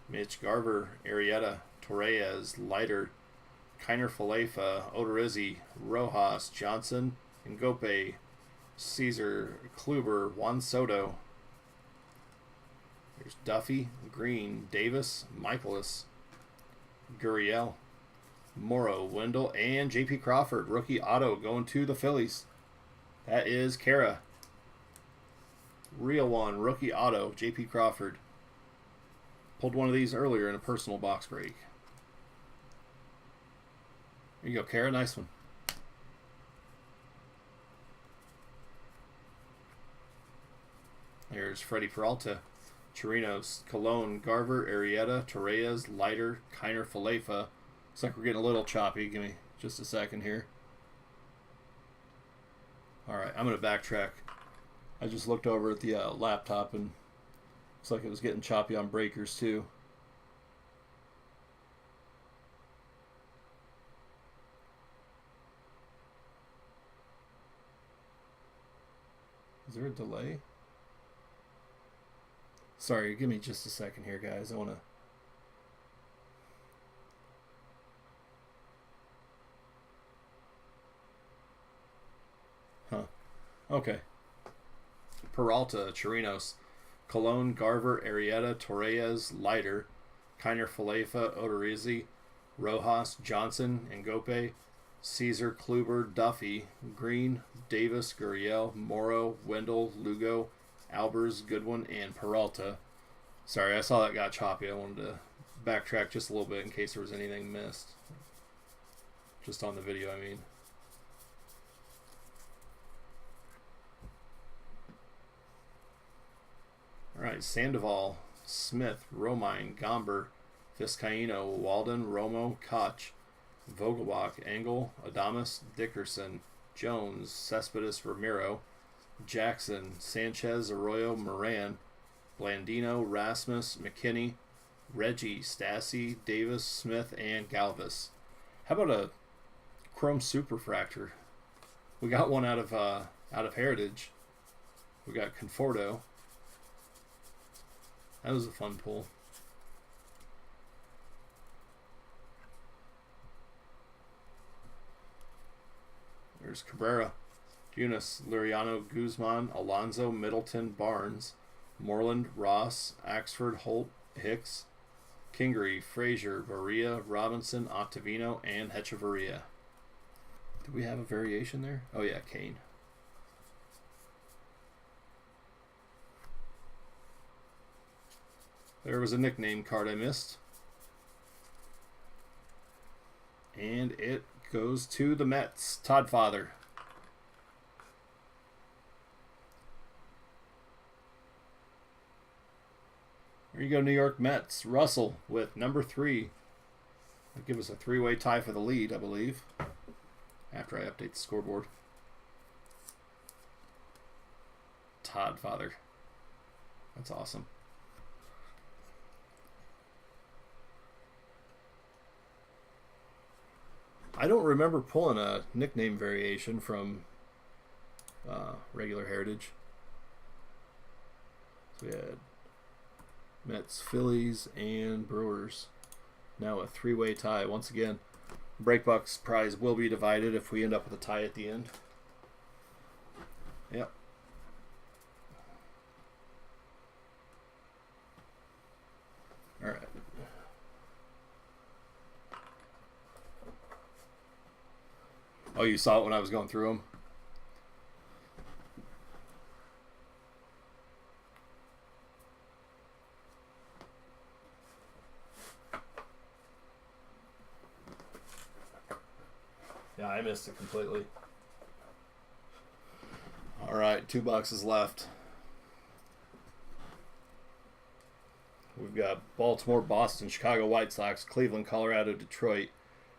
Mitch Garver, Arrieta, Torres, Leiter, Kiner Falefa, Odorizzi, Rojas, Johnson, Ngope, Caesar, Kluber, Juan Soto. There's Duffy, Green, Davis, Michaelis, Gurriel, Morrow, Wendell, and J.P. Crawford. Rookie auto going to the Phillies. That is Kara. Real one, rookie auto, J.P. Crawford. Pulled one of these earlier in a personal box break. There you go, Kara. Nice one. There's Freddie Peralta, Chirinos, Colon, Garver, Arrieta, Torreyes, Leiter, Kiner, Falefa. Looks like we're getting a little choppy. Give me just a second here. All right, I'm going to backtrack. I just looked over at the laptop and looks like it was getting choppy on breakers too. Is there a delay? Sorry, give me just a second here, guys. I want to... Huh. Okay. Peralta, Chirinos, Colon, Garver, Arrieta, Torreyes, Leiter, Kiner, Falefa, Odorizzi, Rojas, Johnson, Ngope, Caesar, Kluber, Duffy, Green, Davis, Gurriel, Morrow, Wendell, Lugo, Albers, Goodwin, and Peralta. Sorry, I saw that got choppy. I wanted to backtrack just a little bit in case there was anything missed. Just on the video, I mean. All right, Sandoval, Smith, Romine, Gomber, Vizcaino, Walden, Romo, Koch, Vogelbach, Engel, Adames, Dickerson, Jones, Cespedes, Ramiro, Jackson, Sanchez, Arroyo, Moran, Blandino, Rasmus, McKinney, Reggie, Stassi, Davis, Smith, and Galvis. How about a Chrome Superfractor? We got one out of Heritage. We got Conforto. That was a fun pull. There's Cabrera, Junis, Liriano, Guzman, Alonso, Middleton, Barnes, Moreland, Ross, Axford, Holt, Hicks, Kingery, Frazier, Varia, Robinson, Ottavino, and Hechavarria. Do we have a variation there? Oh yeah, Kane. There was a nickname card I missed. And it goes to the Mets. Todd Father. There you go, New York Mets. Russell with number 3. That'll give us a 3-way tie for the lead, I believe, after I update the scoreboard. Todd Father. That's awesome. I don't remember pulling a nickname variation from regular Heritage. So we had Mets, Phillies, and Brewers. Now a 3-way tie. Once again, Breakbox prize will be divided if we end up with a tie at the end. Yep. All right. Oh, you saw it when I was going through them? Yeah, I missed it completely. All right, 2 boxes left. We've got Baltimore, Boston, Chicago White Sox, Cleveland, Colorado, Detroit,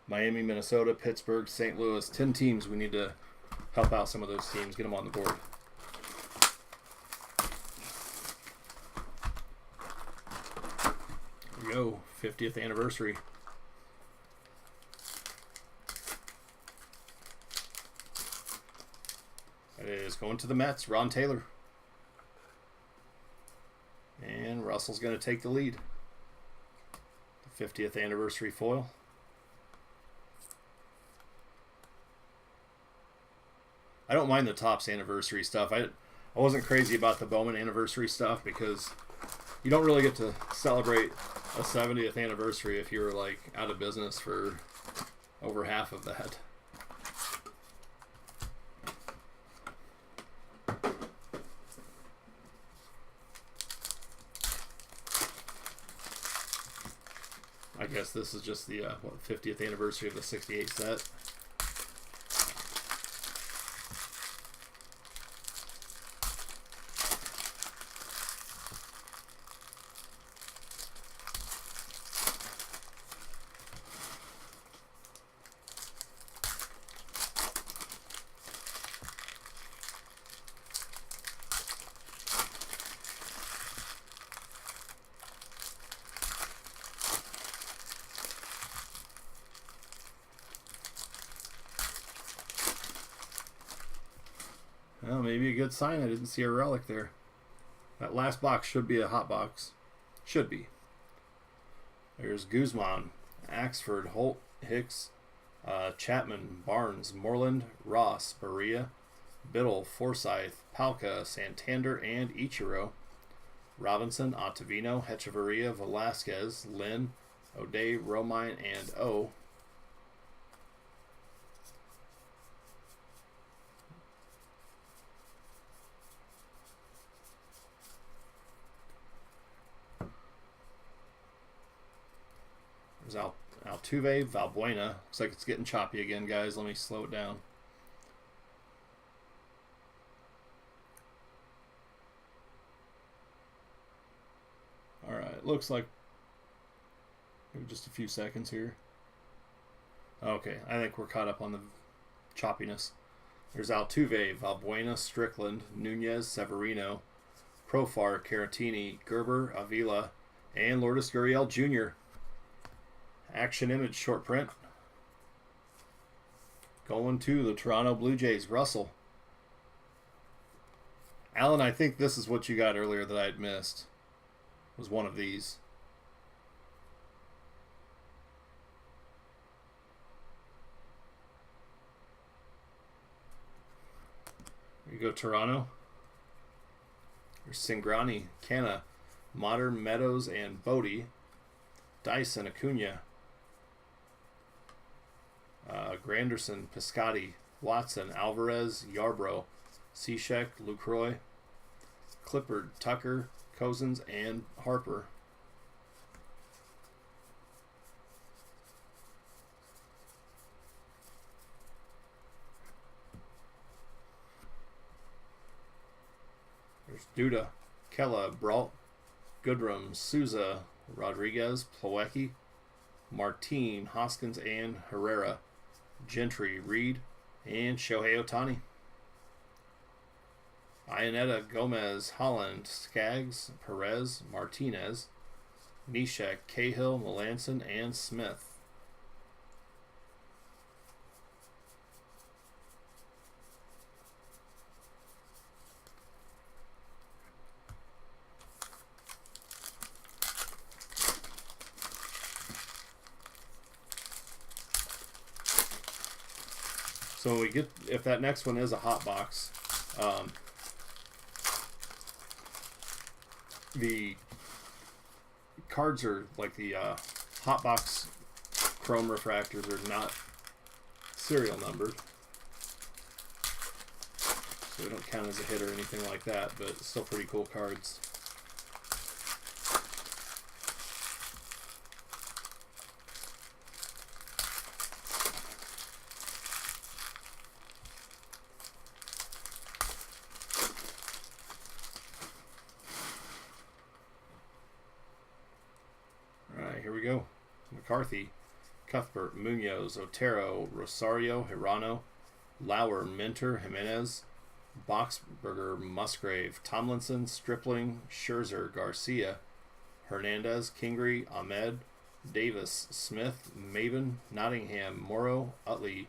Miami, Minnesota, Pittsburgh, St. Louis. 10 teams. We need to help out some of those teams, get them on the board. Here we go. 50th anniversary. It is going to the Mets. Ron Taylor. And Russell's going to take the lead. The 50th anniversary foil. I don't mind the Topps anniversary stuff. I wasn't crazy about the Bowman anniversary stuff because you don't really get to celebrate a 70th anniversary if you're like out of business for over half of that. guess this is just the 50th anniversary of the 68 set. Well, maybe a good sign I didn't see a relic there. That last box should be a hot box. Should be. There's Guzman, Axford, Holt, Hicks, Chapman, Barnes, Moreland, Ross, Berea, Biddle, Forsyth, Palka, Santander, and Ichiro. Robinson, Ottavino, Hechavarria, Velasquez, Lynn, O'Day, Romine, and O. There's Altuve, Valbuena. Looks like it's getting choppy again, guys. Let me slow it down. Alright, looks like maybe just a few seconds here. Okay, I think we're caught up on the choppiness. There's Altuve, Valbuena, Strickland, Nunez, Severino, Profar, Caratini, Gerber, Avila, and Lourdes Gurriel Jr. Action image short print. Going to the Toronto Blue Jays, Russell. Alan, I think this is what you got earlier that I had missed. Was one of these. Here you go, Toronto. There's Cingrani, Canna, Modern, Meadows, and Bodie. Dyson, Acuna. Granderson, Piscotti, Watson, Alvarez, Yarbrough, Cishek, Lucroy, Clippard, Tucker, Cozens, and Harper. There's Duda, Kella, Brault, Goodrum, Souza, Rodriguez, Plawecki, Martin, Hoskins, and Herrera. Gentry, Reed, and Shohei Ohtani. Ionetta, Gomez, Holland, Skaggs, Perez, Martinez, Neshek, Cahill, Melanson, and Smith. So when we get, if that next one is a hot box, the cards are like the hot box chrome refractors are not serial numbered, so they don't count as a hit or anything like that, but it's still pretty cool cards. Here we go. McCarthy, Cuthbert, Munoz, Otero, Rosario, Hirano, Lauer, Minter, Jimenez, Boxberger, Musgrave, Tomlinson, Stripling, Scherzer, Garcia, Hernandez, Kingery, Ahmed, Davis, Smith, Maven, Nottingham, Morrow, Utley,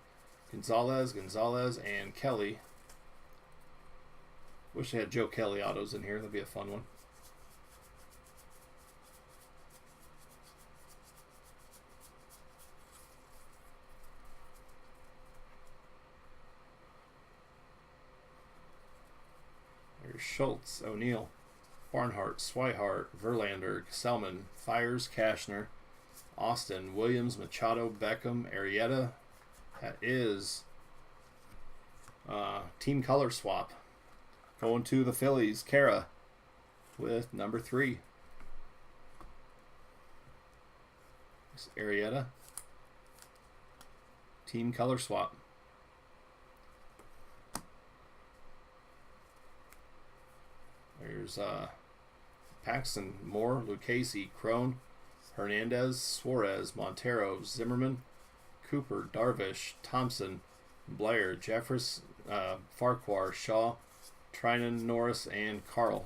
Gonzalez, and Kelly. Wish they had Joe Kelly autos in here. That'd be a fun one. Schultz, O'Neill, Barnhart, Swihart, Verlander, Selman, Fires, Cashner, Austin, Williams, Machado, Beckham, Arrieta. That is team color swap. Going to the Phillies, Kara with number 3. It's Arrieta. Team color swap. There's Paxton, Moore, Lucchesi, Crone, Hernandez, Suarez, Montero, Zimmerman, Cooper, Darvish, Thompson, Blair, Jeffress, Farquhar, Shaw, Trinan, Norris, and Carl.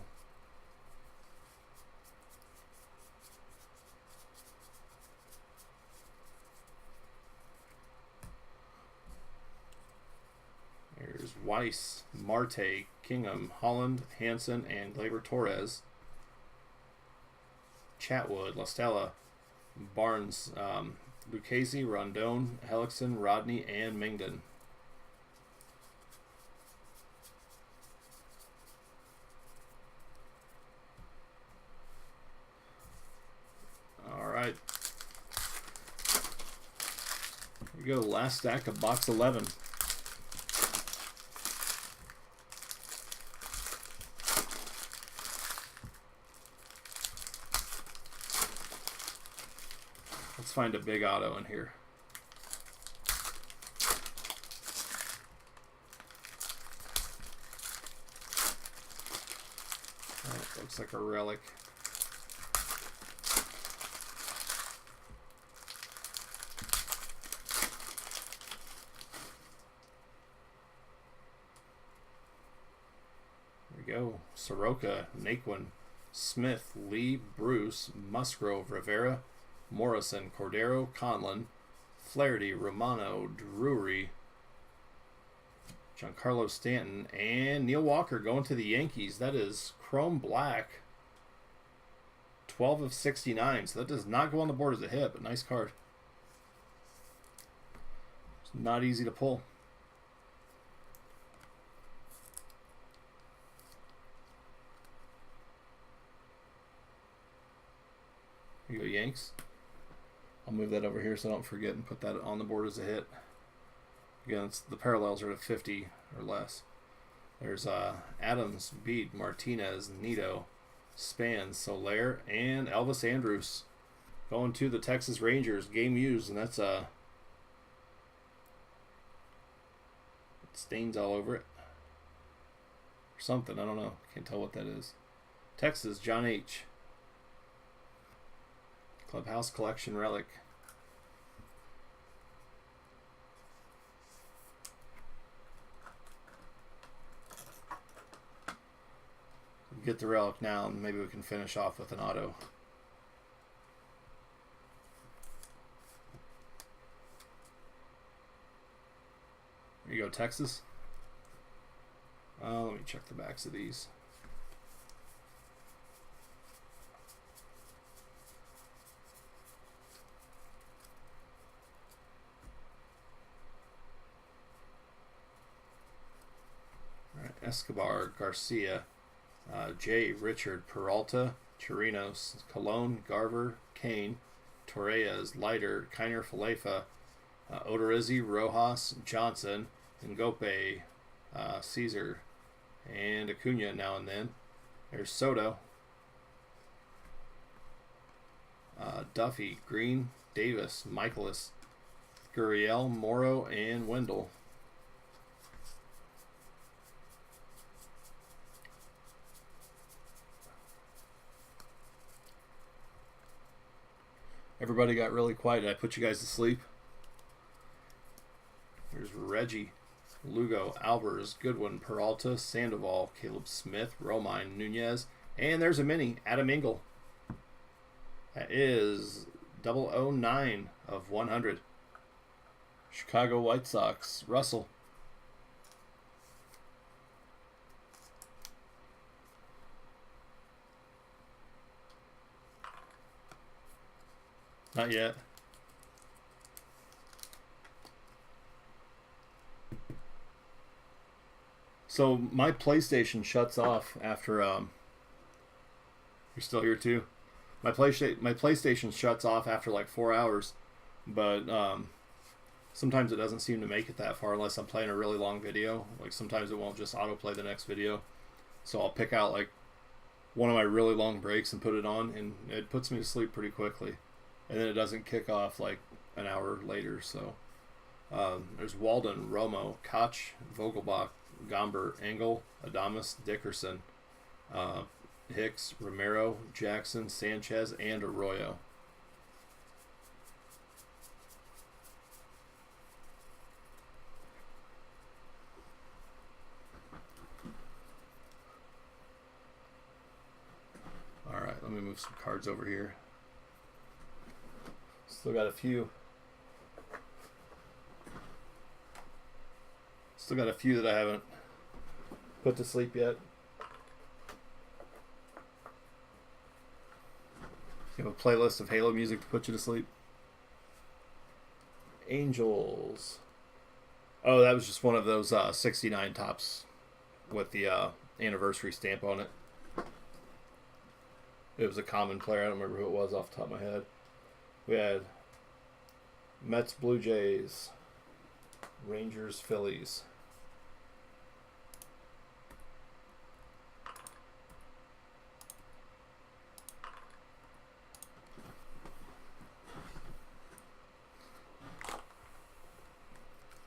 There's Weiss, Marte, Kingham, Holland, Hansen, and Gleyber Torres. Chatwood, La Stella, Barnes, Lucchesi, Rondon, Hellickson, Rodney, and Mingdon. All right. Here we go. Last stack of box 11. Let's find a big auto in here. Oh, looks like a relic. There we go. Soroka, Naquin, Smith, Lee, Bruce, Musgrove, Rivera, Morrison, Cordero, Conlon, Flaherty, Romano, Drury, Giancarlo Stanton, and Neil Walker going to the Yankees. That is chrome black. 12 of 69. So that does not go on the board as a hit, but nice card. It's not easy to pull. Here you go, Yanks. I'll move that over here so I don't forget and put that on the board as a hit. Again, the parallels are at 50 or less. There's Adams, Beat, Martinez, Nito, Span, Soler, and Elvis Andrus going to the Texas Rangers. Game used, and that's stains all over it. Or something, I don't know. Can't tell what that is. Texas, John H. Clubhouse Collection Relic. Get the relic now, and maybe we can finish off with an auto. There you go, Texas. Let me check the backs of these. Escobar, Garcia, J. Richard, Peralta, Chirinos, Colon, Garver, Kane, Torres, Leiter, Kiner Falefa, Odorizzi, Rojas, Johnson, Ngope, Caesar, and Acuna now and then. There's Soto, Duffy, Green, Davis, Michaelis, Gurriel, Morrow, and Wendell. Everybody got really quiet. Did I put you guys to sleep? There's Reggie, Lugo, Albers, Goodwin, Peralta, Sandoval, Caleb Smith, Romine, Nunez, and there's a mini, Adam Engel. That is 009 of 100. Chicago White Sox, Russell. Not yet. So my PlayStation shuts off after you're still here too. My PlayStation shuts off after like 4 hours, but sometimes it doesn't seem to make it that far unless I'm playing a really long video. Like sometimes it won't just autoplay the next video. So I'll pick out like one of my really long breaks and put it on, and it puts me to sleep pretty quickly. and then it doesn't kick off like an hour later. So there's Walden, Romo, Koch, Vogelbach, Gomber, Engel, Adamas, Dickerson, Hicks, Romero, Jackson, Sanchez, and Arroyo. Alright, let me move some cards over here. Still got a few. Still got a few that I haven't put to sleep yet. You have a playlist of Halo music to put you to sleep. Angels. Oh, that was just one of those 69 tops with the anniversary stamp on it. It was a common player. I don't remember who it was off the top of my head. We had Mets, Blue Jays, Rangers, Phillies.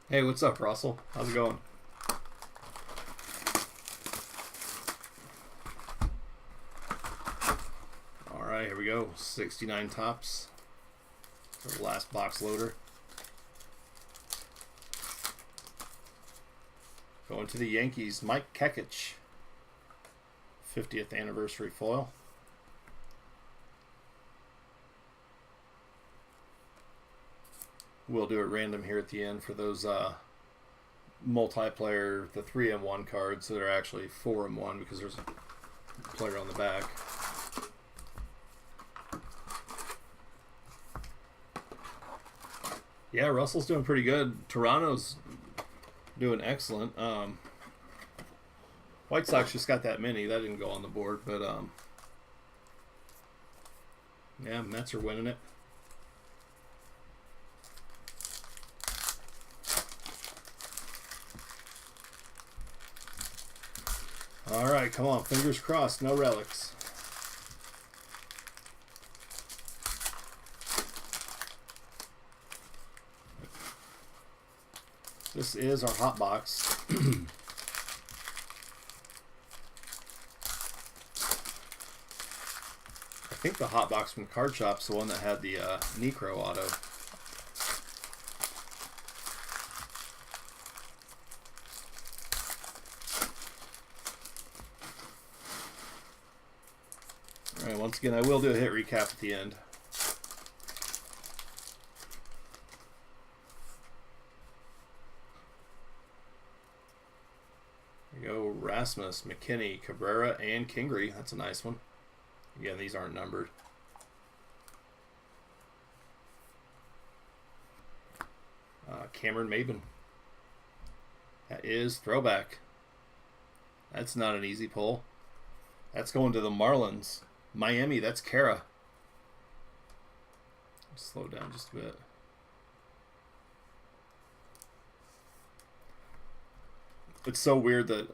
Hey, what's up, Russell? How's it going? Alright, here we go. 69 tops. For the last box loader. Going to the Yankees, Mike Kekich. 50th anniversary foil. We'll do it random here at the end for those multiplayer, the 3M1 cards that are actually 4M1 because there's a player on the back. Yeah, Russell's doing pretty good. Toronto's doing excellent. White Sox just got that many. That didn't go on the board, but yeah, Mets are winning it. All right, come on. Fingers crossed. No relics. This is our hot box. I think the hot box from Card Shop's the one that had the Necro auto. Alright, once again, I will do a hit recap at the end. There we go, Rasmus, McKinney, Cabrera, and Kingery. That's a nice one. Again, these aren't numbered. Cameron Maben. That is throwback. That's not an easy pull. That's going to the Marlins. Miami, that's Kara. Slow down just a bit. It's so weird that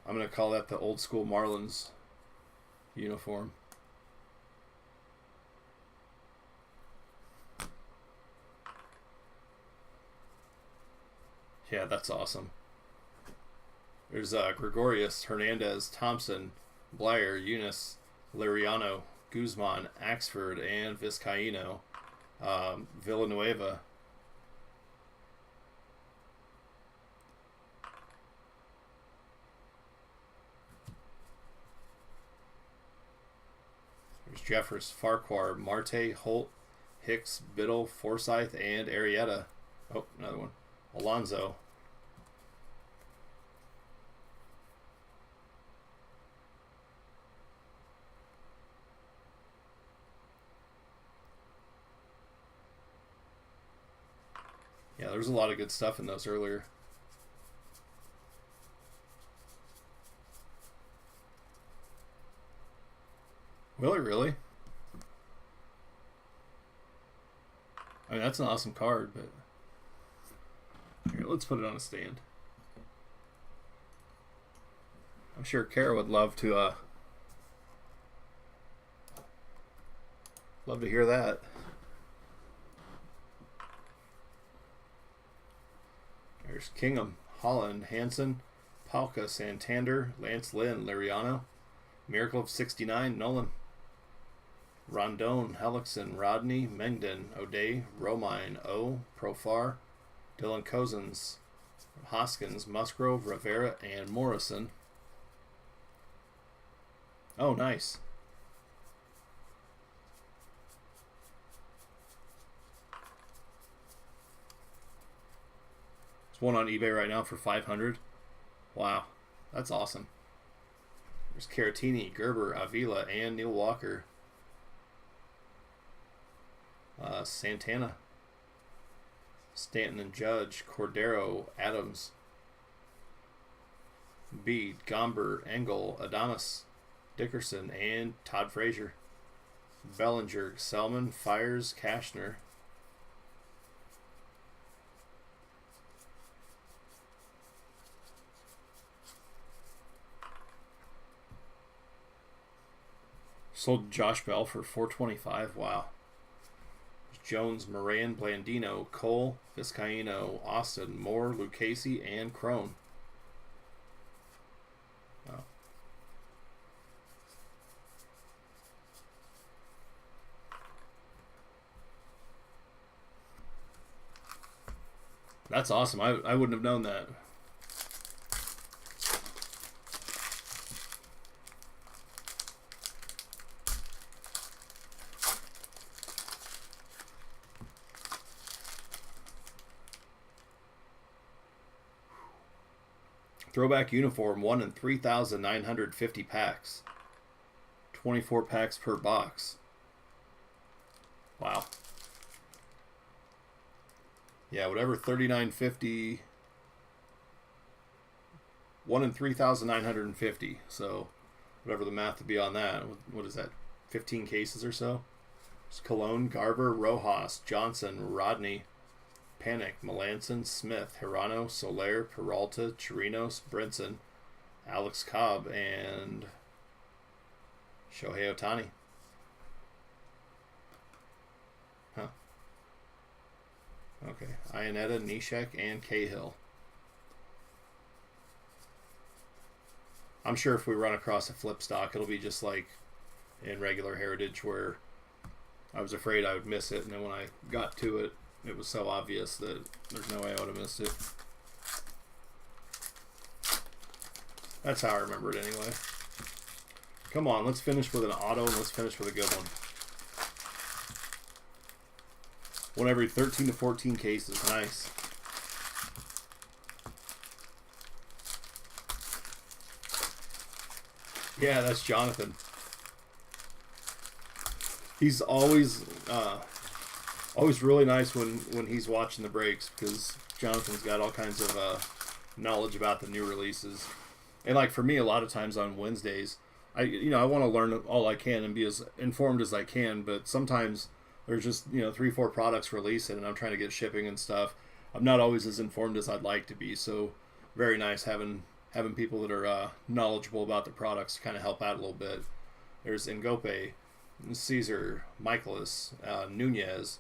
I'm going to call that the old school Marlins uniform. Yeah, that's awesome. There's Gregorius, Hernandez, Thompson, Blyer, Eunice, Liriano, Guzman, Axford, and Vizcaíno. Villanueva. There's Jeffers, Farquhar, Marte, Holt, Hicks, Biddle, Forsythe, and Arrieta. Oh, another one. Alonso. Yeah, there was a lot of good stuff in those earlier. Will it really? I mean, that's an awesome card, but here, let's put it on a stand. I'm sure Kara would love to Love to hear that. There's Kingham, Holland, Hansen, Palka, Santander, Lance Lynn, Liriano, Miracle of 69, Nolan, Rondon, Hellickson, Rodney, Mengden, O'Day, Romine, O, Profar, Dylan Cozens, Hoskins, Musgrove, Rivera, and Morrison. Oh, nice. There's one on eBay right now for $500. Wow, that's awesome. There's Caratini, Gerber, Avila, and Neil Walker. Santana, Stanton and Judge, Cordero, Adams, Bede, Gomber, Engel, Adamas, Dickerson, and Todd Frazier. Bellinger, Selman, Fires, Cashner. Sold Josh Bell for $425. Wow. Jones, Moran, Blandino, Cole, Vizcaino, Austin, Moore, Lucchesi, and Crone. Oh. That's awesome. I wouldn't have known that. Throwback uniform, 1 in 3,950 packs. 24 packs per box. Wow. Yeah, whatever, 3,950. 1 in 3,950. So, whatever the math would be on that. What is that? 15 cases or so? There's Cologne, Garber, Rojas, Johnson, Rodney, Panic, Melanson, Smith, Hirano, Soler, Peralta, Chirinos, Brinson, Alex Cobb, and Shohei Ohtani. Huh. Okay. Ionetta, Neshek, and Cahill. I'm sure if we run across a flip stock, it'll be just like in regular Heritage where I was afraid I would miss it, and then when I got to it, it was so obvious that there's no way I would have missed it. That's how I remember it anyway. Come on, let's finish with an auto and let's finish with a good one. One every 13 to 14 cases. Nice. Yeah, that's Jonathan. He's always really nice when he's watching the breaks, because Jonathan's got all kinds of knowledge about the new releases. And like for me, a lot of times on Wednesdays, I want to learn all I can and be as informed as I can. But sometimes there's just 3-4 products releasing, and I'm trying to get shipping and stuff. I'm not always as informed as I'd like to be. So very nice having people that are knowledgeable about the products to kind of help out a little bit. There's Ngope, Caesar, Michaelis, Nunez.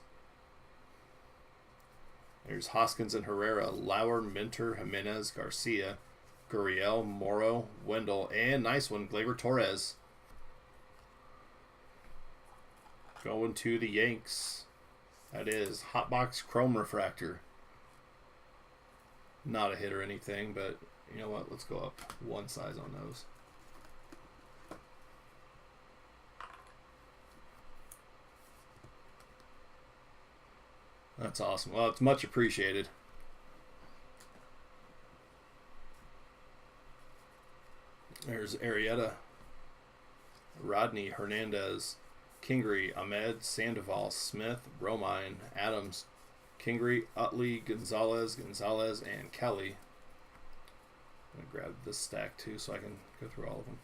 There's Hoskins and Herrera, Lauer, Minter, Jimenez, Garcia, Gurriel, Morrow, Wendell, and nice one, Gleyber Torres. Going to the Yanks. That is Hotbox Chrome Refractor. Not a hit or anything, but you know what? Let's go up one size on those. That's awesome. Well, it's much appreciated. There's Arrieta, Rodney, Hernandez, Kingery, Ahmed, Sandoval, Smith, Romine, Adams, Kingery, Utley, Gonzalez, and Kelly. I'm going to grab this stack too so I can go through all of them.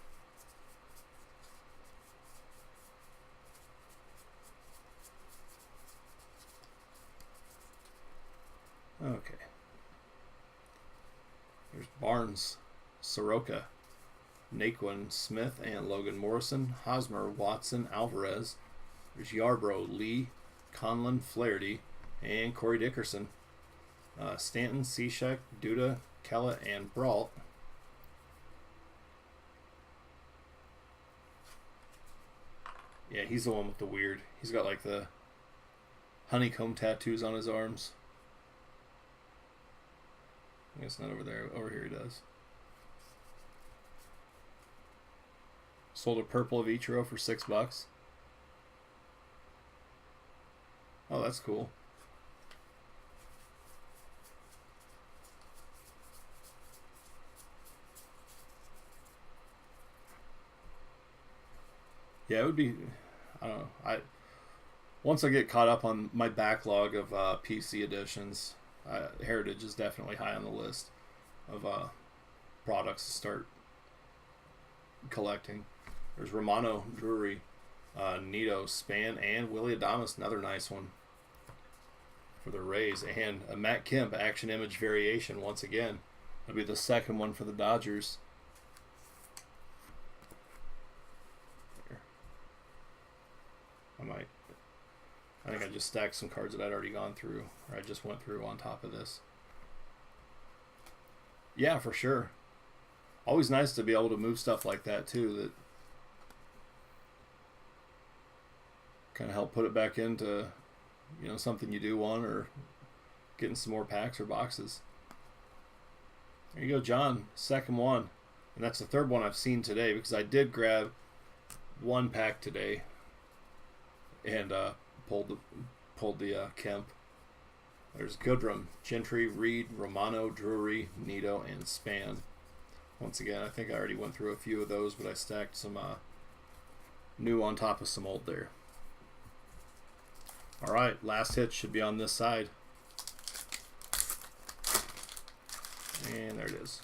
Okay. There's Barnes, Soroka, Naquin, Smith, and Logan Morrison, Hosmer, Watson, Alvarez, There's Yarbrough, Lee, Conlon, Flaherty, and Corey Dickerson. Stanton, Cishek, Duda, Kella, and Brault. Yeah, he's the one with the weird. He's got like the honeycomb tattoos on his arms. I guess not over there. Over here he does. Sold a purple of Ichiro for $6. Oh, that's cool. Yeah, it would be. I don't know. Once I get caught up on my backlog of PC editions, Heritage is definitely high on the list of products to start collecting. There's Romano, Drury, Nito, Span, and Willie Adames, another nice one for the Rays, and a Matt Kemp action image variation once again. That'll be the second one for the Dodgers. I think I just stacked some cards that I'd already gone through, or I just went through on top of this. Yeah, for sure. Always nice to be able to move stuff like that too, that kind of help put it back into, something you do want, or getting some more packs or boxes. There you go, John. Second one. And that's the third one I've seen today, because I did grab one pack today and pulled the Kemp. There's Goodrum, Gentry, Reed, Romano, Drury, Nito, and Span. Once again, I think I already went through a few of those, but I stacked some new on top of some old there. All right, last hit should be on this side. And there it is.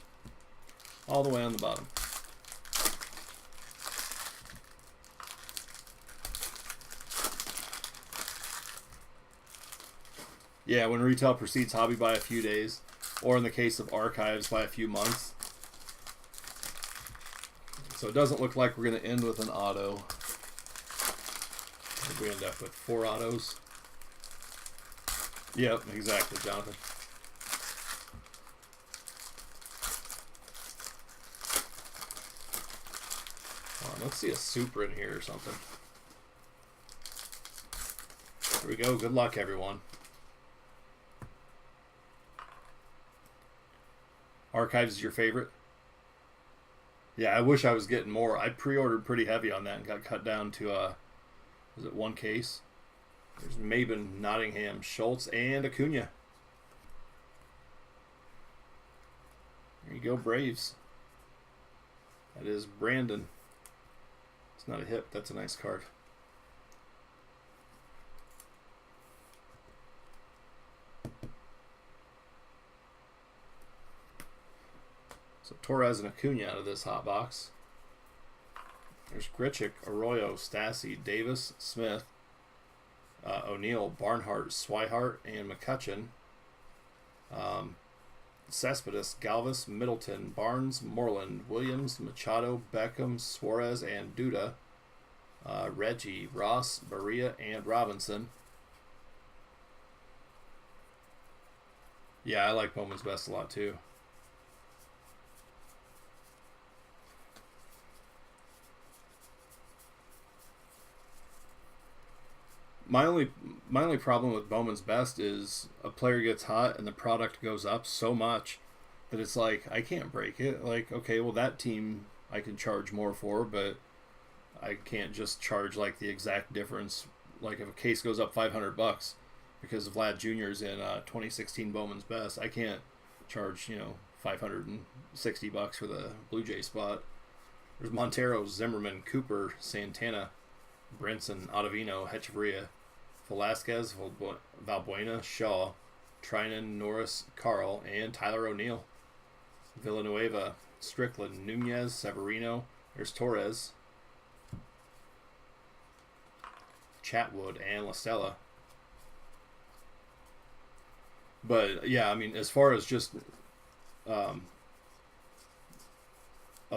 All the way on the bottom. Yeah, when retail precedes hobby by a few days, or in the case of archives, by a few months. So it doesn't look like we're going to end with an auto. We end up with 4 autos. Yep, exactly, Jonathan. Let's see a super in here or something. Here we go. Good luck, everyone. Archives is your favorite? Yeah, I wish I was getting more. I pre-ordered pretty heavy on that and got cut down to, was it 1 case? There's Maben, Nottingham, Schultz, and Acuna. There you go, Braves. That is Brandon. It's not a hip. That's a nice card. So Torres and Acuna out of this hot box. There's Grichuk, Arroyo, Stassi, Davis, Smith, O'Neill, Barnhart, Swihart, and McCutcheon. Cespedes, Galvis, Middleton, Barnes, Moreland, Williams, Machado, Beckham, Suarez, and Duda. Reggie, Ross, Barria, and Robinson. Yeah, I like Bowman's Best a lot too. My only problem with Bowman's Best is a player gets hot and the product goes up so much that it's like, I can't break it. Like, okay, well, that team I can charge more for, but I can't just charge like the exact difference. Like if a case goes up $500 because Vlad Jr.'s in 2016 Bowman's Best, I can't charge, $560 for the Blue Jay spot. There's Montero, Zimmerman, Cooper, Santana, Brinson, Ottavino, Hechavarria, Velasquez, Valbuena, Shaw, Trinan, Norris, Carl, and Tyler O'Neill. Villanueva, Strickland, Nunez, Severino. There's Torres, Chatwood, and La Stella. But yeah, I mean, as far as just a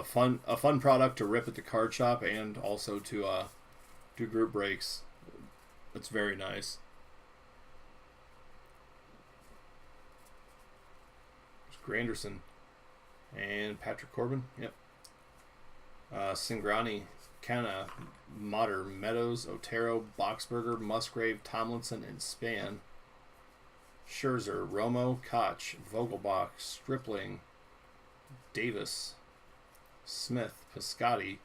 fun product to rip at the card shop and also to do group breaks, That's very nice. There's Granderson and Patrick Corbin. Yep. Singrani, Canna, Motter, Meadows, Otero, Boxberger, Musgrave, Tomlinson, and Span. Scherzer, Romo, Koch, Vogelbach, Stripling, Davis, Smith, Piscotty,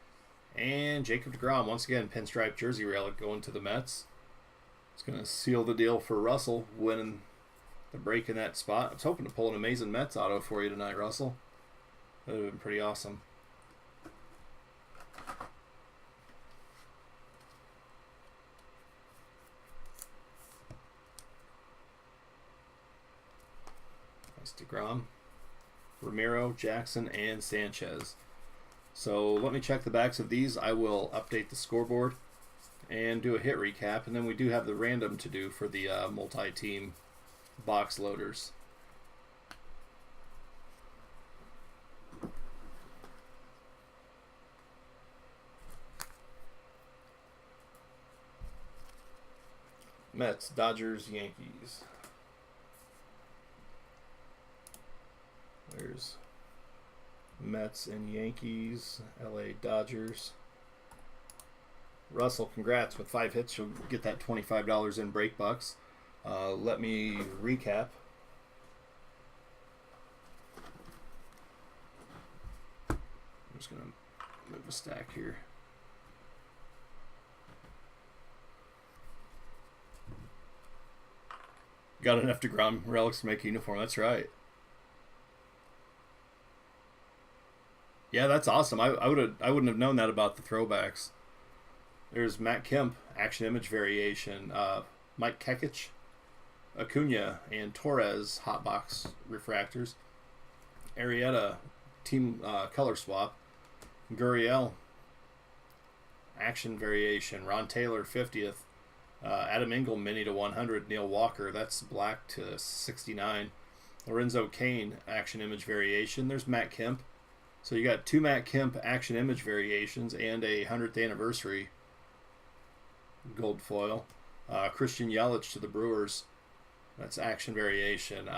and Jacob deGrom. Once again, pinstripe jersey relic going to the Mets. It's going to seal the deal for Russell, winning the break in that spot. I was hoping to pull an amazing Mets auto for you tonight, Russell. That would have been pretty awesome. DeGrom, Ramiro, Jackson, and Sanchez. So let me check the backs of these. I will update the scoreboard and do a hit recap, and then we do have the random to do for the multi-team box loaders. Mets, Dodgers, Yankees. There's Mets and Yankees, LA Dodgers. Russell, congrats with 5 hits. You'll get that $25 in break bucks. Let me recap. I'm just going to move a stack here. Got enough DeGrom relics to make a uniform. That's right. Yeah, that's awesome. I wouldn't have known that about the throwbacks. There's Matt Kemp, action image variation. Mike Kekich, Acuna, and Torres hotbox refractors. Arrieta, team color swap. Gurriel, action variation. Ron Taylor, 50th. Adam Engel, mini to 100. Neil Walker, that's black to 69. Lorenzo Cain, action image variation. There's Matt Kemp. So you got 2 Matt Kemp action image variations and a 100th anniversary gold foil. Christian Yelich to the Brewers. That's action variation.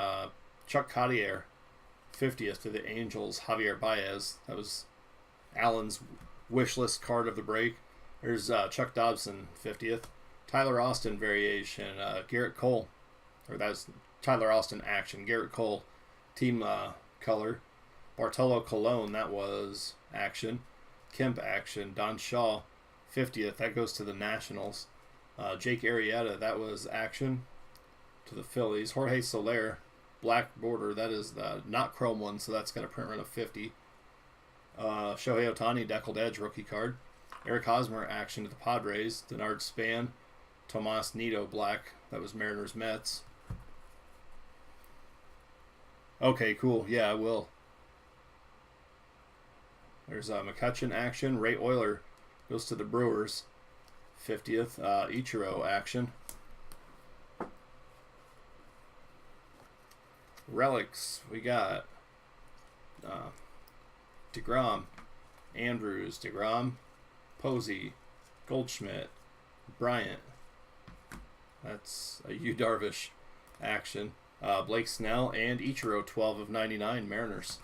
Chuck Cottier, 50th to the Angels. Javier Baez. That was Allen's wish list card of the break. There's Chuck Dobson, 50th. Tyler Austin variation. Garrett Cole. Or that's Tyler Austin action. Garrett Cole, team color. Bartolo Colon, that was action. Kemp action. Don Shaw, 50th. That goes to the Nationals. Jake Arrieta, that was action to the Phillies. Jorge Soler, black border. That is the not chrome one, so that's got a print run of 50. Shohei Ohtani, deckled edge rookie card. Eric Hosmer, action to the Padres. Denard Span. Tomas Nido, black. That was Mariners Mets. Okay, cool. Yeah, I will. There's McCutcheon action. Ray Euler goes to the Brewers. 50th. Ichiro action. Relics. We got DeGrom, Andrews, DeGrom, Posey, Goldschmidt, Bryant. That's a Yu Darvish action. Blake Snell and Ichiro, 12 of 99, Mariners.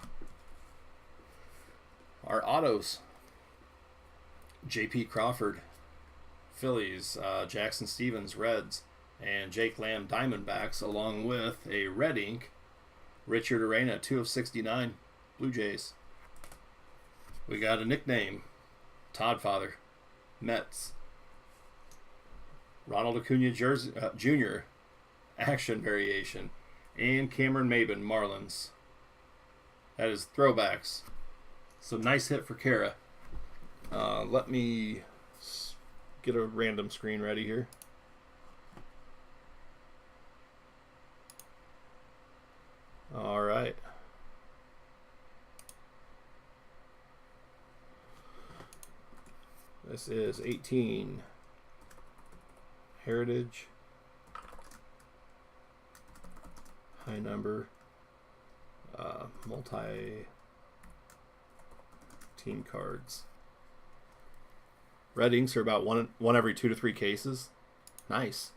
Our autos. J.P. Crawford, Phillies, Jackson Stevens, Reds, and Jake Lamb, Diamondbacks, along with a red ink, Richard Arena, 2 of 69, Blue Jays. We got a nickname, Todd Father, Mets. Ronald Acuna Jr., action variation, and Cameron Maybin, Marlins. That is throwbacks. So nice hit for Kara. Let me get a random screen ready here. All right. This is 18 Heritage high number multi team cards. Red inks are about one every 2 to 3 cases. Nice.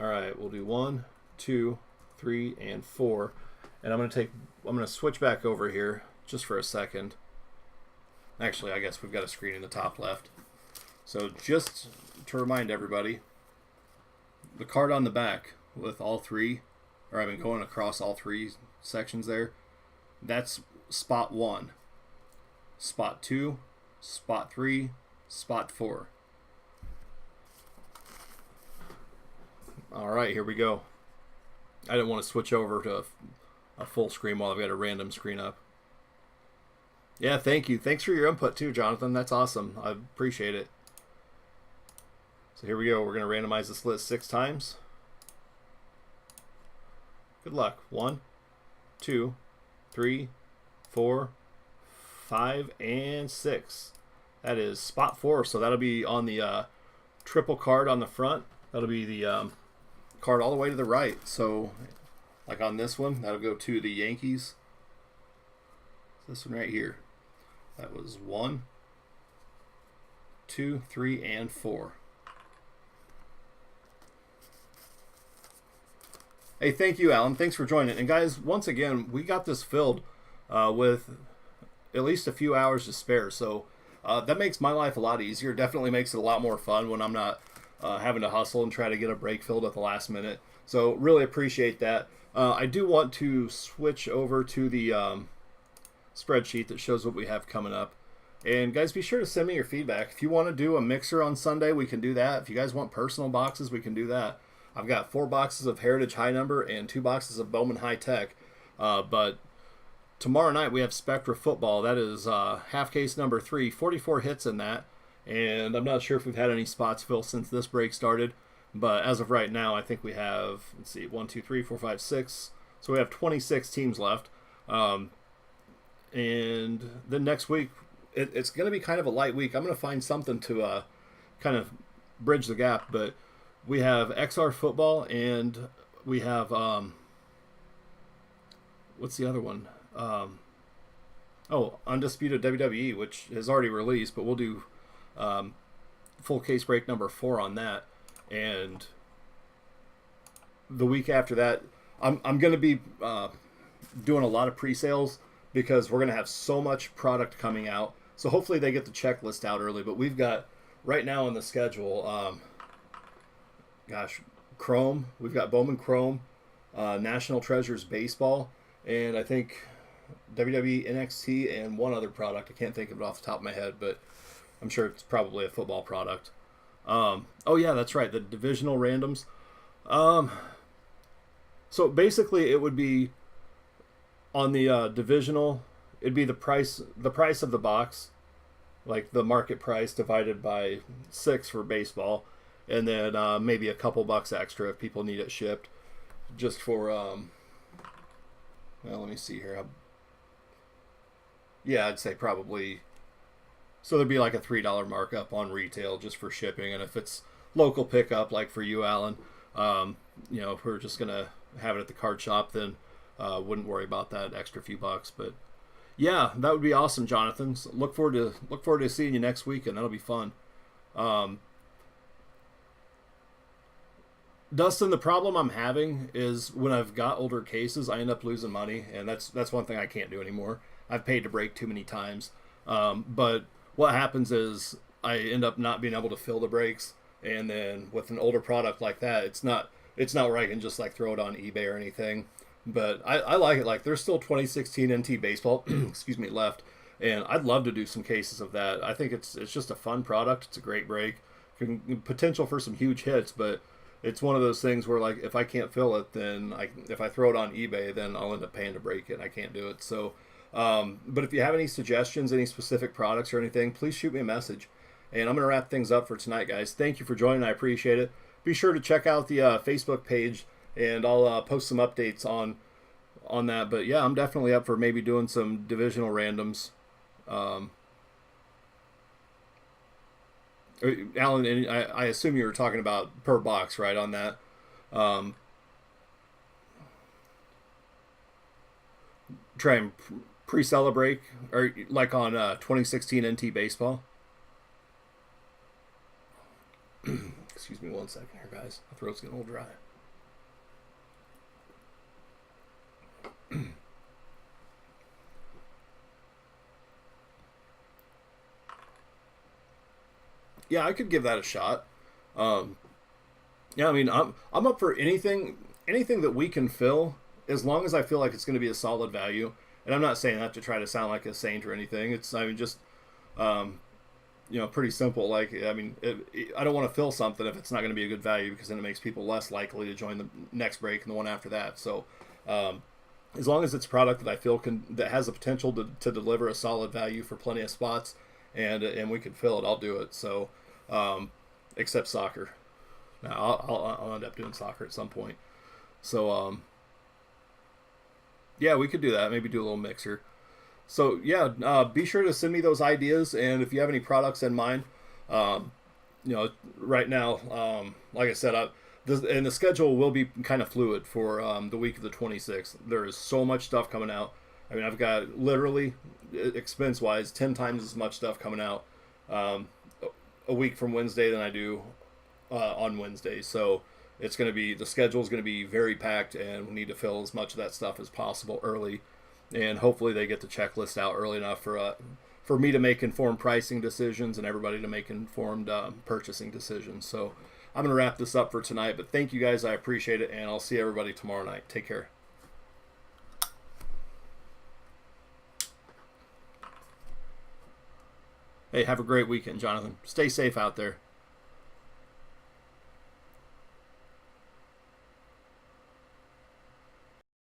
All right, we'll do 1, 2, 3, and 4. And I'm going to switch back over here just for a second. Actually, I guess we've got a screen in the top left. So just to remind everybody, the card on the back with all three, or I've been going across all three sections there, that's spot 1, spot 2, spot 3, spot 4. All right, here we go. I didn't want to switch over to a full screen while I've got a random screen up. Yeah, thank you. Thanks for your input too, Jonathan. That's awesome. I appreciate it. So here we go. We're going to randomize this list 6 times. Good luck. 1, 2, 3, 4, 5, and 6. That is spot 4. So that'll be on the triple card on the front. That'll be the card all the way to the right. So like on this one, that'll go to the Yankees. This one right here. That was 1, 2, 3, and 4. Hey, thank you, Alan. Thanks for joining. And guys, once again, we got this filled with at least a few hours to spare. So that makes my life a lot easier. Definitely makes it a lot more fun when I'm not having to hustle and try to get a break filled at the last minute. So really appreciate that. I do want to switch over to the spreadsheet that shows what we have coming up. And guys, be sure to send me your feedback. If you want to do a mixer on Sunday, we can do that. If you guys want personal boxes, we can do that. I've got 4 boxes of Heritage High Number and 2 boxes of Bowman High Tech. But tomorrow night we have Spectra Football. That is half case number 3, 44 hits in that. And I'm not sure if we've had any spots filled since this break started. But as of right now, I think we have, let's see, 1, 2, 3, 4, 5, 6. So we have 26 teams left. And then next week, it's going to be kind of a light week. I'm going to find something to kind of bridge the gap. But we have XR Football and we have, what's the other one? Undisputed WWE, which has already released, but we'll do full case break number 4 on that. And the week after that, I'm going to be doing a lot of pre-sales because we're going to have so much product coming out. So hopefully they get the checklist out early. But we've got, right now on the schedule, Chrome. We've got Bowman Chrome, National Treasures Baseball, and I think WWE NXT and one other product. I can't think of it off the top of my head, but I'm sure it's probably a football product. Oh yeah, that's right, the divisional randoms. So basically it would be on the divisional, it'd be the price of the box, like the market price divided by 6 for baseball, and then maybe a couple bucks extra if people need it shipped, just for well, let me see here. Yeah, I'd say probably, so there'd be like a $3 markup on retail just for shipping. And if it's local pickup, like for you, Alan, if we're just gonna have it at the card shop, then wouldn't worry about that extra few bucks. But yeah, that would be awesome, Jonathan. So look forward to seeing you next week, and that'll be fun. Dustin, the problem I'm having is when I've got older cases, I end up losing money, and that's one thing I can't do anymore. I've paid to break too many times. But what happens is I end up not being able to fill the breaks, and then with an older product like that, it's not where I can just like throw it on eBay or anything. But I like it. Like there's still 2016 NT baseball, excuse me, left, and I'd love to do some cases of that. I think it's just a fun product. It's a great break, potential for some huge hits, but it's one of those things where, like, if I can't fill it, then if I throw it on eBay, then I'll end up paying to break it, and I can't do it. So, but if you have any suggestions, any specific products or anything, please shoot me a message. And I'm going to wrap things up for tonight, guys. Thank you for joining. I appreciate it. Be sure to check out the Facebook page, and I'll post some updates on that. But, yeah, I'm definitely up for maybe doing some divisional randoms. Alan, and I assume you were talking about per box, right, on that. Try and pre-sell a break, or like on 2016 NT Baseball. Excuse me 1 second here, guys. My throat's getting a little dry. Yeah, I could give that a shot. Yeah, I mean, I'm up for anything that we can fill, as long as I feel like it's going to be a solid value. And I'm not saying that to try to sound like a saint or anything. It's, I mean, just pretty simple. Like, I mean, I don't want to fill something if it's not going to be a good value, because then it makes people less likely to join the next break and the one after that. So, as long as it's a product that I feel that has the potential to deliver a solid value for plenty of spots, and we can fill it, I'll do it. So, except soccer. Now I'll end up doing soccer at some point. So, yeah, we could do that. Maybe do a little mixer. So yeah, be sure to send me those ideas, and if you have any products in mind, right now, like I said, and the schedule will be kind of fluid for the week of the 26th. There is so much stuff coming out. I mean, I've got literally, expense-wise, 10 times as much stuff coming out a week from Wednesday than I do on Wednesday. So it's going to be, the schedule is going to be very packed, and we need to fill as much of that stuff as possible early. And hopefully they get the checklist out early enough for me to make informed pricing decisions and everybody to make informed purchasing decisions. So I'm going to wrap this up for tonight, but thank you guys. I appreciate it, and I'll see everybody tomorrow night. Take care. Hey, have a great weekend, Jonathan. Stay safe out there.